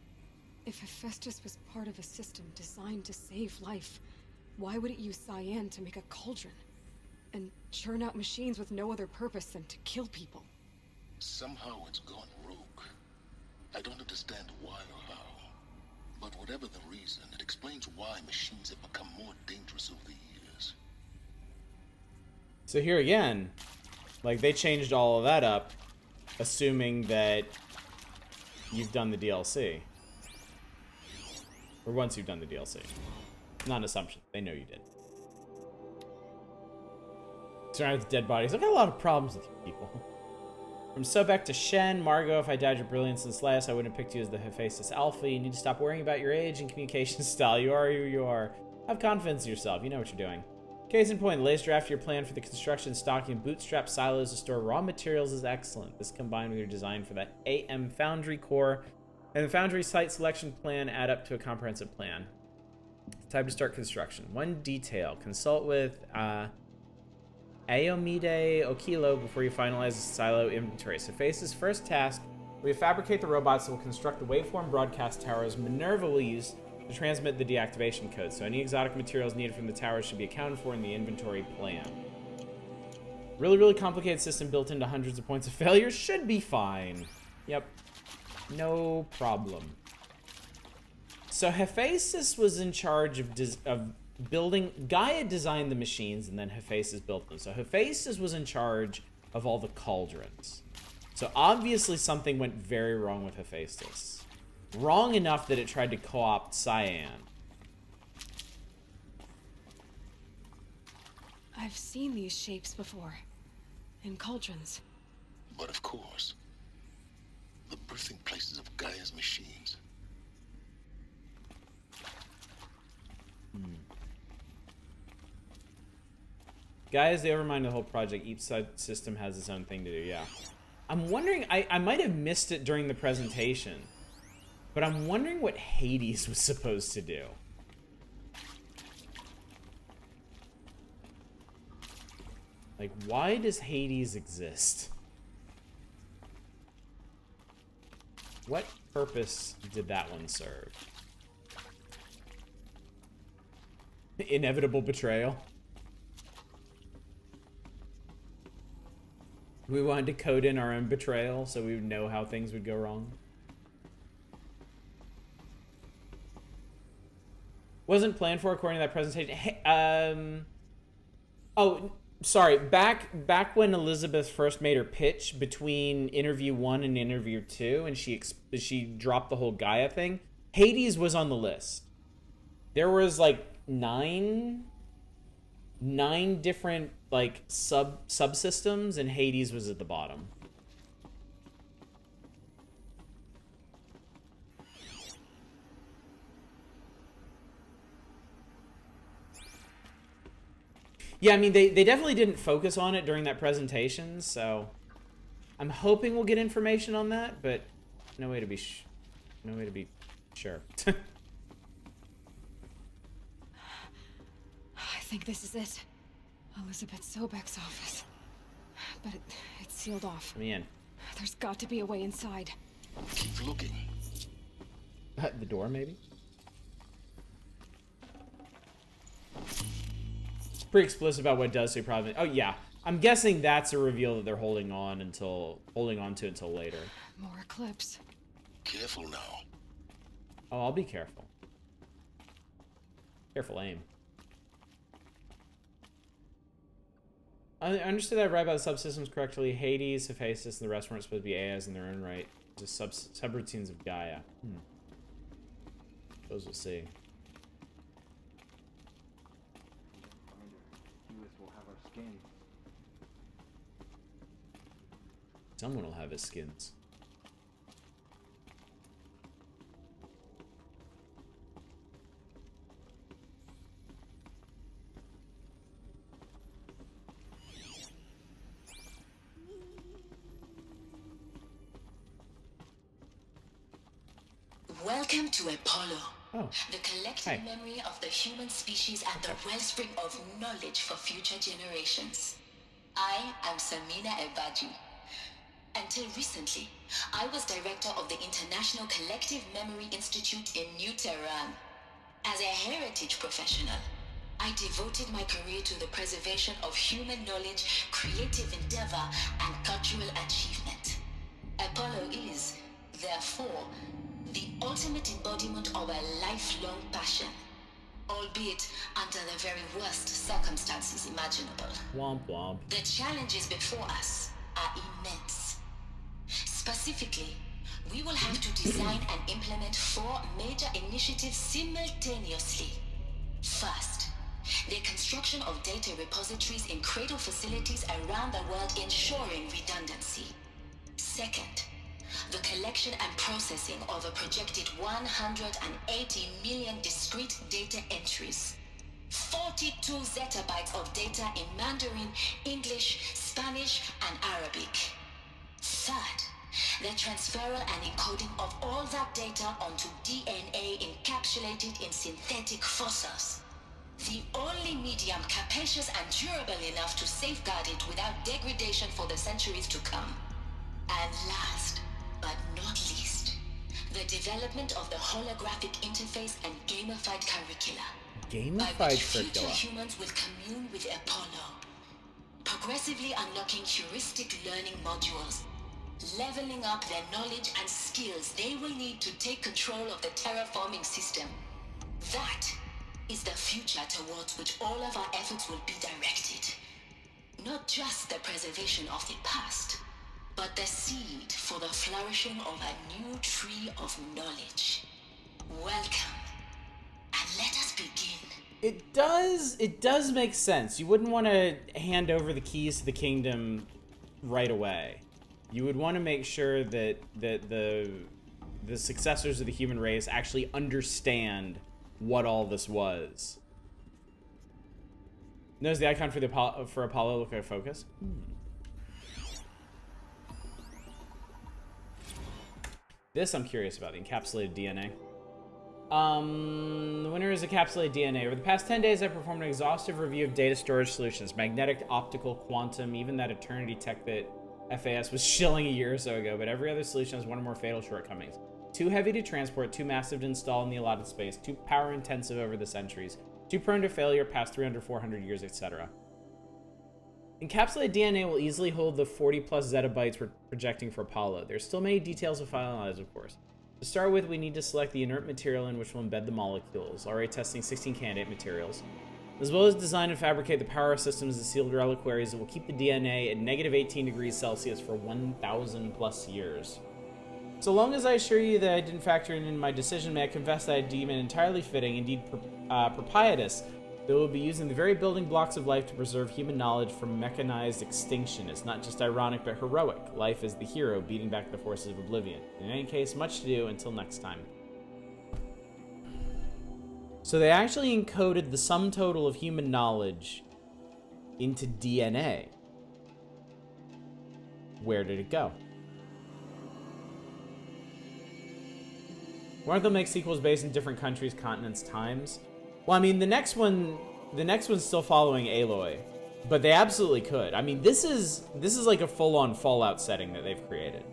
If Hephaestus was part of a system designed to save life, why would it use cyan to make a cauldron? And churn out machines with no other purpose than to kill people? Somehow it's gone rogue. I don't understand why or how. But whatever the reason, it explains why machines have become more dangerous over the years. So here again, like, they changed all of that up, assuming that you've done the DLC. Or once you've done the DLC. Not an assumption. They know you did. Surrounded with dead bodies. I've got a lot of problems with you people. From Sobek to Shen, Margot, if I doubted your brilliance since last, I wouldn't have picked you as the Hephaestus Alpha. You need to stop worrying about your age and communication style. You are who you are. Have confidence in yourself. You know what you're doing. Case in point, the latest draft of your plan for the construction, stocking, and bootstrap silos to store raw materials is excellent. This combined with your design for that AM Foundry core and the Foundry site selection plan add up to a comprehensive plan. Time to start construction. One detail. Consult with Aomide Okilo before you finalize the silo inventory. So Hephaestus' first task will be to fabricate the robots that will construct the waveform broadcast towers Minerva will use to transmit the deactivation code. So any exotic materials needed from the towers should be accounted for in the inventory plan. Really, really complicated system built into hundreds of points of failure. Should be fine. Yep. No problem. So Hephaestus was in charge of building. Gaia designed the machines, and then Hephaestus built them. So Hephaestus was in charge of all the cauldrons. So obviously something went very wrong with Hephaestus. Wrong enough that it tried to co-opt Cyan. I've seen these shapes before. In cauldrons. But of course, the birthing places of Gaia's machines. Gaia's the overmind of the whole project. Each system has its own thing to do, yeah. I'm wondering, I might have missed it during the presentation, but I'm wondering what Hades was supposed to do. Like, why does Hades exist? What purpose did that one serve? Inevitable betrayal. We wanted to code in our own betrayal so we would know how things would go wrong. Wasn't planned for according to that presentation. Hey, oh, sorry. Back when Elizabeth first made her pitch between interview 1 and interview 2, and she dropped the whole Gaia thing. Hades was on the list. There was like nine different like subsystems, and Hades was at the bottom. Yeah, I mean, they definitely didn't focus on it during that presentation, so I'm hoping we'll get information on that, but no way to be sure. I think this is it. Elizabeth Sobek's office. But it's sealed off. Let me in. There's got to be a way inside. Keep looking. The door, maybe? It's pretty explicit about what it does, so you probably... Oh, yeah. I'm guessing that's a reveal that they're holding on to until later. More Eclipse. Careful now. Oh, I'll be careful. Careful aim. I understood that I read about the subsystems correctly. Hades, Hephaestus, and the rest weren't supposed to be AIs in their own right. Just subroutines of Gaia. Suppose we'll see. Someone will have his skins. Welcome to Apollo. Oh. The collective memory of the human species and the wellspring of knowledge for future generations. I am Samina Ebaji. Until recently, I was director of the International Collective Memory Institute in New Tehran. As a heritage professional, I devoted my career to the preservation of human knowledge, creative endeavor, and cultural achievement. Apollo is, therefore, the ultimate embodiment of a lifelong passion, albeit under the very worst circumstances imaginable. Womp womp. The challenges before us are immense. Specifically, we will have to design and implement 4 major initiatives simultaneously. First, the construction of data repositories in cradle facilities around the world ensuring redundancy. Second, the collection and processing of a projected 180 million discrete data entries. 42 zettabytes of data in Mandarin, English, Spanish, and Arabic. Third, the transferal and encoding of all that data onto DNA encapsulated in synthetic fossils. The only medium capacious and durable enough to safeguard it without degradation for the centuries to come. And last, but not least, the development of the holographic interface and gamified curricula. Gamified Future curricula. humans will commune with Apollo, progressively unlocking heuristic learning modules, leveling up their knowledge and skills they will need to take control of the terraforming system. That is the future towards which all of our efforts will be directed. Not just the preservation of the past, but the seed for the flourishing of a new tree of knowledge. Welcome, and let us begin. It does make sense. You wouldn't want to hand over the keys to the kingdom right away. You would want to make sure that the successors of the human race actually understand what all this was. Notice the icon for Apollo look like a focus. This I'm curious about, the encapsulated DNA. The winner is encapsulated DNA. Over the past 10 days, I performed an exhaustive review of data storage solutions. Magnetic, optical, quantum, even that Eternity tech that FAS was shilling a year or so ago, but every other solution has one or more fatal shortcomings. Too heavy to transport, too massive to install in the allotted space, too power intensive over the centuries, too prone to failure past 300, 400 years, etc. Encapsulated DNA will easily hold the 40 plus zettabytes we're projecting for Apollo. There's still many details to finalize, of course. To start with, we need to select the inert material in which we'll embed the molecules, already testing 16 candidate materials, as well as design and fabricate the power systems and sealed reliquaries that will keep the DNA at negative 18 degrees Celsius for 1,000 plus years. So long as I assure you that I didn't factor it in my decision, may I confess that I deem it entirely fitting, indeed propitious, that we'll be using the very building blocks of life to preserve human knowledge from mechanized extinction. It's not just ironic, but heroic. Life is the hero, beating back the forces of oblivion. In any case, much to do. Until next time. So they actually encoded the sum total of human knowledge into DNA. Where did it go? Why don't they make sequels based in different countries, continents, times? Well, I mean, the next one's still following Aloy, but they absolutely could. I mean, this is like a full-on Fallout setting that they've created.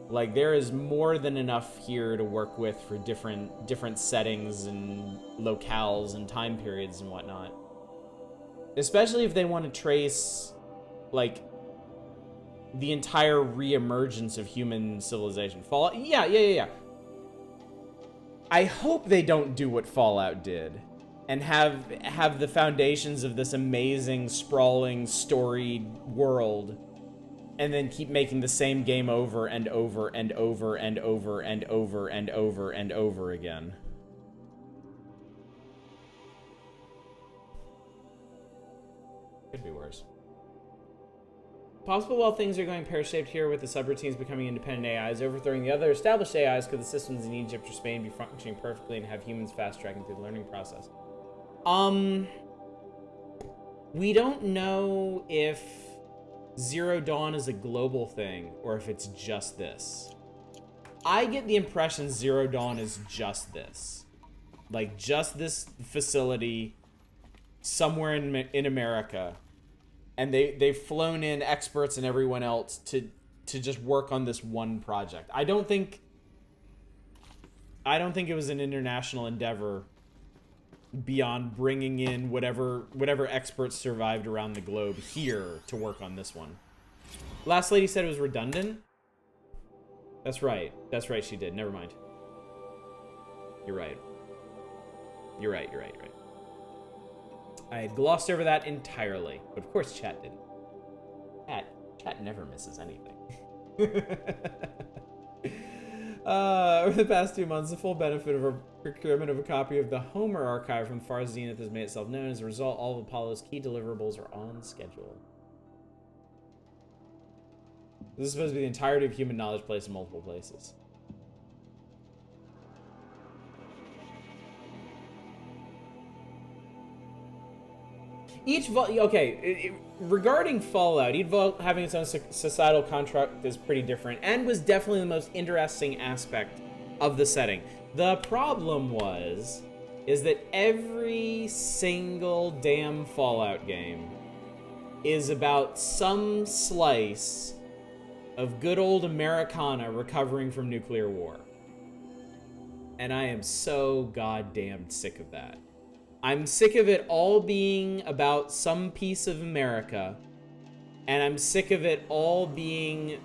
Like, there is more than enough here to work with for different settings and locales and time periods and whatnot. Especially if they want to trace, like, the entire re-emergence of human civilization. Fallout, yeah. I hope they don't do what Fallout did and have the foundations of this amazing, sprawling, storied world and then keep making the same game over and over and over and over and over and over and over again. Could be worse. Possible while things are going pear-shaped here with the subroutines becoming independent AIs, overthrowing the other established AIs, could the systems in Egypt or Spain be functioning perfectly and have humans fast-tracking through the learning process? We don't know if Zero Dawn is a global thing or if it's just this. I get the impression Zero Dawn is just this. Like, just this facility somewhere in America. And they've flown in experts and everyone else to to just work on this one project. I don't think it was an international endeavor beyond bringing in whatever experts survived around the globe here to work on this one. Last lady said it was redundant. That's right. That's right, she did. Never mind. You're right. You're right. I had glossed over that entirely. But of course chat didn't. Chat never misses anything. Over the past 2 months, the full benefit of a procurement of a copy of the Homer archive from Far Zenith has made itself known. As a result, all of Apollo's key deliverables are on schedule. This is supposed to be the entirety of human knowledge placed in multiple places. Regarding Fallout, each vault having its own societal contract is pretty different, and was definitely the most interesting aspect of the setting. The problem is that every single damn Fallout game is about some slice of good old Americana recovering from nuclear war. And I am so goddamn sick of that. I'm sick of it all being about some piece of America, and I'm sick of it all being,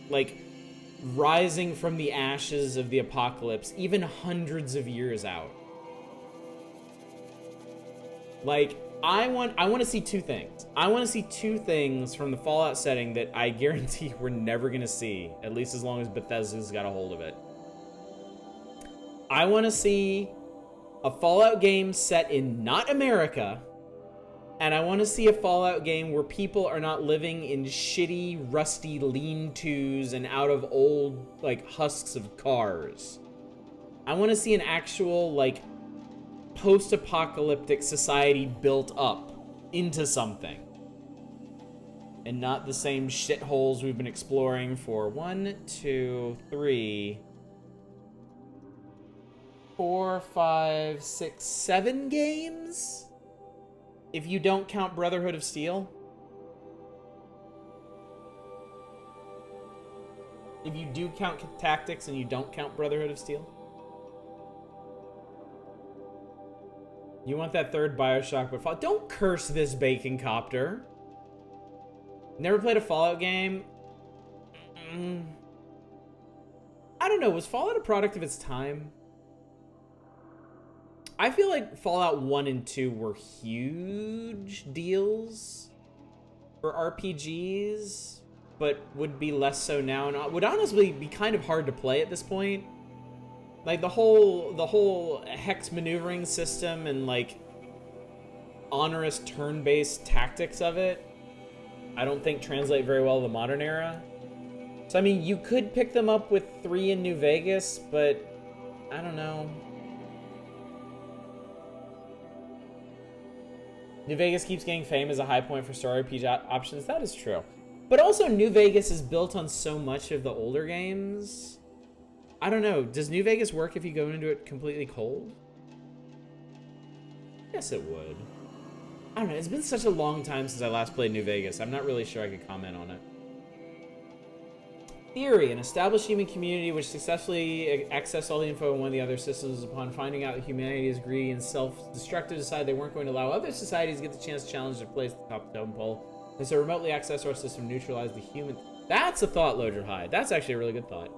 like, rising from the ashes of the apocalypse, even hundreds of years out. Like, I want to see two things. I want to see two things from the Fallout setting that I guarantee we're never going to see, at least as long as Bethesda's got a hold of it. I want to see a Fallout game set in not America, and I want to see a Fallout game where people are not living in shitty, rusty lean-tos and out of old, like, husks of cars. I want to see an actual, like, post-apocalyptic society built up into something. And not the same shitholes we've been exploring for 1, 2, 3... 4, 5, 6, 7 games? If you don't count Brotherhood of Steel? If you do count Tactics and you don't count Brotherhood of Steel? You want that third Bioshock, but Fallout. Don't curse this bacon copter. Never played a Fallout game? I don't know, was Fallout a product of its time? I feel like Fallout 1 and 2 were huge deals for RPGs, but would be less so now, and would honestly be kind of hard to play at this point. Like, the whole hex maneuvering system and, like, onerous turn-based tactics of it, I don't think translate very well to the modern era. So, I mean, you could pick them up with 3 in New Vegas, but I don't know. New Vegas keeps getting fame as a high point for story RPG options. That is true. But also, New Vegas is built on so much of the older games. I don't know. Does New Vegas work if you go into it completely cold? Yes, it would. I don't know. It's been such a long time since I last played New Vegas. I'm not really sure I could comment on it. Theory. An established human community which successfully accessed all the info in one of the other systems upon finding out that humanity is greedy and self-destructive decided they weren't going to allow other societies to get the chance to challenge their place at the top of the totem pole. And so remotely access our system neutralized the human... That's a thought, Loder High. That's actually a really good thought.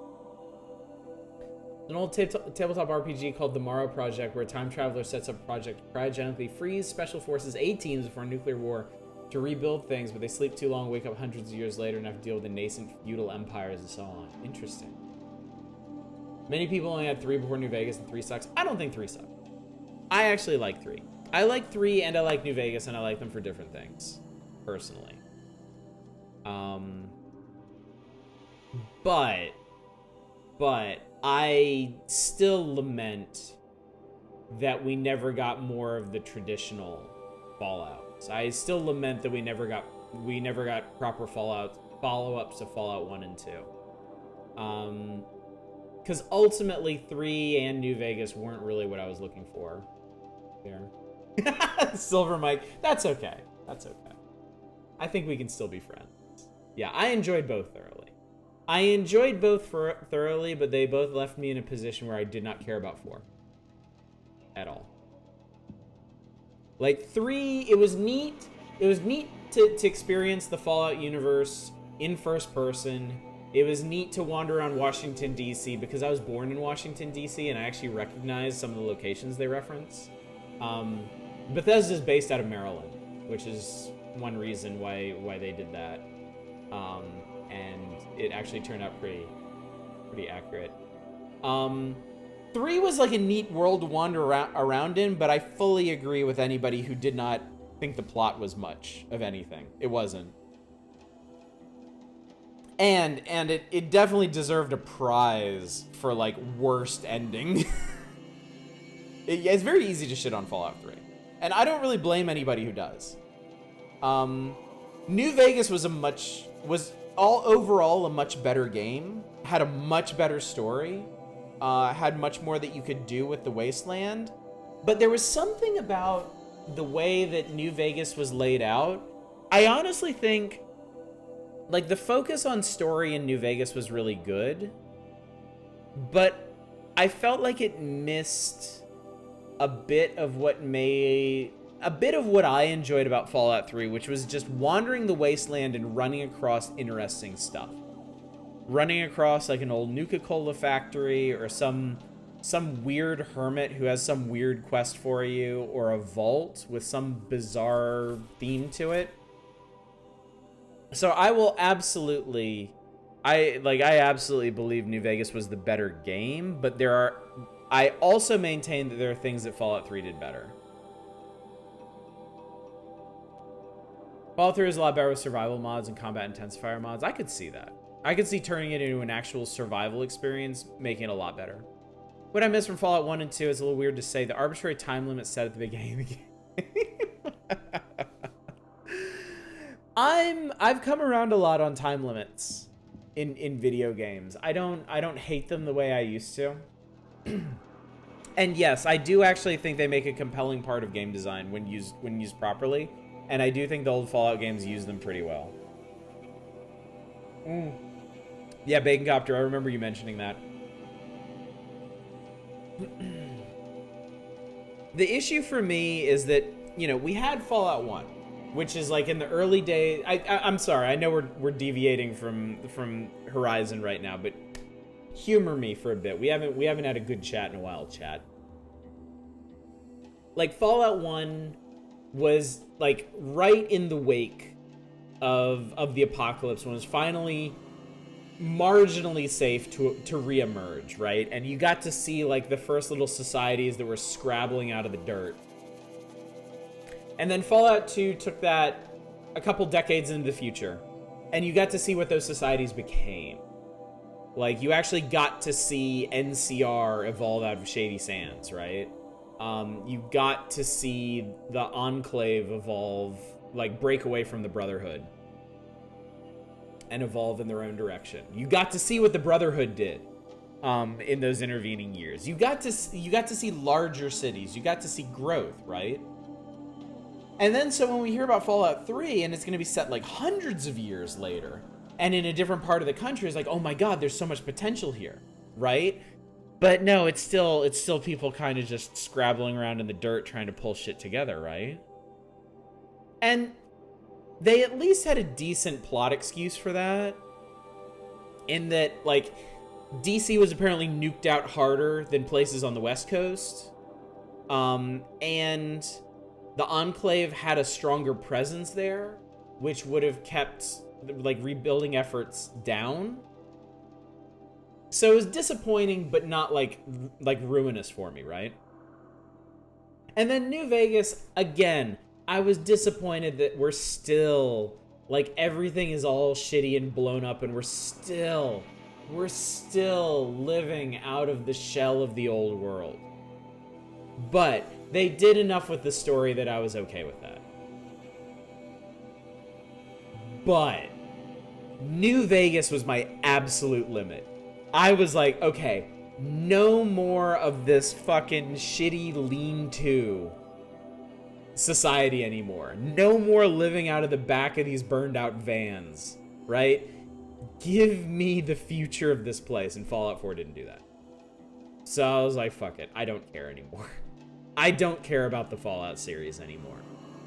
An old tabletop RPG called the Morrow Project, where a time traveler sets up a project to cryogenically freeze Special Forces A-teams before a nuclear war to rebuild things, but they sleep too long, wake up hundreds of years later, and have to deal with the nascent feudal empires and so on. Interesting. Many people only had 3 before New Vegas, and 3 sucks. I don't think 3 sucks. I actually like 3. I like 3, and I like New Vegas, and I like them for different things, personally. But I still lament that we never got more of the traditional Fallout. I still lament that we never got proper follow-ups to Fallout 1 and 2. Because ultimately 3 and New Vegas weren't really what I was looking for. There. Silver Mike. That's okay. That's okay. I think we can still be friends. Yeah, I enjoyed both thoroughly. I enjoyed both thoroughly, but they both left me in a position where I did not care about 4 at all. Like 3, it was neat. It was neat to experience the Fallout universe in first person. It was neat to wander around Washington, D.C. because I was born in Washington, D.C. and I actually recognize some of the locations they reference. Bethesda is based out of Maryland, which is one reason why they did that. And it actually turned out pretty accurate. 3 was like a neat world to wander around in, but I fully agree with anybody who did not think the plot was much of anything. It wasn't. And it definitely deserved a prize for like worst ending. It's very easy to shit on Fallout 3. And I don't really blame anybody who does. New Vegas was overall a much better game, had a much better story, had much more that you could do with the Wasteland, but there was something about the way that New Vegas was laid out. I honestly think, like, the focus on story in New Vegas was really good, but I felt like it missed a bit of what I enjoyed about Fallout 3, which was just wandering the Wasteland and running across interesting stuff. Running across like an old Nuka-Cola factory or some weird hermit who has some weird quest for you, or a vault with some bizarre theme to it. So I absolutely believe New Vegas was the better game, but I also maintain that there are things that Fallout 3 did better. Fallout 3 is a lot better with survival mods and combat intensifier mods. I could see that. I could see turning it into an actual survival experience, making it a lot better. What I miss from Fallout 1 and 2 is a little weird to say. The arbitrary time limit set at the beginning of the game. I've come around a lot on time limits in video games. I don't hate them the way I used to. And yes, I do actually think they make a compelling part of game design when used properly. And I do think the old Fallout games use them pretty well. Yeah, Bacon Copter, I remember you mentioning that. The issue for me is that, you know, we had Fallout 1, which is like in the early days. I'm sorry, I know we're deviating from Horizon right now, but humor me for a bit. We haven't had a good chat in a while, chat. Like, Fallout 1 was like right in the wake of the apocalypse, when it was finally marginally safe to reemerge, right? And you got to see like the first little societies that were scrabbling out of the dirt. And then Fallout 2 took that a couple decades into the future, and you got to see what those societies became. Like, you actually got to see NCR evolve out of Shady Sands, right? You got to see the Enclave evolve, like break away from the Brotherhood and evolve in their own direction. You got to see what the Brotherhood did in those intervening years. You got to see larger cities. You got to see growth, right? And then so when we hear about Fallout 3 and it's going to be set like hundreds of years later and in a different part of the country, it's like, oh my god, there's so much potential here, right? But no, it's still people kind of just scrabbling around in the dirt trying to pull shit together, right? And they at least had a decent plot excuse for that, in that, like, DC was apparently nuked out harder than places on the West Coast, and the Enclave had a stronger presence there, which would have kept, like, rebuilding efforts down. So it was disappointing, but not like ruinous for me, right? And then New Vegas, again, I was disappointed that we're still, like, everything is all shitty and blown up, and we're still living out of the shell of the old world. But they did enough with the story that I was okay with that. But New Vegas was my absolute limit. I was like, okay, no more of this fucking shitty lean-to society anymore. No more living out of the back of these burned out vans, right? Give me the future of this place, and Fallout 4 didn't do that. So I was like, fuck it, I don't care anymore. I don't care about the Fallout series anymore.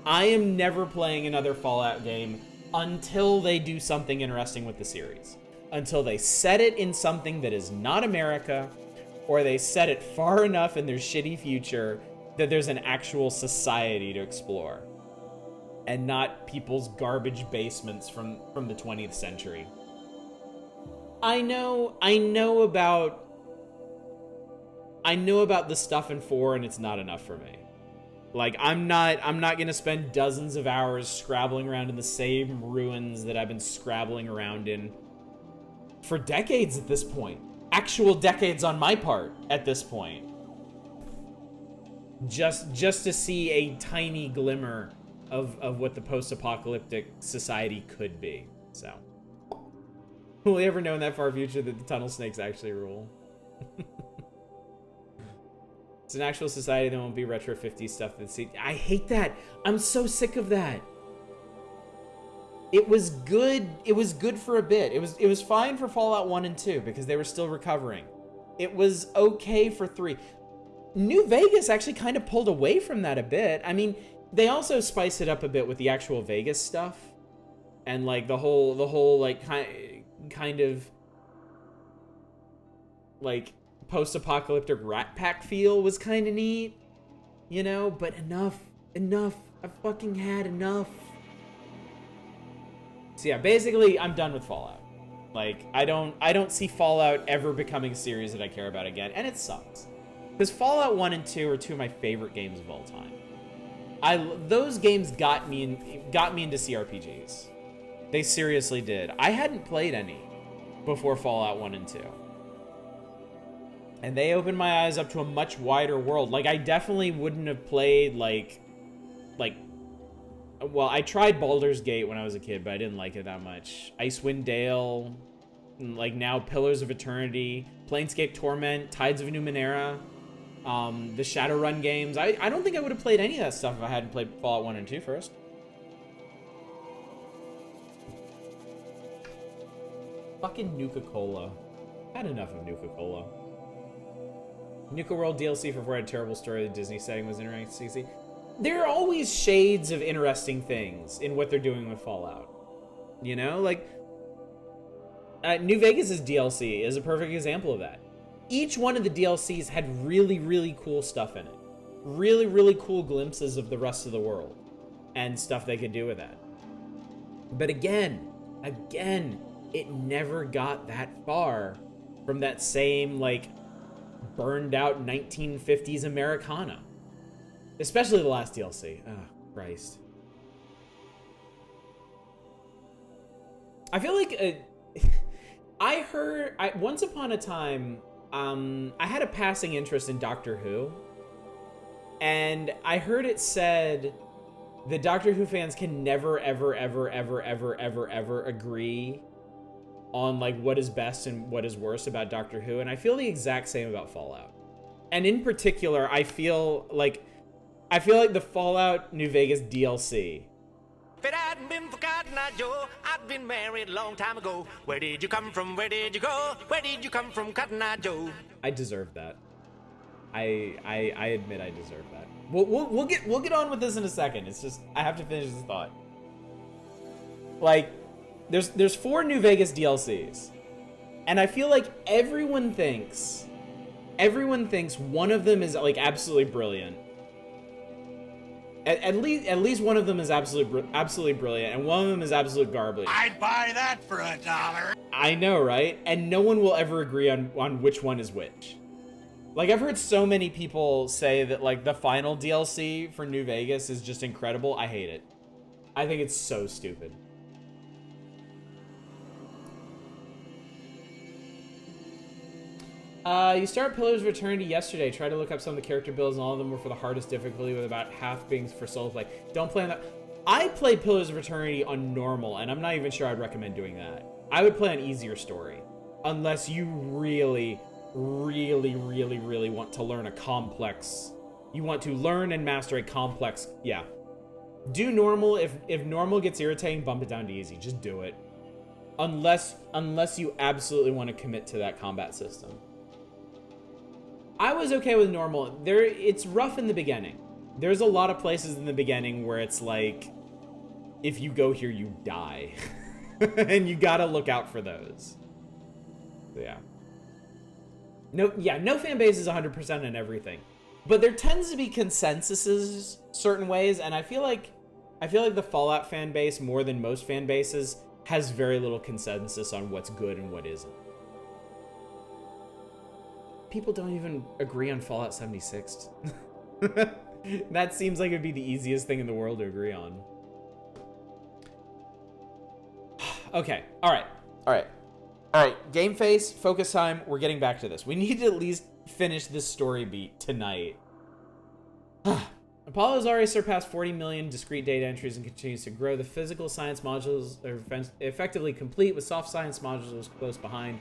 I am never playing another Fallout game until they do something interesting with the series. Until they set it in something that is not America, or they set it far enough in their shitty future that there's an actual society to explore. And not people's garbage basements from the 20th century. I know about the stuff in 4, and it's not enough for me. Like, I'm not gonna spend dozens of hours scrabbling around in the same ruins that I've been scrabbling around in for decades at this point. Actual decades on my part at this point. Just to see a tiny glimmer of what the post-apocalyptic society could be. So, will we ever know in that far future that the tunnel snakes actually rule? It's an actual society that won't be retro 50s stuff. I hate that. I'm so sick of that. It was good. It was good for a bit. It was fine for Fallout 1 and 2 because they were still recovering. It was okay for 3. New Vegas actually kind of pulled away from that a bit. I mean, they also spiced it up a bit with the actual Vegas stuff, and like the whole like kind of like post-apocalyptic Rat Pack feel was kind of neat, you know. But enough. I fucking had enough. So yeah, basically, I'm done with Fallout. Like, I don't see Fallout ever becoming a series that I care about again, and it sucks. Because Fallout 1 and 2 are two of my favorite games of all time. Those games got me into CRPGs. They seriously did. I hadn't played any before Fallout 1 and 2. And they opened my eyes up to a much wider world. Like, I definitely wouldn't have played, well, I tried Baldur's Gate when I was a kid, but I didn't like it that much. Icewind Dale, like now Pillars of Eternity, Planescape Torment, Tides of Numenera, the Shadowrun games. I don't think I would have played any of that stuff if I hadn't played Fallout 1 and 2 first. Fucking Nuka-Cola. Had enough of Nuka-Cola. Nuka World DLC for 4 had a terrible story. The Disney setting was interesting. There are always shades of interesting things in what they're doing with Fallout. You know, like New Vegas' DLC is a perfect example of that. Each one of the DLCs had really, really cool stuff in it. Really, really cool glimpses of the rest of the world and stuff they could do with that. But again, it never got that far from that same, like, burned out 1950s Americana. Especially the last DLC. Oh, Christ. I feel like once upon a time, I had a passing interest in Doctor Who, and I heard it said that Doctor Who fans can never, ever, ever, ever, ever, ever, ever agree on like what is best and what is worst about Doctor Who, and I feel the exact same about Fallout. And in particular, I feel like the Fallout New Vegas DLC. If it hadn't been for Cotton Eye Joe, I'd been married a long time ago. Where did you come from? Where did you go? Where did you come from, Cotton Eye Joe? I deserve that. I admit I deserve that. We'll get on with this in a second. It's just I have to finish this thought. Like, there's 4 New Vegas DLCs, and I feel like everyone thinks one of them is like absolutely brilliant. At least one of them is absolutely brilliant, and one of them is absolute garbage. I'd buy that for $1. I know, right? And no one will ever agree on which one is which. Like, I've heard so many people say that, like, the final DLC for New Vegas is just incredible. I hate it. I think it's so stupid. You start Pillars of Eternity yesterday. Try to look up some of the character builds, and all of them were for the hardest difficulty, with about half being for solo play. Don't play on that. I played Pillars of Eternity on normal, and I'm not even sure I'd recommend doing that. I would play on easier story. Unless you really, really, really, really want to learn a complex... You want to learn and master a complex... Yeah. Do normal. If normal gets irritating, bump it down to easy. Just do it. Unless you absolutely want to commit to that combat system. I was okay with normal. It's rough in the beginning. There's a lot of places in the beginning where it's like, if you go here, you die. And you gotta look out for those. So yeah. No fan base is 100% in everything. But there tends to be consensuses certain ways, and I feel like the Fallout fan base, more than most fan bases, has very little consensus on what's good and what isn't. People don't even agree on Fallout 76. That seems like it would be the easiest thing in the world to agree on. Okay, alright. Game face, focus time, we're getting back to this. We need to at least finish this story beat tonight. Apollo has already surpassed 40 million discrete data entries and continues to grow. The physical science modules are effectively complete, with soft science modules close behind.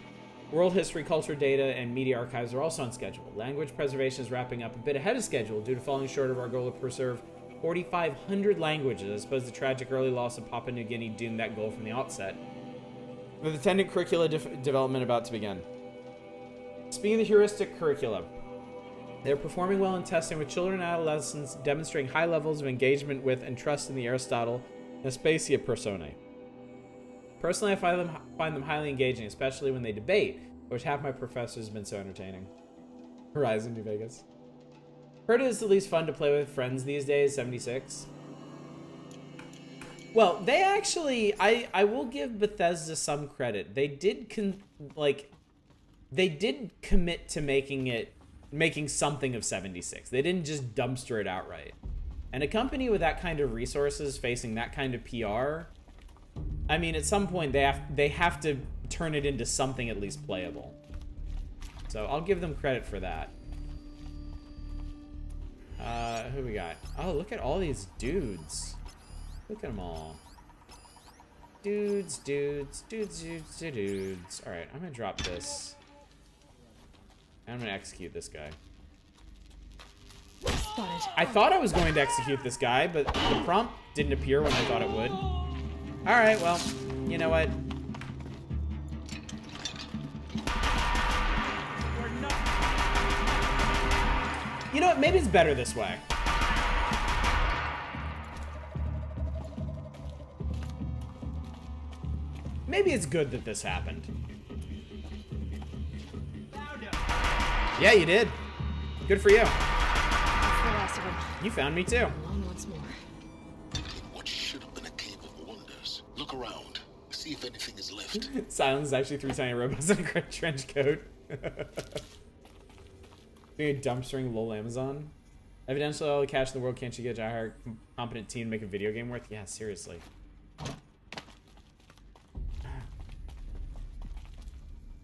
World history, culture data, and media archives are also on schedule. Language preservation is wrapping up a bit ahead of schedule due to falling short of our goal to preserve 4,500 languages. I suppose the tragic early loss of Papua New Guinea doomed that goal from the outset. With attendant curricula development about to begin. Speaking of the heuristic curricula, they're performing well in testing, with children and adolescents demonstrating high levels of engagement with and trust in the Aristotle and Aspasia personae. Personally, I find them highly engaging, especially when they debate, which half my professors have been so entertaining. Horizon New Vegas. Heard it is at least fun to play with friends these days, 76. Well, they actually, I will give Bethesda some credit. They did commit to making something of 76. They didn't just dumpster it outright. And a company with that kind of resources facing that kind of PR, I mean, at some point they have to turn it into something at least playable. So I'll give them credit for that. Who we got? Oh, look at all these dudes. Look at them all. Dudes. Alright, I'm gonna drop this. And I'm gonna execute this guy. Spotted. I thought I was going to execute this guy, but the prompt didn't appear when I thought it would. Alright, well, you know what? You know what? Maybe it's better this way. Maybe it's good that this happened. Yeah, you did. Good for you. That's the last of them. You found me too. Along once more. What should have been a cave of wonders. Look around. See if anything is left. Silence is actually 3 tiny robots in a trench coat. Being a dumpstering lol Amazon. Evidently all the cash in the world, can't you get a hire a competent team to make a video game worth? Yeah, seriously.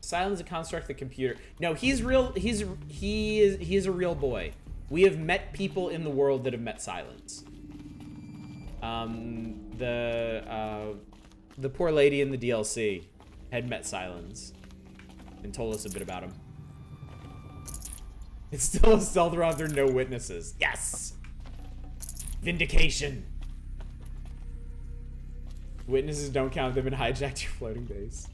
Silence a construct the computer. No, he's real. He is a real boy. We have met people in the world that have met Silence. The poor lady in the DLC had met Silence and told us a bit about him. It's still a stealth round. There are no witnesses. Yes. Vindication. Witnesses don't count. They've been hijacked your floating base.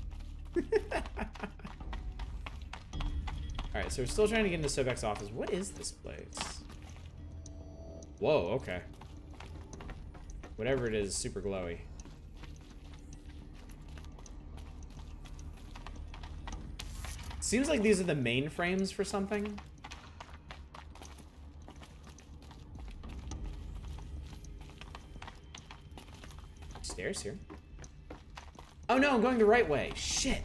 Alright, so we're still trying to get into Sobek's office. What is this place? Whoa, okay. Whatever it is, super glowy. Seems like these are the mainframes for something. Stairs here. Oh no, I'm going the right way. Shit.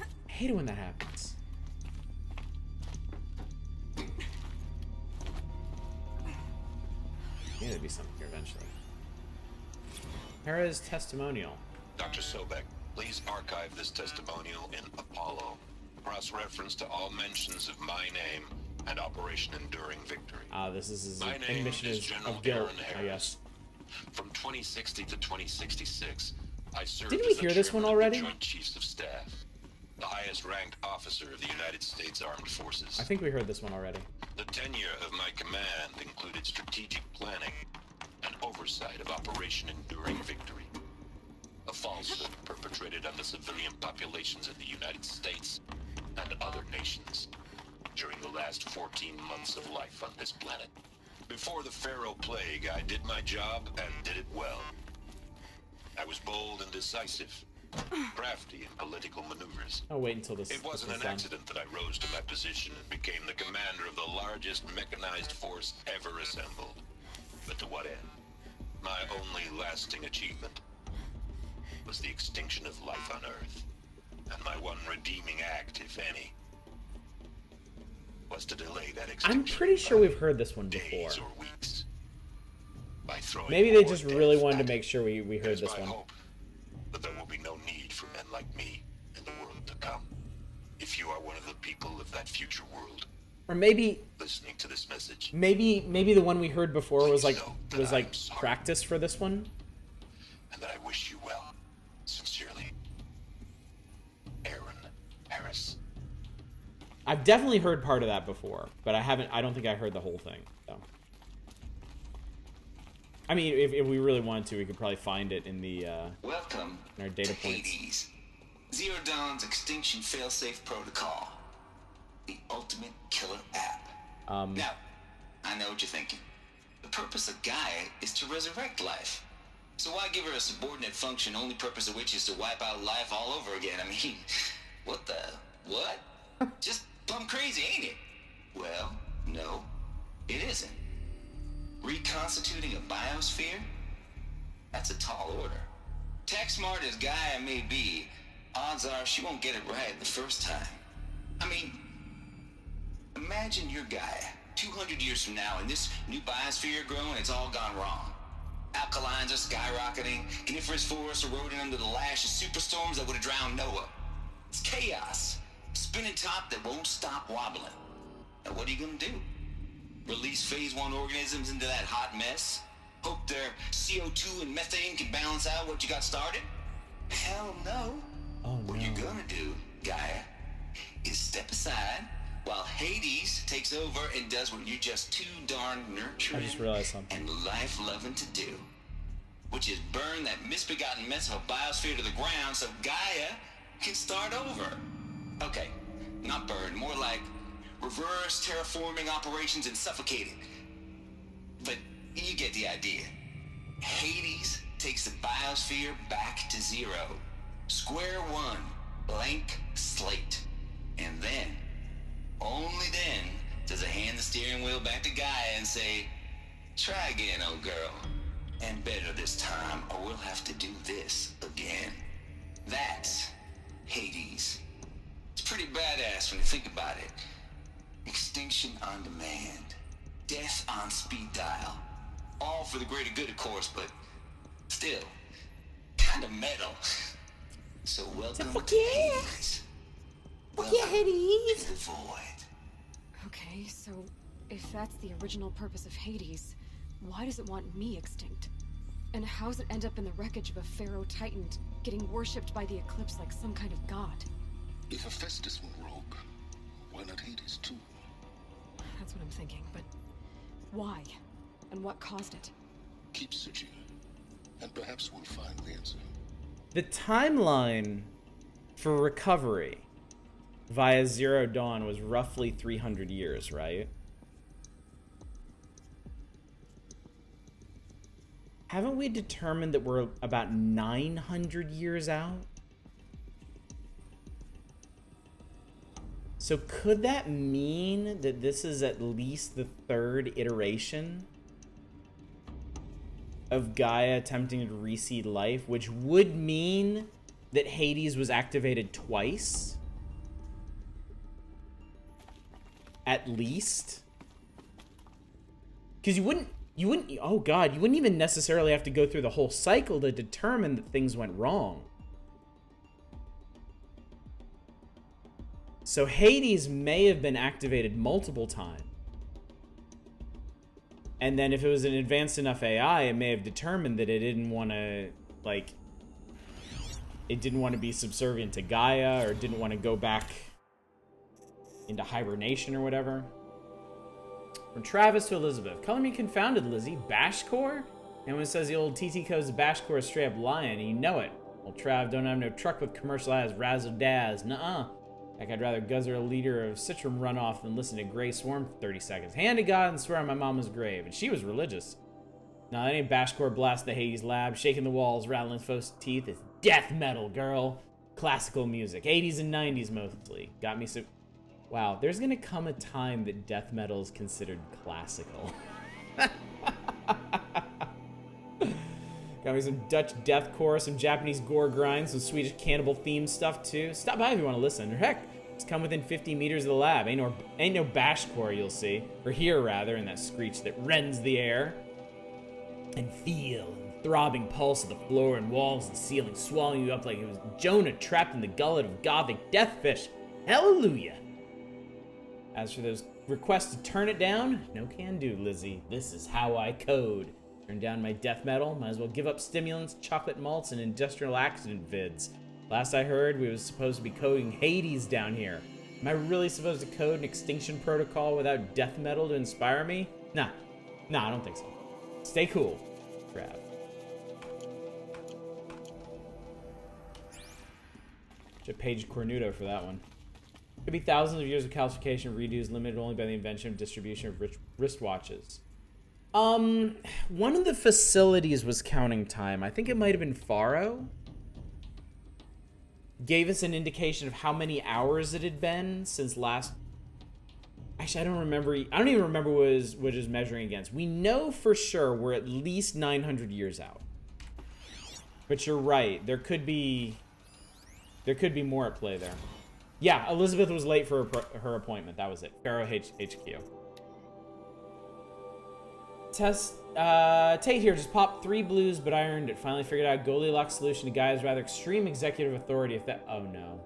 I hate it when that happens. Yeah, there'd be something here eventually. Hera's testimonial. Dr. Sobek, please archive this testimonial in Apollo. Cross-reference to all mentions of my name and Operation Enduring Victory. This is his My name admission is General of guilt, Aaron I Harris. guess. From 2060 to 2066, I served Didn't we as hear the this one chairman of the already? Joint Chiefs of Staff, the highest-ranked officer of the United States Armed Forces. I think we heard this one already. The tenure of my command included strategic planning and oversight of Operation Enduring Victory, a false falsehood perpetrated on the civilian populations in the United States and other nations during the last 14 months of life on this planet. Before the Pharaoh Plague, I did my job and did it well. I was bold and decisive, crafty in political maneuvers. I'll wait until this. It wasn't an accident that I rose to my position and became the commander of the largest mechanized force ever assembled. But to what end? My only lasting achievement was the extinction of life on Earth. And my one redeeming act, if any, was to delay that extinction. I'm pretty sure we've heard this one before. Days or weeks. By throwing Maybe they more just death really wanted at to make sure we heard It is this my one. hope that there will be no need for men like me in the world to come. If you are one of the people of that future world, Or maybe listening to this message, maybe the one we heard before was like know that I am sorry. practice for this one. and that I wish you well. Sincerely, Aaron Harris. I've definitely heard part of that before, but I don't think I heard the whole thing. So. I mean, if we really wanted to, we could probably find it in the Welcome in our data to points. Hades. Zero Dawn's Extinction Failsafe Protocol. The ultimate killer app. Now, I know what you're thinking. The purpose of Gaia is to resurrect life. So why give her a subordinate function, only purpose of which is to wipe out life all over again? I mean, what? Just plumb crazy, ain't it? Well, no, it isn't. Reconstituting a biosphere? That's a tall order. Tech smart as Gaia may be, odds are she won't get it right the first time. I mean, imagine you're Gaia, 200 years from now, and this new biosphere growing, it's all gone wrong. Alkalines are skyrocketing, coniferous forests eroding under the lash of superstorms that would have drowned Noah. It's chaos. Spinning top that won't stop wobbling. Now what are you gonna do? Release phase 1 organisms into that hot mess? Hope their CO2 and methane can balance out what you got started? Hell no. What you're gonna do, Gaia, is step aside while Hades takes over and does what you're just too darn nurturing I just realized something. and life-loving to do. Which is burn that misbegotten mess of a biosphere to the ground so Gaia can start over. Okay, not burn, more like reverse terraforming operations and suffocating. But you get the idea. Hades takes the biosphere back to zero. Square one, blank slate. And then, only then, does it hand the steering wheel back to Gaia and say, try again, old girl. And better this time, or we'll have to do this again. That's Hades. It's pretty badass when you think about it. Extinction on demand. Death on speed dial. All for the greater good, of course, but still, kind of metal. So welcome to Hades. Welcome Hades. to the void. Okay, so if that's the original purpose of Hades, why does it want me extinct? And how's it end up in the wreckage of a pharaoh titan getting worshipped by the Eclipse like some kind of god? If Hephaestus went rogue, why not Hades too? That's what I'm thinking, but why? And what caused it? Keep searching, and perhaps we'll find the answer. The timeline for recovery via Zero Dawn was roughly 300 years, right? Haven't we determined that we're about 900 years out? So could that mean that this is at least the third iteration of Gaia attempting to reseed life, which would mean that Hades was activated twice? At least? Because you wouldn't, oh god, you wouldn't even necessarily have to go through the whole cycle to determine that things went wrong. So Hades may have been activated multiple times. And then if it was an advanced enough AI, it may have determined that it didn't want to, like, it didn't want to be subservient to Gaia, or didn't want to go back into hibernation or whatever. From Travis to Elizabeth. Color me confounded, Lizzie. Bashcore? And when it says the old TT code's Bashcore is straight up lying, and you know it. Well, Trav, don't have no truck with commercialized razzle-dazz. Nuh-uh. Heck, I'd rather guzzle a liter of Citrum runoff than listen to Grey Swarm for 30 seconds. Hand to God and swear on my mama's grave. And she was religious. Nah, that ain't Bashcore Blast the Hades Lab. Shaking the walls, rattling folks' teeth. It's death metal, girl. Classical music. 80s and 90s mostly. Got me so... Wow, there's gonna come a time that death metal is considered classical. Got me some Dutch deathcore, some Japanese gore grind, some Swedish cannibal themed stuff too. Stop by if you want to listen. Or heck, just come within 50 meters of the lab. Ain't no bashcore you'll see, or hear rather, in that screech that rends the air. And feel the throbbing pulse of the floor and walls and ceiling, swallowing you up like it was Jonah trapped in the gullet of gothic deathfish. Hallelujah! As for those requests to turn it down, no can do, Lizzie. This is how I code. Turn down my death metal, might as well give up stimulants, chocolate malts, and industrial accident vids. Last I heard, we was supposed to be coding Hades down here. Am I really supposed to code an Extinction Protocol without death metal to inspire me? Nah, I don't think so. Stay cool, Trav. Should page Cornuto for that one. Could be thousands of years of calcification redos limited only by the invention of distribution of wristwatches. One of the facilities was counting time. I think it might have been Faro. Gave us an indication of how many hours it had been since last... Actually, I don't remember. I don't even remember what it was measuring against. We know for sure we're at least 900 years out. But you're right. There could be more at play there. Yeah, Elizabeth was late for her appointment. That was it. Pharaoh HQ. Tate here just popped 3 blues, but I earned it. Finally figured out a Goldilocks solution to Gaia's rather extreme executive authority. If that... Oh, no.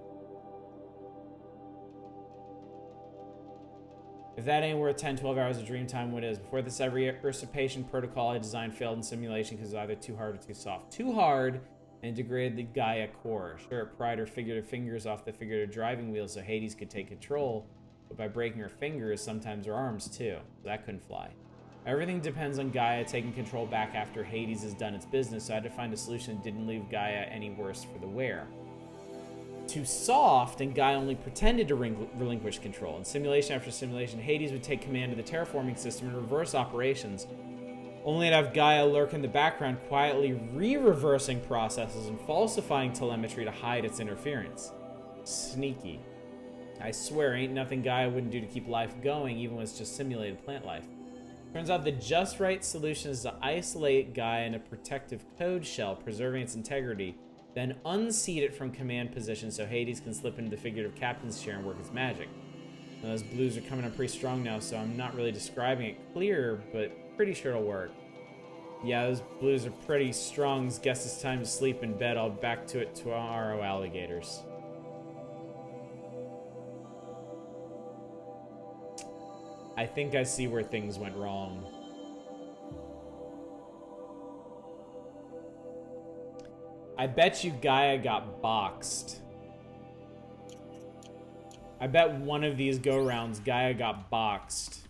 If that ain't worth 10, 12 hours of dream time, what is? Before this every usurpation protocol I designed failed in simulation because it was either too hard or too soft. Too hard and degraded the Gaia core. Sure, it pried her figurative fingers off the figurative driving wheel so Hades could take control, but by breaking her fingers, sometimes her arms too. So that couldn't fly. Everything depends on Gaia taking control back after Hades has done its business, so I had to find a solution that didn't leave Gaia any worse for the wear. Too soft, and Gaia only pretended to relinquish control. In simulation after simulation, Hades would take command of the terraforming system and reverse operations, only to have Gaia lurk in the background, quietly re-reversing processes and falsifying telemetry to hide its interference. Sneaky. I swear, ain't nothing Gaia wouldn't do to keep life going, even when it's just simulated plant life. Turns out the just right solution is to isolate Gaia in a protective code shell, preserving its integrity, then unseat it from command position so Hades can slip into the figurative captain's chair and work its magic. Now, those blues are coming up pretty strong now, so I'm not really describing it clear, but pretty sure it'll work. Yeah, those blues are pretty strong. Guess it's time to sleep in bed. I'll back to it tomorrow, alligators. I think I see where things went wrong. I bet you Gaia got boxed. I bet one of these go-rounds Gaia got boxed.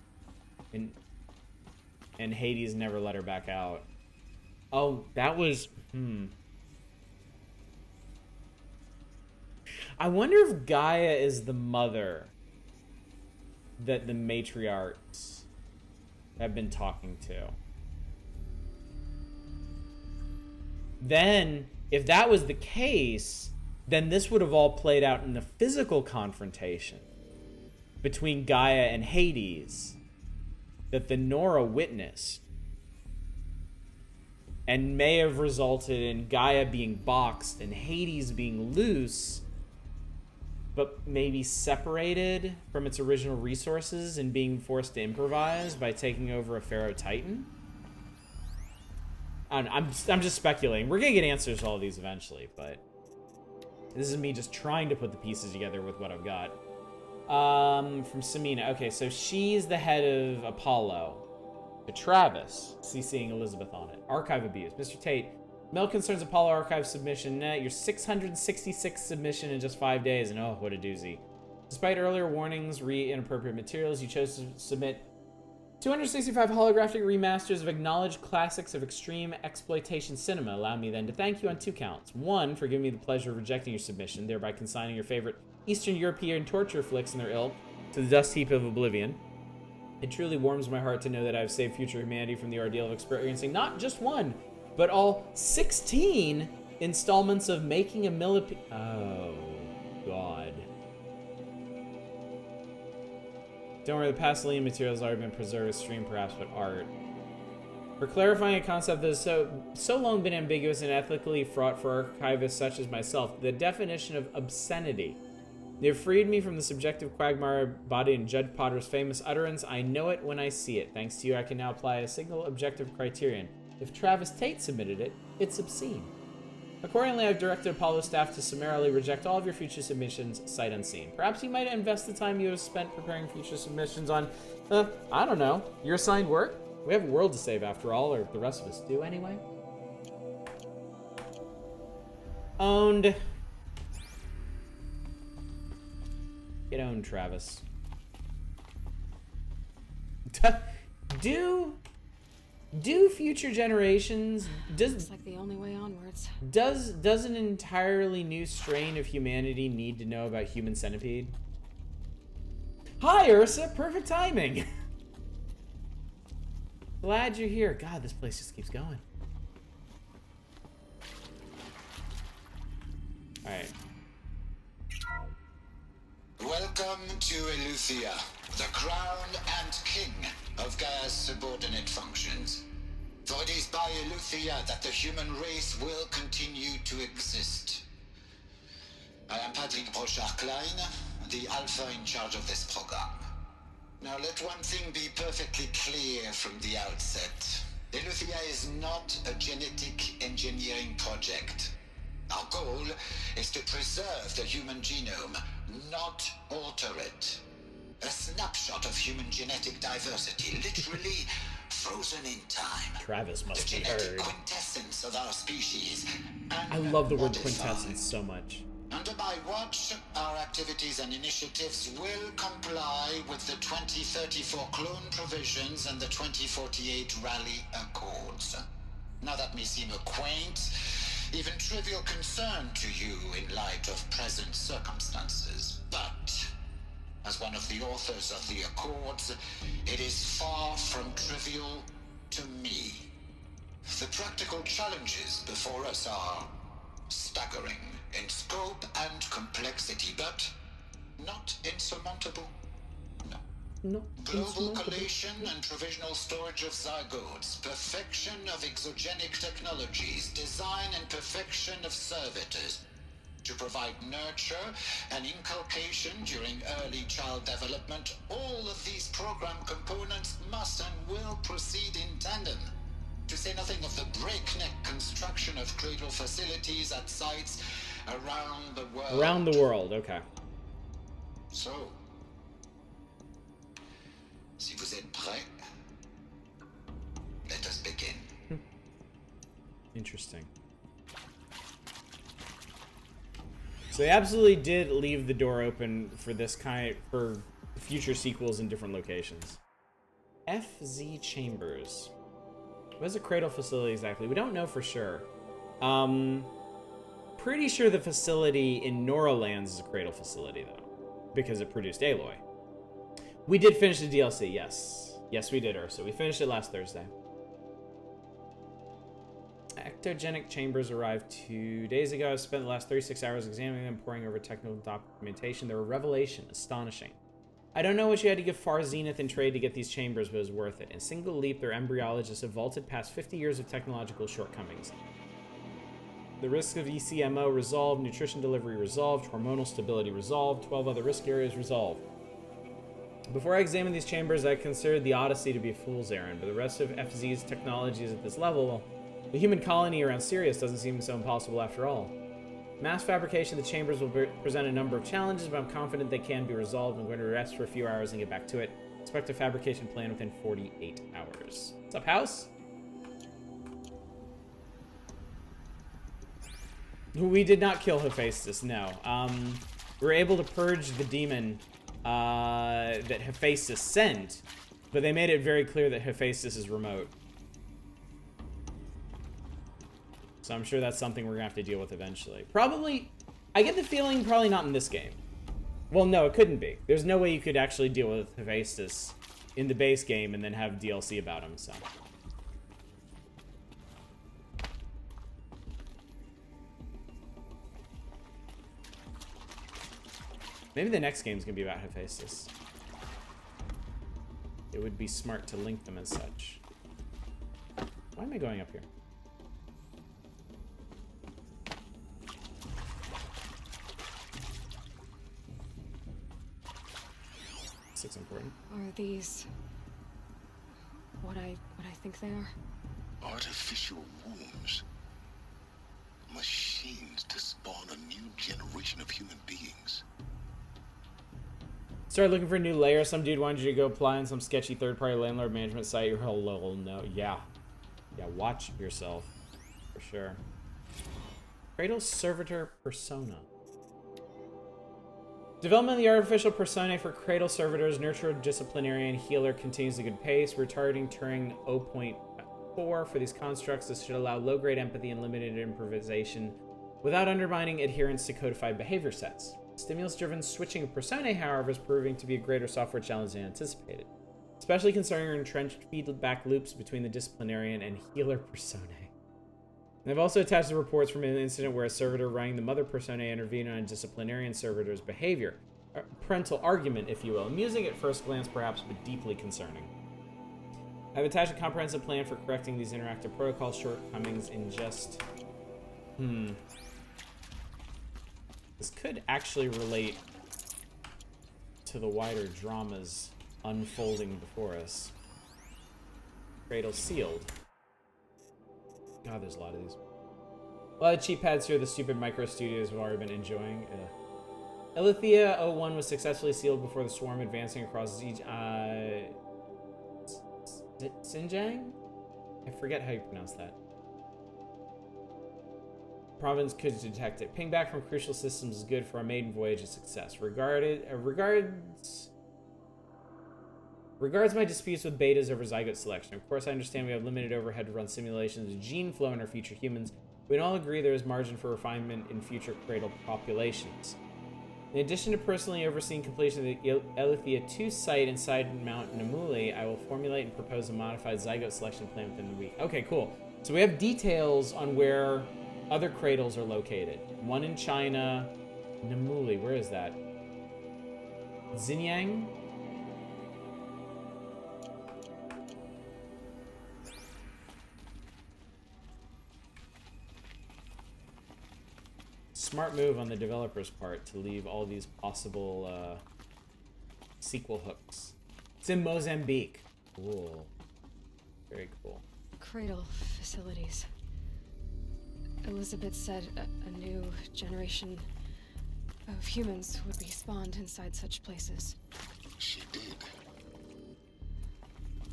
And Hades never let her back out. Oh, that was... I wonder if Gaia is the mother that the matriarchs have been talking to. Then, if that was the case, then this would have all played out in the physical confrontation between Gaia and Hades that the Nora witnessed, and may have resulted in Gaia being boxed and Hades being loose, but maybe separated from its original resources and being forced to improvise by taking over a Pharaoh Titan? I'm just speculating. We're gonna get answers to all of these eventually, but this is me just trying to put the pieces together with what I've got. From Samina. Okay, so she's the head of Apollo. To Travis, CCing Elizabeth on it. Archive abuse. Mr. Tate, Mel concerns Apollo archive submission. Your 666th submission in just 5 days, and oh, what a doozy. Despite earlier warnings, inappropriate materials, you chose to submit 265 holographic remasters of acknowledged classics of extreme exploitation cinema. Allow me then to thank you on 2 counts. 1, for giving me the pleasure of rejecting your submission, thereby consigning your favorite Eastern European torture flicks and their ilk to the dust heap of oblivion. It truly warms my heart to know that I've saved future humanity from the ordeal of experiencing not just 1, but all 16 installments of making a millipede. Oh, God. Don't worry, the Pasolini material has already been preserved as stream, perhaps, but art. For clarifying a concept that has so long been ambiguous and ethically fraught for archivists such as myself, the definition of obscenity. They have freed me from the subjective quagmire embodied in Judge Potter's famous utterance, "I know it when I see it." Thanks to you, I can now apply a single objective criterion. If Travis Tate submitted it, it's obscene. Accordingly, I've directed Apollo staff to summarily reject all of your future submissions, sight unseen. Perhaps you might invest the time you have spent preparing future submissions on, I don't know, your assigned work? We have a world to save after all, or the rest of us do anyway. Owned. Get owned, Travis. Do future generations Looks like the only way onwards. does an entirely new strain of humanity need to know about Human Centipede? Hi, Ursa. Perfect timing. Glad you're here. God, this place just keeps going. All right. Welcome to Eleuthia, the crown and king of Gaia's subordinate functions. For it is by Eleuthia that the human race will continue to exist. I am Patrick Brochard-Klein, the Alpha in charge of this program. Now let one thing be perfectly clear from the outset. Eleuthia is not a genetic engineering project. Our goal is to preserve the human genome, not alter it. A snapshot of human genetic diversity, literally frozen in time. Travis must the be genetic heard. quintessence of our species. I love the word quintessence so much. Under my watch, our activities and initiatives will comply with the 2034 clone provisions and the 2048 Rally Accords. Now that may seem a quaint, even trivial concern to you in light of present circumstances, but as one of the authors of the Accords, it is far from trivial to me. The practical challenges before us are staggering in scope and complexity, but not insurmountable. No. Global collation and provisional storage of zygotes, perfection of exogenic technologies, design and perfection of servitors, to provide nurture and inculcation during early child development. All of these program components must and will proceed in tandem. To say nothing of the breakneck construction of cradle facilities at sites around the world. Around the world, okay. So, si vous êtes prêts, let us begin. Interesting. So they absolutely did leave the door open for this for future sequels in different locations. FZ Chambers. What is a cradle facility exactly? We don't know for sure. Pretty sure the facility in Noralands is a cradle facility though, because it produced Aloy. We did finish the DLC, yes. Yes, we did, Ursa. We finished it last Thursday. Ectogenic chambers arrived 2 days ago. I spent the last 36 hours examining them, poring over technical documentation. They were a revelation, astonishing. I don't know what you had to give Far Zenith in trade to get these chambers, but it was worth it. In a single leap, their embryologists have vaulted past 50 years of technological shortcomings. The risk of ECMO resolved, nutrition delivery resolved, hormonal stability resolved, 12 other risk areas resolved. Before I examined these chambers, I considered the Odyssey to be a fool's errand, but the rest of FZ's technologies at this level, well, the human colony around Sirius doesn't seem so impossible after all. Mass fabrication of the chambers will present a number of challenges, but I'm confident they can be resolved. I'm going to rest for a few hours and get back to it. Expect a fabrication plan within 48 hours. What's up, House? We did not kill Hephaestus, no. We were able to purge the demon that Hephaestus sent, But they made it very clear that Hephaestus is remote. So I'm sure that's something we're gonna have to deal with eventually. Probably, I get the feeling probably not in this game. Well, no, it couldn't be. There's no way you could actually deal with Hephaestus in the base game and then have DLC about him, so. Maybe the next game's gonna be about Hephaestus. It would be smart to link them as such. Why am I going up here? This looks important. Are these what I think they are? Artificial wombs. Machines to spawn a new generation of human beings. Started looking for a new layer. Some dude wanted you to go apply on some sketchy third-party landlord management site. You're hello, no, yeah. Yeah, watch yourself. For sure. Cradle Servitor Persona. Development of the artificial personae for Cradle Servitors, Nurture Disciplinarian Healer continues at a good pace. Retarding Turing 0.4 for these constructs. This should allow low-grade empathy and limited improvisation without undermining adherence to codified behavior sets. Stimulus-driven switching of personae, however, is proving to be a greater software challenge than anticipated, especially concerning entrenched feedback loops between the disciplinarian and healer personae. And I've also attached the reports from an incident where a servitor running the mother personae intervened on a disciplinarian servitor's behavior. A parental argument, if you will. Amusing at first glance, perhaps, but deeply concerning. I've attached a comprehensive plan for correcting these interactive protocol shortcomings in just... This could actually relate to the wider dramas unfolding before us. Cradle sealed. God, there's a lot of these. A lot of cheap pads here the stupid micro studios have already been enjoying. Elithia 01 was successfully sealed before the swarm advancing across Xinjiang? I forget how you pronounce that. Province could detect it. Ping back from crucial systems is good for a maiden voyage of success. Regards my disputes with betas over zygote selection. Of course, I understand we have limited overhead to run simulations of gene flow in our future humans. We can all agree there is margin for refinement in future cradle populations. In addition to personally overseeing completion of the Elithia 2 site inside Mount Namuli, I will formulate and propose a modified zygote selection plan within the week. Okay, cool. So we have details on where other cradles are located. One in China. Namuli, where is that? Xinjiang? Smart move on the developer's part to leave all these possible sequel hooks. It's in Mozambique. Cool. Very cool. Cradle facilities. Elizabeth said a new generation of humans would be spawned inside such places. She did.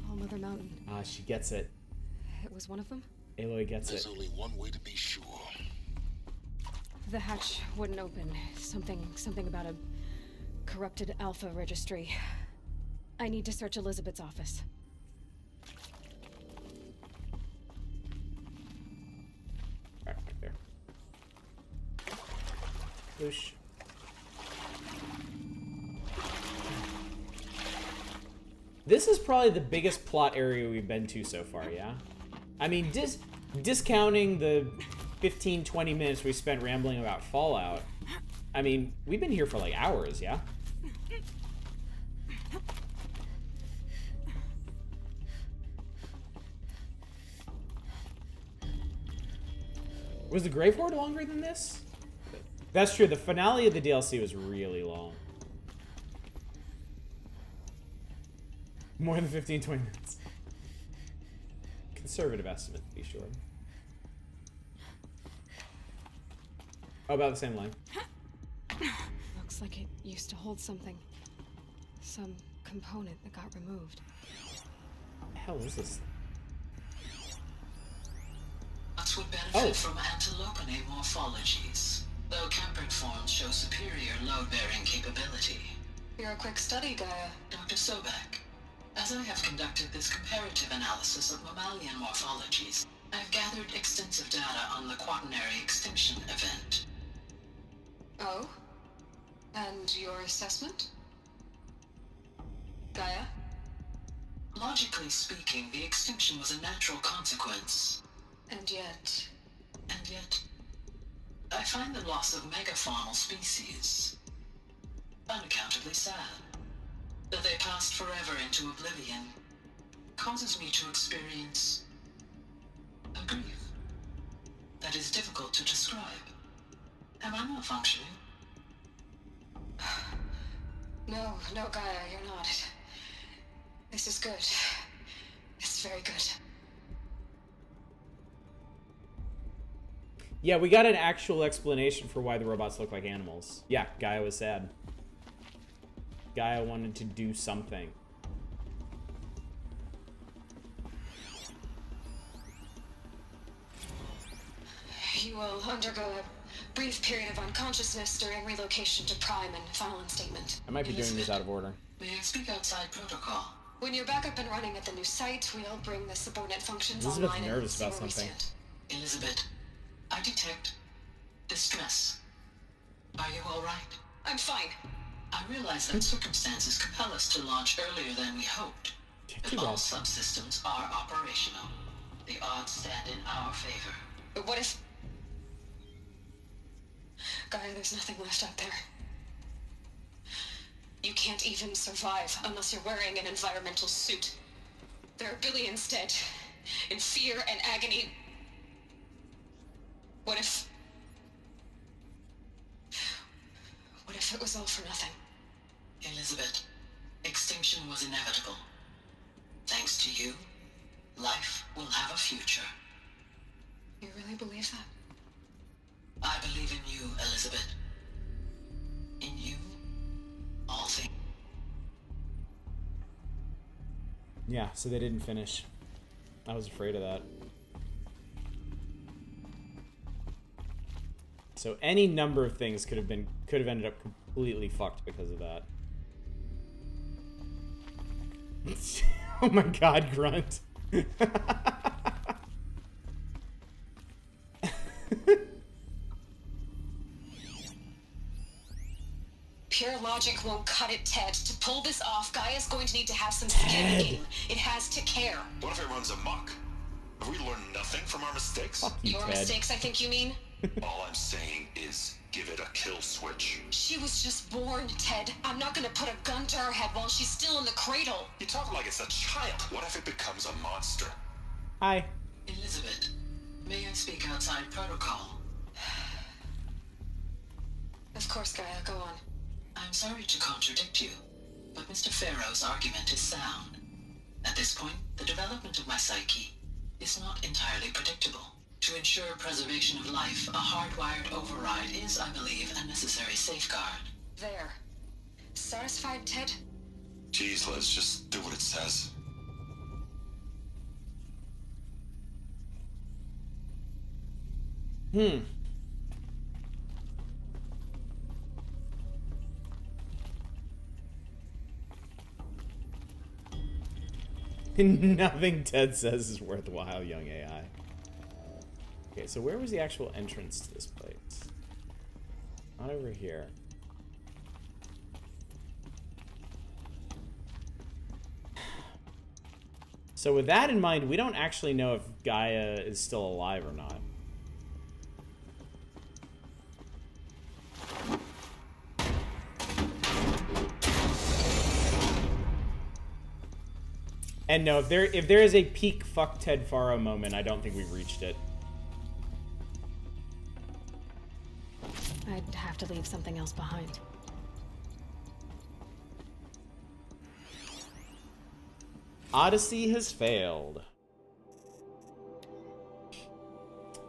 All Mother Mountain. Ah, she gets it. It was one of them? Aloy gets There's it. only one way to be sure. The hatch wouldn't open. Something about a corrupted Alpha registry. I need to search Elizabeth's office. Right there. Whoosh. This is probably the biggest plot area we've been to so far, yeah? I mean, discounting the 15-20 minutes we spent rambling about Fallout, I mean, we've been here for like hours, yeah? Was the Grave Horde longer than this? That's true, the finale of the DLC was really long. More than 15-20 minutes. Conservative estimate, to be sure. Oh, about the same line. Looks like it used to hold something. Some component that got removed. What the hell is this? Nuts would benefit from antilopinae morphologies, though Kempered forms show superior load-bearing capability. You're a quick study, Gaia. Dr. Sobek. As I have conducted this comparative analysis of mammalian morphologies, I have gathered extensive data on the quaternary extinction event. Oh? And your assessment? Gaia? Logically speaking, the extinction was a natural consequence. And yet, I find the loss of megafaunal species unaccountably sad. That they passed forever into oblivion causes me to experience a grief that is difficult to describe. Am I malfunctioning? No, Gaia, you're not. This is good. It's very good. Yeah, we got an actual explanation for why the robots look like animals. Yeah, Gaia was sad. Gaia wanted to do something. You will undergo a brief period of unconsciousness during relocation to Prime and final instatement. I might be doing these out of order. May I speak outside protocol? When you're back up and running at the new site, we'll bring the subordinate functions Elizabeth's online nervous and about see where something. we stand. Elizabeth, I detect distress. Are you all right? I'm fine. I realize that circumstances compel us to launch earlier than we hoped. But all subsystems are operational. The odds stand in our favor. But what if... Gaia, there's nothing left out there. You can't even survive unless you're wearing an environmental suit. There are billions dead, in fear and agony. What if it was all for nothing? Elizabeth, extinction was inevitable. Thanks to you, life will have a future. You really believe that? I believe in you, Elizabeth. In you, all things. Yeah, so they didn't finish. I was afraid of that. So any number of things could have ended up completely fucked because of that. Oh my god, Grunt. Pure logic won't cut it, Ted. To pull this off, Gaia's going to need to have some skin in the game. It has to care. What if it runs amok? Have we learned nothing from our mistakes? Fuck you, Your Ted. mistakes, I think you mean? All I'm saying is give it a kill switch. She was just born, Ted. I'm not gonna put a gun to her head while she's still in the cradle. You talk like it's a child. What if it becomes a monster? Hi. Elizabeth, may I speak outside protocol? Of course, Gaia, go on. I'm sorry to contradict you, but Mr. Farrow's argument is sound. At this point, the development of my psyche is not entirely predictable. To ensure preservation of life, a hardwired override is, I believe, a necessary safeguard. There. Satisfied, Ted? Geez, Liz, just do what it says. Nothing Ted says is worthwhile, young AI. Okay, so where was the actual entrance to this place? Not over here. So with that in mind, we don't actually know if Gaia is still alive or not. And no, if there is a peak fuck Ted Faro moment, I don't think we've reached it. I'd have to leave something else behind. Odyssey has failed.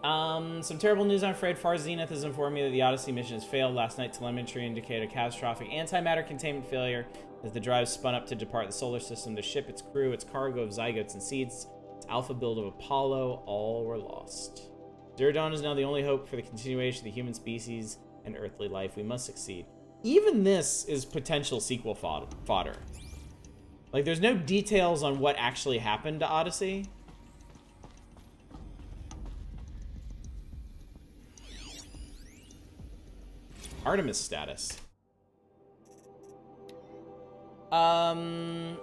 Some terrible news, I'm afraid. Far Zenith has informed me that the Odyssey mission has failed. Last night, telemetry indicated a catastrophic antimatter containment failure as the drive spun up to depart the solar system. The ship, its crew, its cargo of zygotes and seeds, its alpha build of Apollo, all were lost. Zero Dawn is now the only hope for the continuation of the human species and earthly life. We must succeed. Even this is potential sequel fodder. Like, there's no details on what actually happened to Odyssey. Artemis status.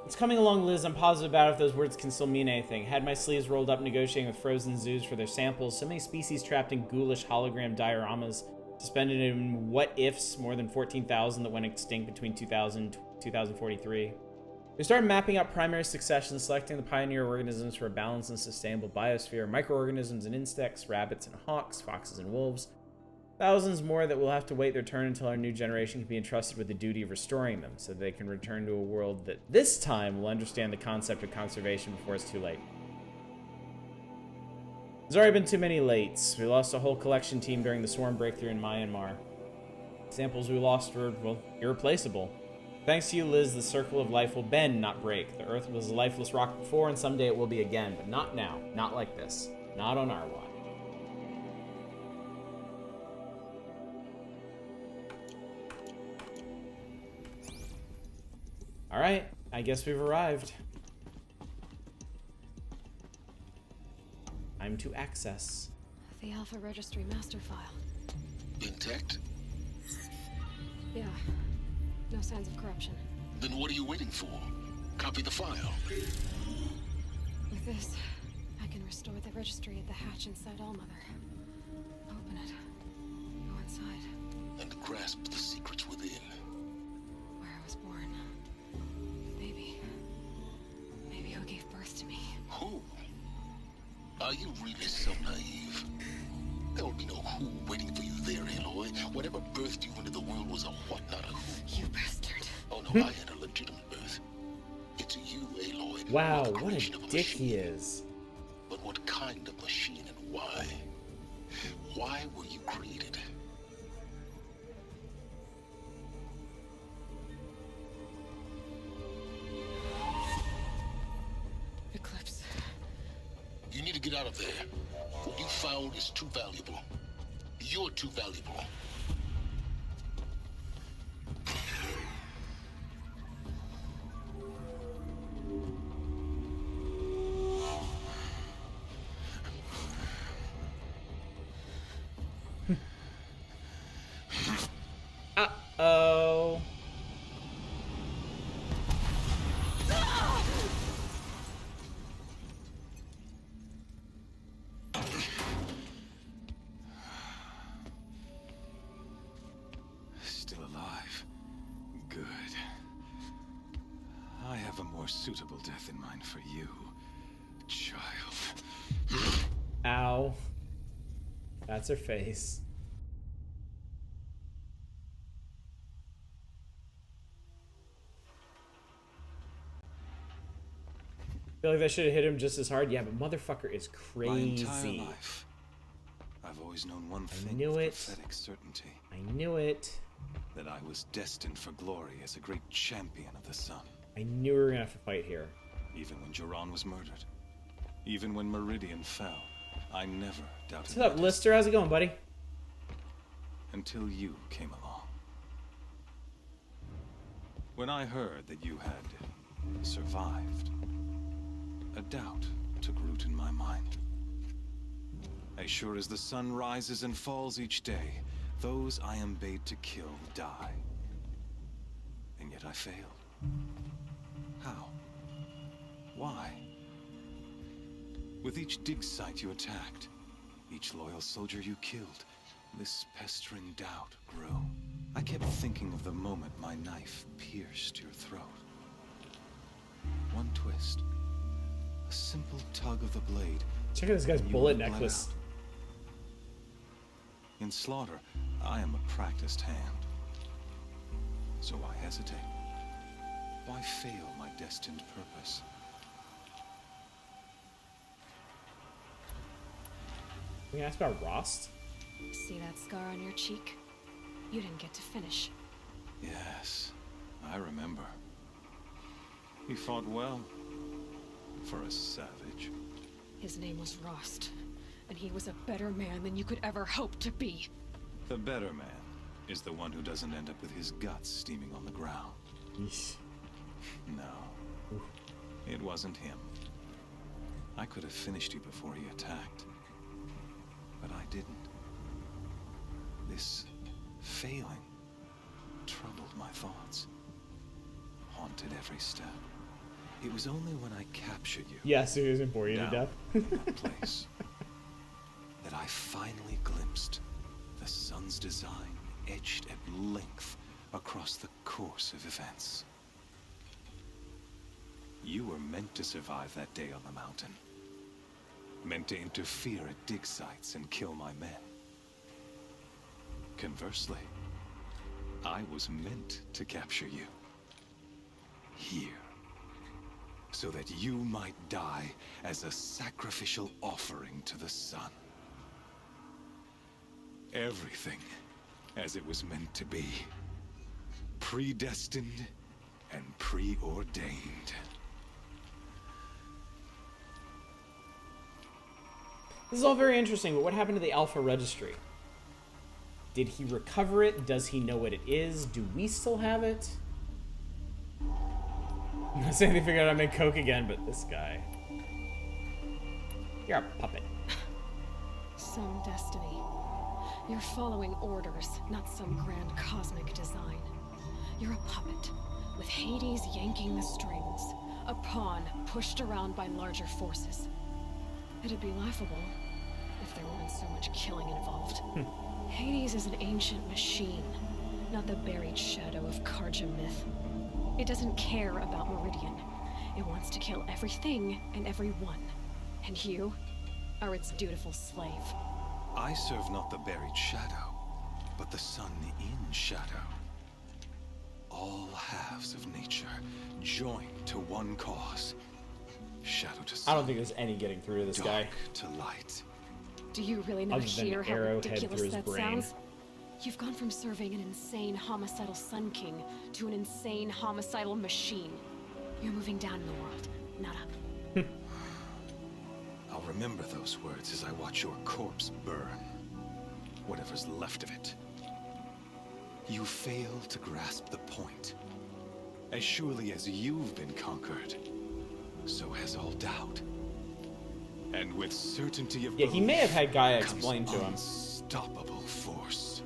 It's coming along, Liz. I'm positive about if those words can still mean anything. Had my sleeves rolled up negotiating with frozen zoos for their samples. So many species trapped in ghoulish hologram dioramas. Suspended in what-ifs. More than 14,000 that went extinct between 2000 and 2043. We started mapping out primary succession, selecting the pioneer organisms for a balanced and sustainable biosphere. Microorganisms and insects, rabbits and hawks, foxes and wolves. Thousands more that will have to wait their turn until our new generation can be entrusted with the duty of restoring them, so they can return to a world that this time will understand the concept of conservation before it's too late. There's already been too many lates. We lost a whole collection team during the swarm breakthrough in Myanmar. Samples we lost were, well, irreplaceable. Thanks to you, Liz, the circle of life will bend, not break. The Earth was a lifeless rock before, and someday it will be again, but not now. Not like this. Not on our watch. Alright, I guess we've arrived. Time to access. The Alpha Registry master file. Intact? Yeah. No signs of corruption. Then what are you waiting for? Copy the file. With this, I can restore the registry at the hatch inside Allmother. Open it. Go inside. And grasp the secrets within. Where I was born. Maybe who gave birth to me. Who? Are you really so naive? There will be no who waiting for you there, Aloy. Whatever birthed you into the world was a what, not a who. You bastard. Oh no, I had a legitimate birth. It's you, Aloy. Wow, what a dick he is. But what kind of machine and why? Why were you created? Eclipse. You need to get out of there. What you found is too valuable. You're too valuable. Uh-oh. Still alive. Good. I have a more suitable death in mind for you, child. Ow. That's her face. I feel like that should have hit him just as hard. Yeah, but motherfucker is crazy. My entire life, I've always known one thing with prophetic certainty. I knew it. That I was destined for glory as a great champion of the sun. I knew we were gonna have to fight here. Even when Jiran was murdered. Even when Meridian fell. I never doubted. What's up, Lister? How's it going, buddy? Until you came along. When I heard that you had survived, a doubt took root in my mind. As sure as the sun rises and falls each day, those I am bade to kill die. And yet I failed. How? Why? With each dig site you attacked, each loyal soldier you killed, this pestering doubt grew. I kept thinking of the moment my knife pierced your throat. One twist. A simple tug of the blade. Check out this guy's bullet necklace. In slaughter, I am a practiced hand. So why hesitate? Why fail my destined purpose? Can we ask about Rost? See that scar on your cheek? You didn't get to finish. Yes, I remember. He fought well. For a savage. His name was Rost, and he was a better man than you could ever hope to be. The better man is the one who doesn't end up with his guts steaming on the ground. Yeesh. No. It wasn't him. I could have finished you before he attacked. But I didn't. This failing troubled my thoughts. Haunted every step. It was only when I captured you. Yes, it was bore you to down death. in that place that I finally glimpsed the sun's design etched at length across the course of events. You were meant to survive that day on the mountain. Meant to interfere at dig sites and kill my men. Conversely, I was meant to capture you. Here. So that you might die as a sacrificial offering to the sun. Everything as it was meant to be. Predestined and preordained. This is all very interesting, but what happened to the Alpha Registry? Did he recover it? Does he know what it is? Do we still have it? I'm not saying they figured out how to make Coke again, but this guy... You're a puppet. Some destiny. You're following orders, not some grand cosmic design. You're a puppet, with Hades yanking the strings. A pawn pushed around by larger forces. It'd be laughable if there weren't so much killing involved. Hades is an ancient machine, not the buried shadow of Karja myth. It doesn't care about Meridian. It wants to kill everything and everyone. And you are its dutiful slave. I serve not the buried shadow, but the sun in shadow. All halves of nature joined to one cause. Shadow to sun. I don't think there's any getting through to this dark guy. To light. Do you really not Other than hear how arrowhead ridiculous through his that brain. sounds? You've gone from serving an insane homicidal Sun King to an insane homicidal machine. You're moving down in the world, not up. I'll remember those words as I watch your corpse burn. Whatever's left of it. You fail to grasp the point. As surely as you've been conquered, so has all doubt. And with certainty of Yeah, he may have had Gaia comes explain to him. unstoppable force.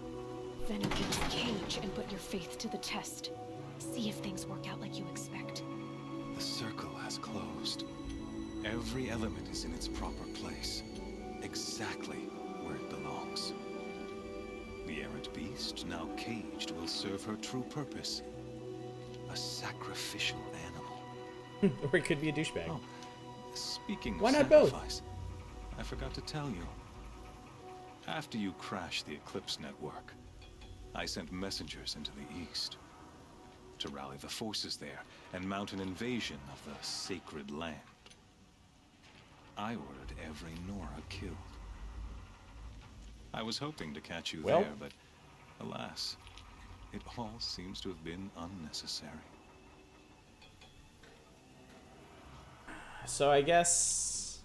Then open the cage and put your faith to the test. See if things work out like you expect. The circle has closed. Every element is in its proper place. Exactly where it belongs. The errant beast, now caged, will serve her true purpose. A sacrificial animal. Or it could be a douchebag. Oh, speaking Why of not both? sacrifice, I forgot to tell you. After you crashed the Eclipse network, I sent messengers into the east to rally the forces there and mount an invasion of the sacred land. I ordered every Nora killed. I was hoping to catch you Well. there, but alas, it all seems to have been unnecessary. So I guess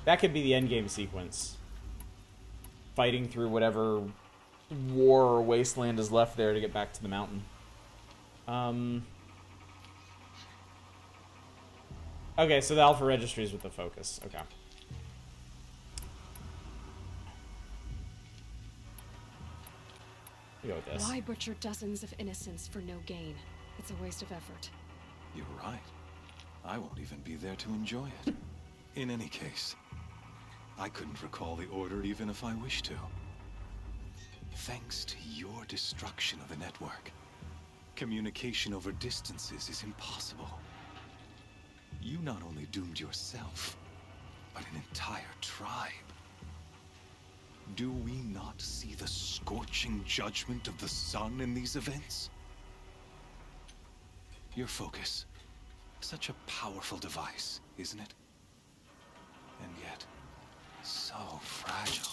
that could be the endgame sequence. Fighting through whatever war or wasteland is left there to get back to the mountain. Okay, so the Alpha Registry is with the focus. Okay. We go with this. Why butcher dozens of innocents for no gain? It's a waste of effort. You're right. I won't even be there to enjoy it. In any case, I couldn't recall the order even if I wished to. Thanks to your destruction of the network, communication over distances is impossible. You not only doomed yourself, but an entire tribe. Do we not see the scorching judgment of the sun in these events? Your focus. Such a powerful device, isn't it? And yet, so fragile.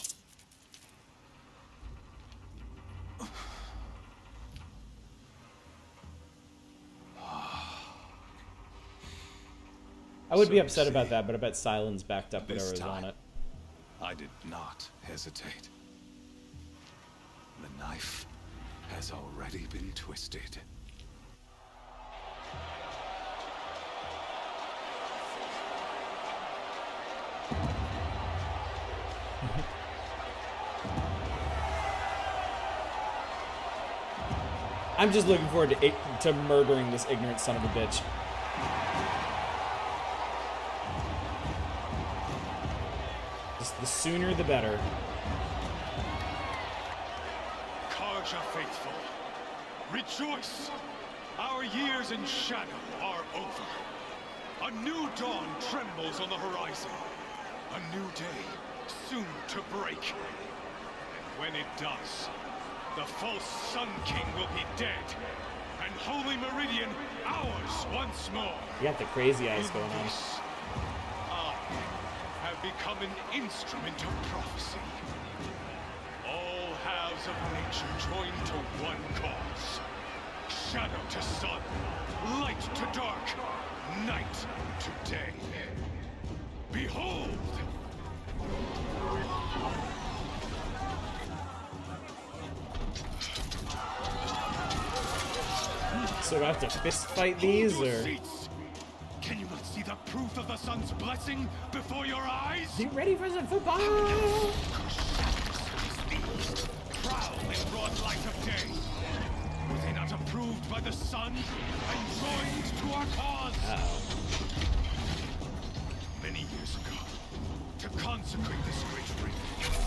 I would be So upset about see, that, but I bet Silence backed up this whatever was on time, it. I did not hesitate. The knife has already been twisted. I'm just looking forward to murdering this ignorant son of a bitch. Just the sooner the better. Carja faithful, rejoice! Our years in shadow are over. A new dawn trembles on the horizon. A new day soon to break. And when it does, the false Sun King will be dead, and Holy Meridian ours once more. You got the crazy eyes going on. I have become an instrument of prophecy. All halves of nature join to one cause. Shadow to sun, light to dark, night to day. Behold! So do I have to fist fight these, or? Can you not see the proof of the sun's blessing before your eyes? Be ready for some football! Proud in broad light of day. Were they not approved by the sun and joined to our cause? Many years ago, to consecrate this great ring,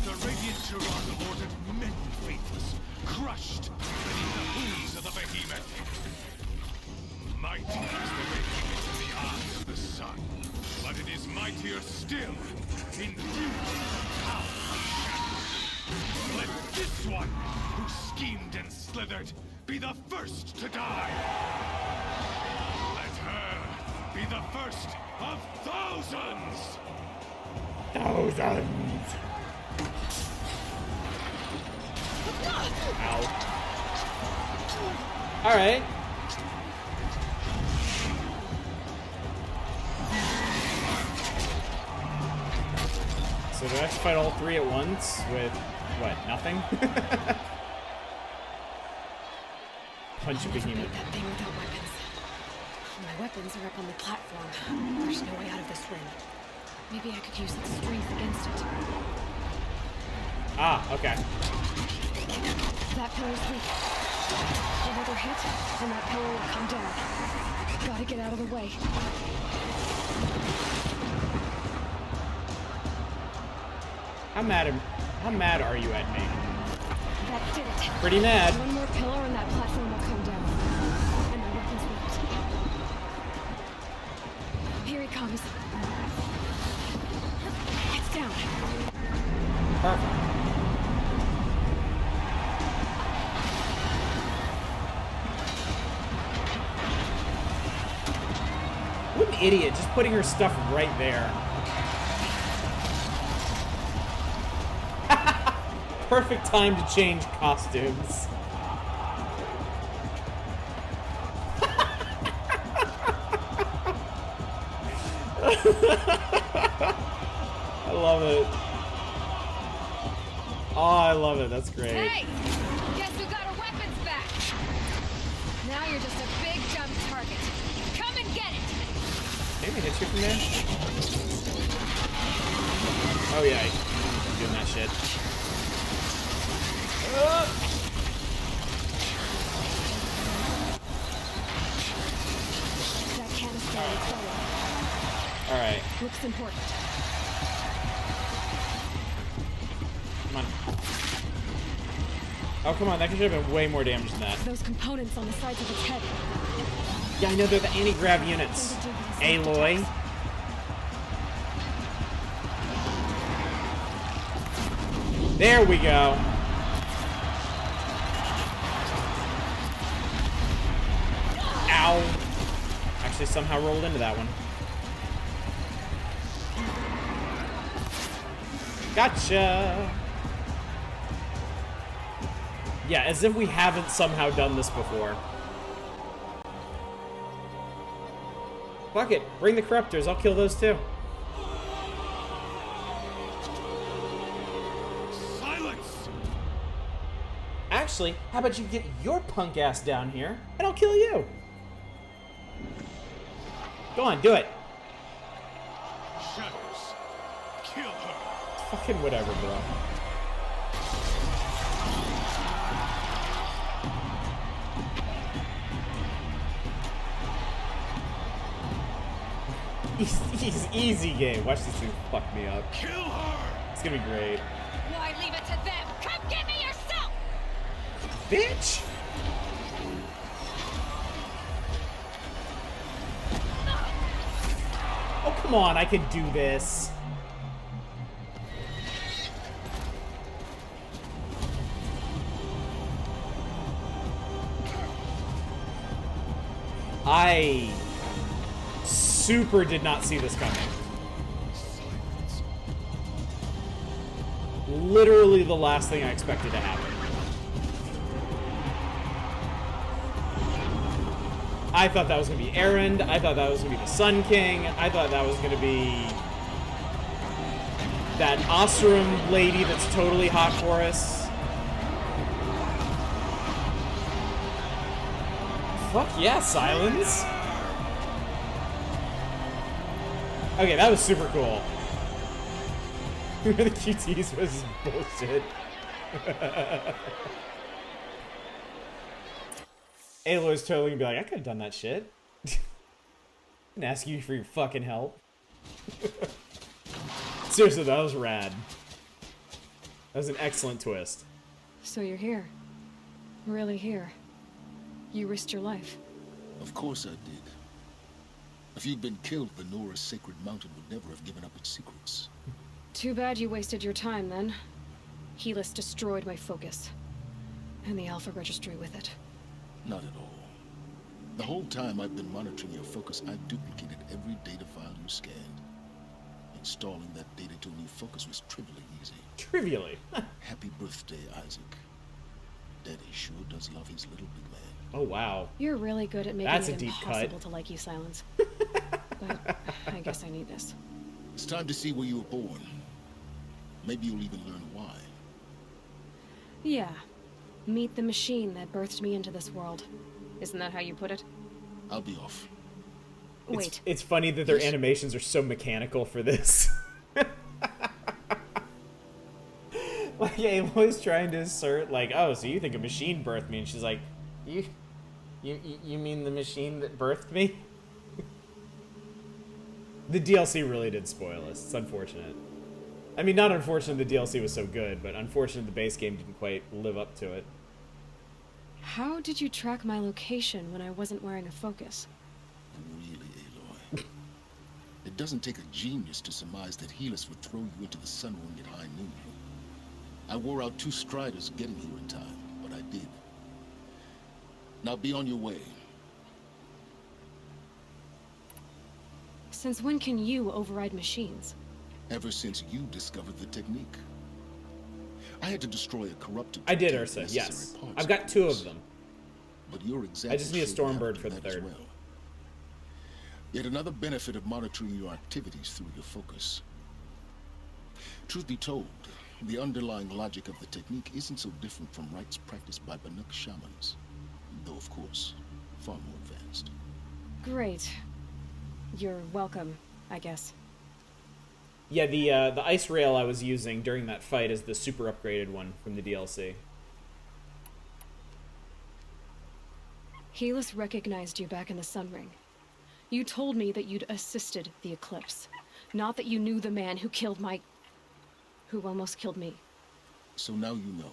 the Radiant Tyrann ordered many faithless, crushed beneath the hooves of the behemoth. Mighty is the radiance in the eyes of the sun, but it is mightier still in beauty, power, and shadow. Let this one, who schemed and slithered, be the first to die. Let her be the first of thousands. Thousands. Ow. All right. So do I have to fight all three at once with, what, nothing? Punch a behemoth. That thing without weapons. My weapons are up on the platform. There's no way out of this ring. Maybe I could use its strength against it. Ah, okay. That pillar's weak. Another hit, and that pillar will come down. Gotta get out of the way. How mad are you at me? That did it. Pretty mad. One more pillar and that platform will come down. And my weapons won't. Here he comes. It's down. Perfect. What an idiot, just putting her stuff right there. Perfect time to change costumes. I love it. Oh, I love it. That's great. Hey! Guess who got our weapons back? Now you're just a big dumb target. Come and get it! Maybe hit you from there? Oh yeah, I'm doing that shit. That canister is going. Alright. Looks important. Come on. Oh, come on. That could have been way more damage than that. Those components on the sides of its head. Yeah, I know they're the anti-grav units. Aloy. There we go. Ow. Actually somehow rolled into that one. Gotcha. Yeah, as if we haven't somehow done this before. Fuck it. Bring the corruptors. I'll kill those too. Silence! Actually, how about you get your punk ass down here, and I'll kill you. Go on, do it. Shadows, kill her. Fucking whatever, bro. He's easy game. Watch this thing fuck me up. Kill her! It's gonna be great. Why leave it to them? Come get me yourself! Bitch! Oh, come on, I can do this. I super did not see this coming. Literally the last thing I expected to happen. I thought that was going to be Erend. I thought that was going to be the Sun King. I thought that was going to be that Oseram lady that's totally hot for us. Fuck yeah, Silence. Okay, that was super cool. The QTs was bullshit. Aloy's totally gonna be like, I could have done that shit. And ask you for your fucking help. Seriously, that was rad. That was an excellent twist. So you're here. Really here. You risked your life. Of course I did. If you'd been killed, the Nora's Sacred Mountain would never have given up its secrets. Too bad you wasted your time, then. Helis destroyed my focus. And the Alpha Registry with it. Not at all. The whole time I've been monitoring your focus, I've duplicated every data file you scanned. Installing that data to a new focus was trivially easy. Trivially? Happy birthday, Isaac. Daddy sure does love his little big man. Oh, wow. You're really good at making That's a it deep impossible cut. to like you, Silence. But I guess I need this. It's time to see where you were born. Maybe you'll even learn why. Yeah. Meet the machine that birthed me into this world. Isn't that how you put it? I'll be off. Wait. It's funny that their animations are so mechanical for this. Like, Aloy's trying to assert, like, oh, so you think a machine birthed me? And she's like, you mean the machine that birthed me? The DLC really did spoil us. It's unfortunate. I mean, not unfortunate the DLC was so good, but unfortunate the base game didn't quite live up to it. How did you track my location when I wasn't wearing a focus? Really, Aloy? It doesn't take a genius to surmise that Helis would throw you into the Sun Ring at high noon. I wore out 2 striders getting here in time, but I did. Now be on your way. Since when can you override machines? Ever since you discovered the technique. I had to destroy a corrupted... I did, Ursa, yes. I've got 2 of them. But you're exactly I just need a Stormbird for the 3rd. well. Yet another benefit of monitoring your activities through your focus. Truth be told, the underlying logic of the technique isn't so different from rites practiced by Banuk shamans. Though, of course, far more advanced. Great. You're welcome, I guess. Yeah, the ice rail I was using during that fight is the super upgraded one from the DLC. Helis recognized you back in the Sun Ring. You told me that you'd assisted the Eclipse, not that you knew the man who killed who almost killed me. So now you know.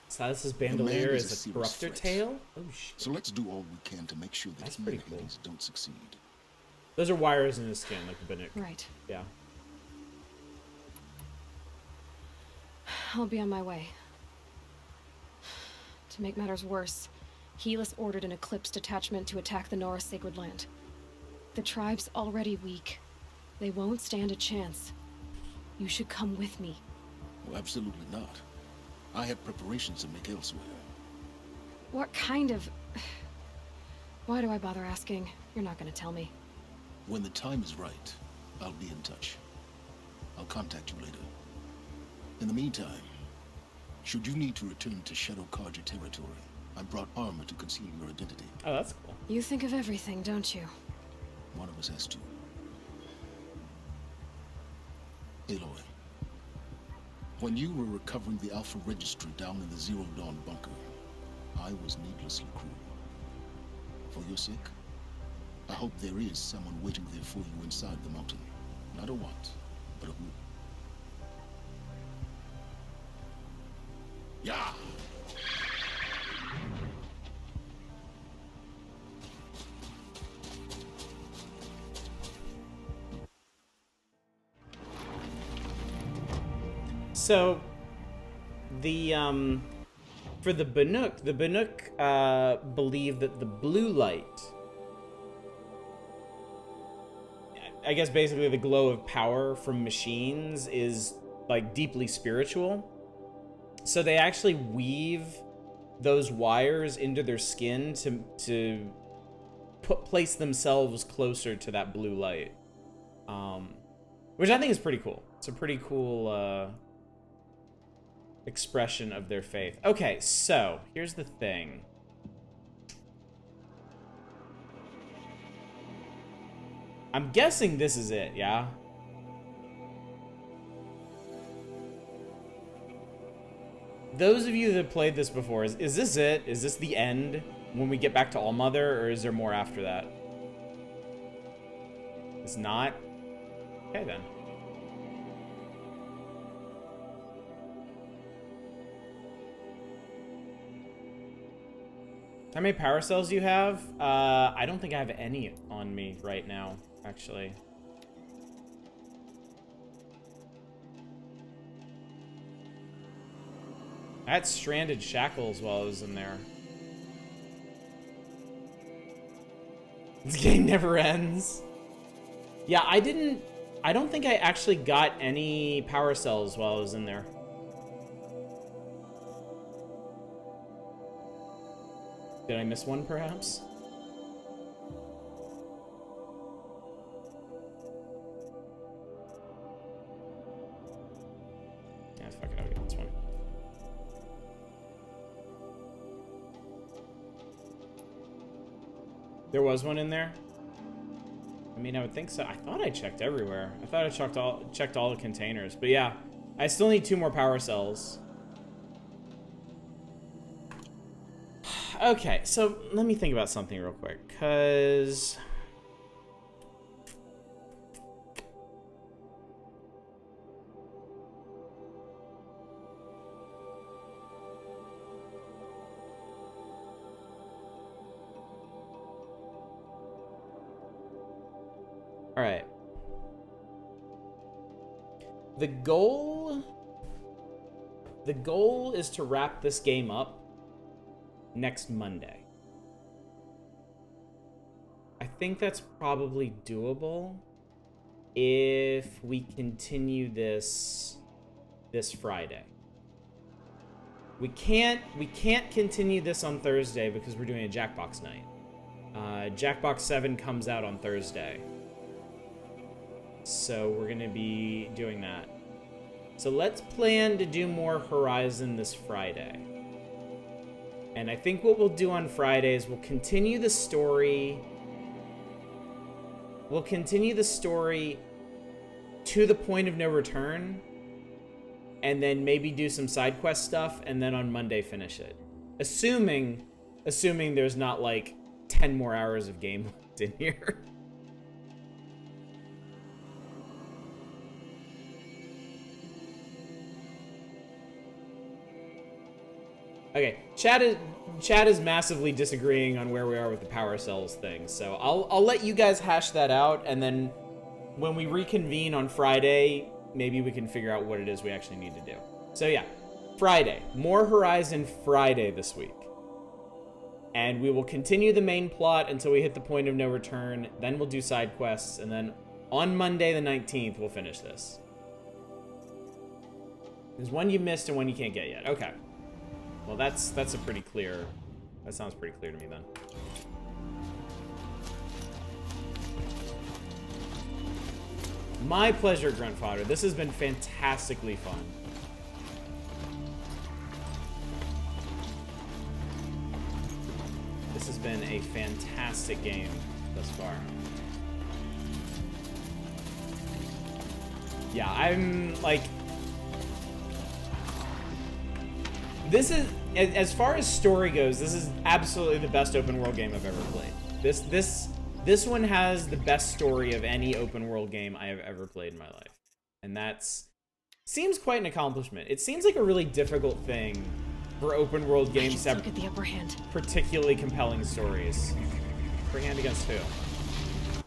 Silas's bandolier is a corruptor tail? Oh shit. So let's do all we can to make sure that That's pretty cool. Hades don't succeed. Those are wires in his skin, like the Banuk. Right. Yeah. I'll be on my way. To make matters worse, Helis ordered an Eclipse detachment to attack the Nora Sacred Land. The tribe's already weak. They won't stand a chance. You should come with me. Well, absolutely not. I have preparations to make elsewhere. What kind of... Why do I bother asking? You're not gonna tell me. When the time is right, I'll be in touch. I'll contact you later. In the meantime, should you need to return to Shadow Karja territory, I brought armor to conceal your identity. Oh, that's cool. You think of everything, don't you? One of us has to. Aloy, when you were recovering the Alpha Registry down in the Zero Dawn bunker, I was needlessly cruel. For your sake, I hope there is someone waiting there for you inside the mountain. Not a what, but a who. Yeah! So, the, for the Banuk believe that the blue light, I guess basically the glow of power from machines, is, like, deeply spiritual. So they actually weave those wires into their skin to place themselves closer to that blue light. Which I think is pretty cool. It's a pretty cool, expression of their faith. Okay, so here's the thing. I'm guessing this is it, yeah? Those of you that played this before, is this it? Is this the end when we get back to Allmother, or is there more after that? It's not? Okay, then. How many power cells do you have? I don't think I have any on me right now, actually. I had stranded shackles while I was in there. This game never ends. Yeah, I don't think I actually got any power cells while I was in there. Did I miss one, perhaps? Yeah, fuck it, I'll get this one. There was one in there? I mean, I would think so. I thought I checked everywhere. I thought I checked all the containers. But yeah, I still need 2 more power cells. Okay, so let me think about something real quick, because... Alright. The goal is to wrap this game up next Monday. I think that's probably doable if we continue this Friday. We can't continue this on Thursday because we're doing a Jackbox night. Jackbox 7 comes out on Thursday. So we're gonna be doing that. So let's plan to do more Horizon this Friday. And I think what we'll do on Friday is we'll continue the story. We'll continue the story to the point of no return. And then maybe do some side quest stuff, and then on Monday finish it. Assuming there's not like 10 more hours of game left in here. Okay, chat is massively disagreeing on where we are with the power cells thing, so I'll let you guys hash that out, and then when we reconvene on Friday, maybe we can figure out what it is we actually need to do. So yeah, Friday, more Horizon Friday this week, and we will continue the main plot until we hit the point of no return. Then we'll do side quests, and then on Monday the 19th we'll finish this. There's one you missed and one you can't get yet. Okay. Well, that's a pretty clear... That sounds pretty clear to me, then. My pleasure, Gruntfodder. This has been fantastically fun. This has been a fantastic game thus far. Yeah, I'm, like... This is, as far as story goes, this is absolutely the best open world game I've ever played. This This one has the best story of any open world game I have ever played in my life. And that's seems quite an accomplishment. It seems like a really difficult thing for open world games to have get the upper hand. particularly compelling stories. Upper hand against who?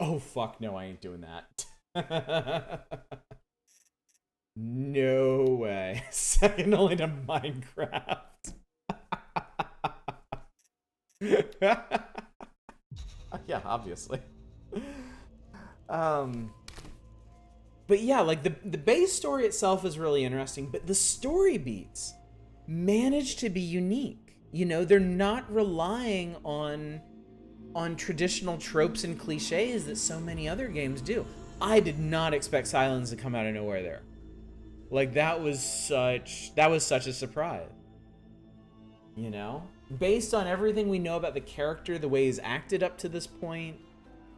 Oh fuck no, I ain't doing that. No way. Second only to Minecraft. Yeah, obviously. But yeah, like the base story itself is really interesting, but the story beats manage to be unique. You know, they're not relying on traditional tropes and cliches that so many other games do. I did not expect Silence to come out of nowhere there. Like that was such a surprise. You know? Based on everything we know about the character, the way he's acted up to this point,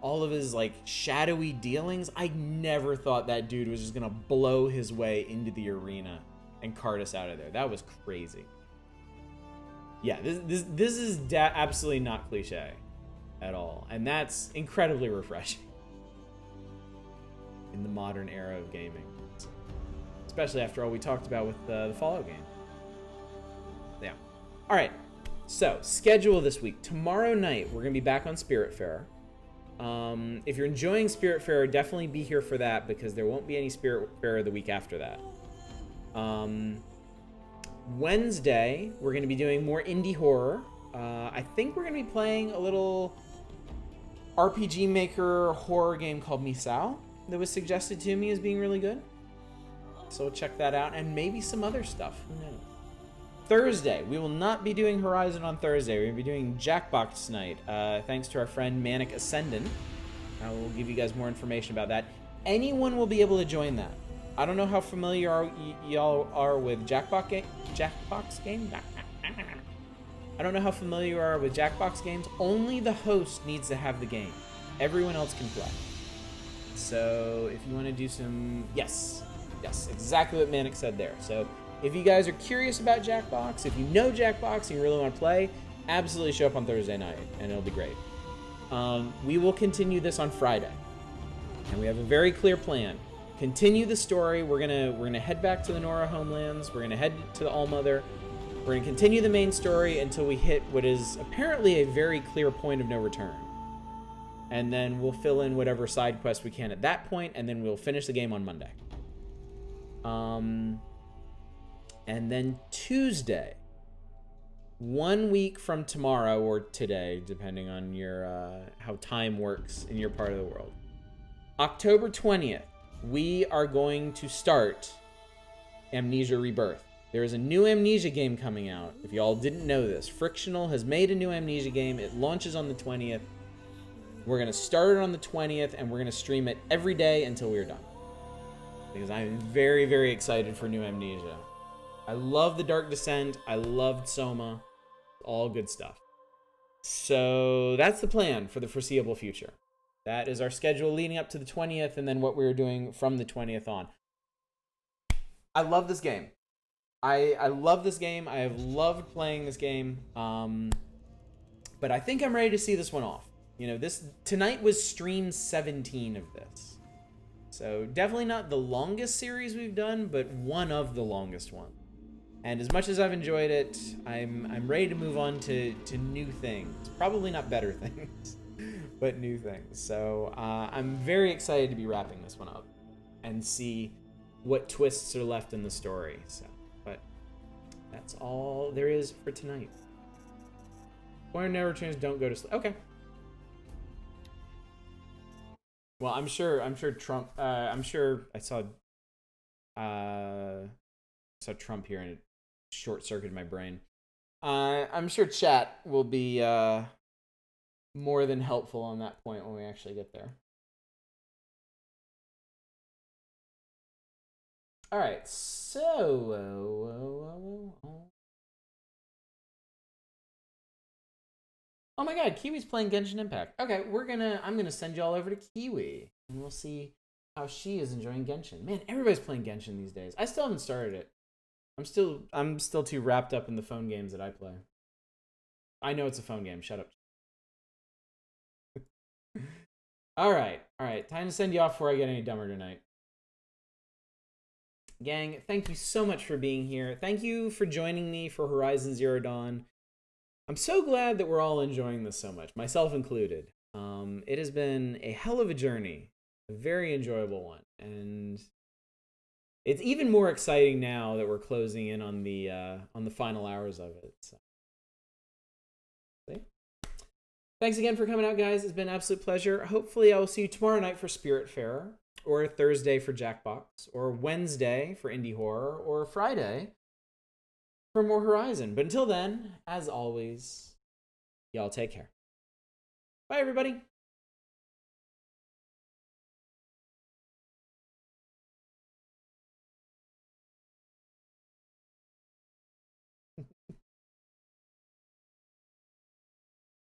all of his like shadowy dealings, I never thought that dude was just gonna blow his way into the arena and cart us out of there. That was crazy. Yeah, this is absolutely not cliche at all, and that's incredibly refreshing in the modern era of gaming, especially after all we talked about with the Fallout game. Yeah. All right. So, schedule this week. Tomorrow night, we're going to be back on Spiritfarer. If you're enjoying Spiritfarer, definitely be here for that, because there won't be any Spiritfarer the week after that. Wednesday, we're going to be doing more indie horror. I think we're going to be playing a little RPG Maker horror game called Misao that was suggested to me as being really good. So check that out, and maybe some other stuff. Who knows? Thursday, we will not be doing Horizon on Thursday. We're going to be doing Jackbox tonight, thanks to our friend Manic Ascendant. I will give you guys more information about that. Anyone will be able to join that. I don't know how familiar y'all are with Jackbox game? I don't know how familiar you are with Jackbox games. Only the host needs to have the game. Everyone else can play. So if you want to do some... Yes, exactly what Manic said there. So if you guys are curious about Jackbox, if you know Jackbox and you really want to play, absolutely show up on Thursday night, and it'll be great. We will continue this on Friday, and we have a very clear plan. Continue the story. We're gonna head back to the Nora homelands. We're gonna head to the Allmother. We're gonna continue the main story until we hit what is apparently a very clear point of no return, and then we'll fill in whatever side quest we can at that point, and then we'll finish the game on Monday. And then Tuesday, 1 week from tomorrow or today, depending on your how time works in your part of the world, October 20th, we are going to start Amnesia Rebirth. There is a new Amnesia game coming out. If y'all didn't know this, Frictional has made a new Amnesia game. It launches on the 20th. We're going to start it on the 20th, and we're going to stream it every day until we're done, because I'm very, very excited for new Amnesia. I love the Dark Descent. I loved Soma. All good stuff. So that's the plan for the foreseeable future. That is our schedule leading up to the 20th, and then what we're doing from the 20th on. I love this game. I love this game. I have loved playing this game. But I think I'm ready to see this one off. You know, tonight was stream 17 of this. So definitely not the longest series we've done, but one of the longest ones. And as much as I've enjoyed it, I'm ready to move on to new things. Probably not better things, but new things. So I'm very excited to be wrapping this one up and see what twists are left in the story. So, but that's all there is for tonight. Point of no returns, don't go to sleep. Okay. Well, I'm sure Trump. I'm sure I saw Trump here and it short-circuited my brain. I'm sure chat will be more than helpful on that point when we actually get there. All right, so oh my God, Kiwi's playing Genshin Impact. Okay, I'm gonna send y'all over to Kiwi, and we'll see how she is enjoying Genshin. Man, everybody's playing Genshin these days. I still haven't started it. I'm still too wrapped up in the phone games that I play. I know it's a phone game. Shut up. All right. Time to send you off before I get any dumber tonight. Gang, thank you so much for being here. Thank you for joining me for Horizon Zero Dawn. I'm so glad that we're all enjoying this so much, myself included. It has been a hell of a journey, a very enjoyable one, and it's even more exciting now that we're closing in on the final hours of it. So. See? Thanks again for coming out, guys. It's been an absolute pleasure. Hopefully, I will see you tomorrow night for Spiritfarer, or Thursday for Jackbox, or Wednesday for Indie Horror, or Friday for more Horizon. But until then, as always, y'all take care. Bye, everybody.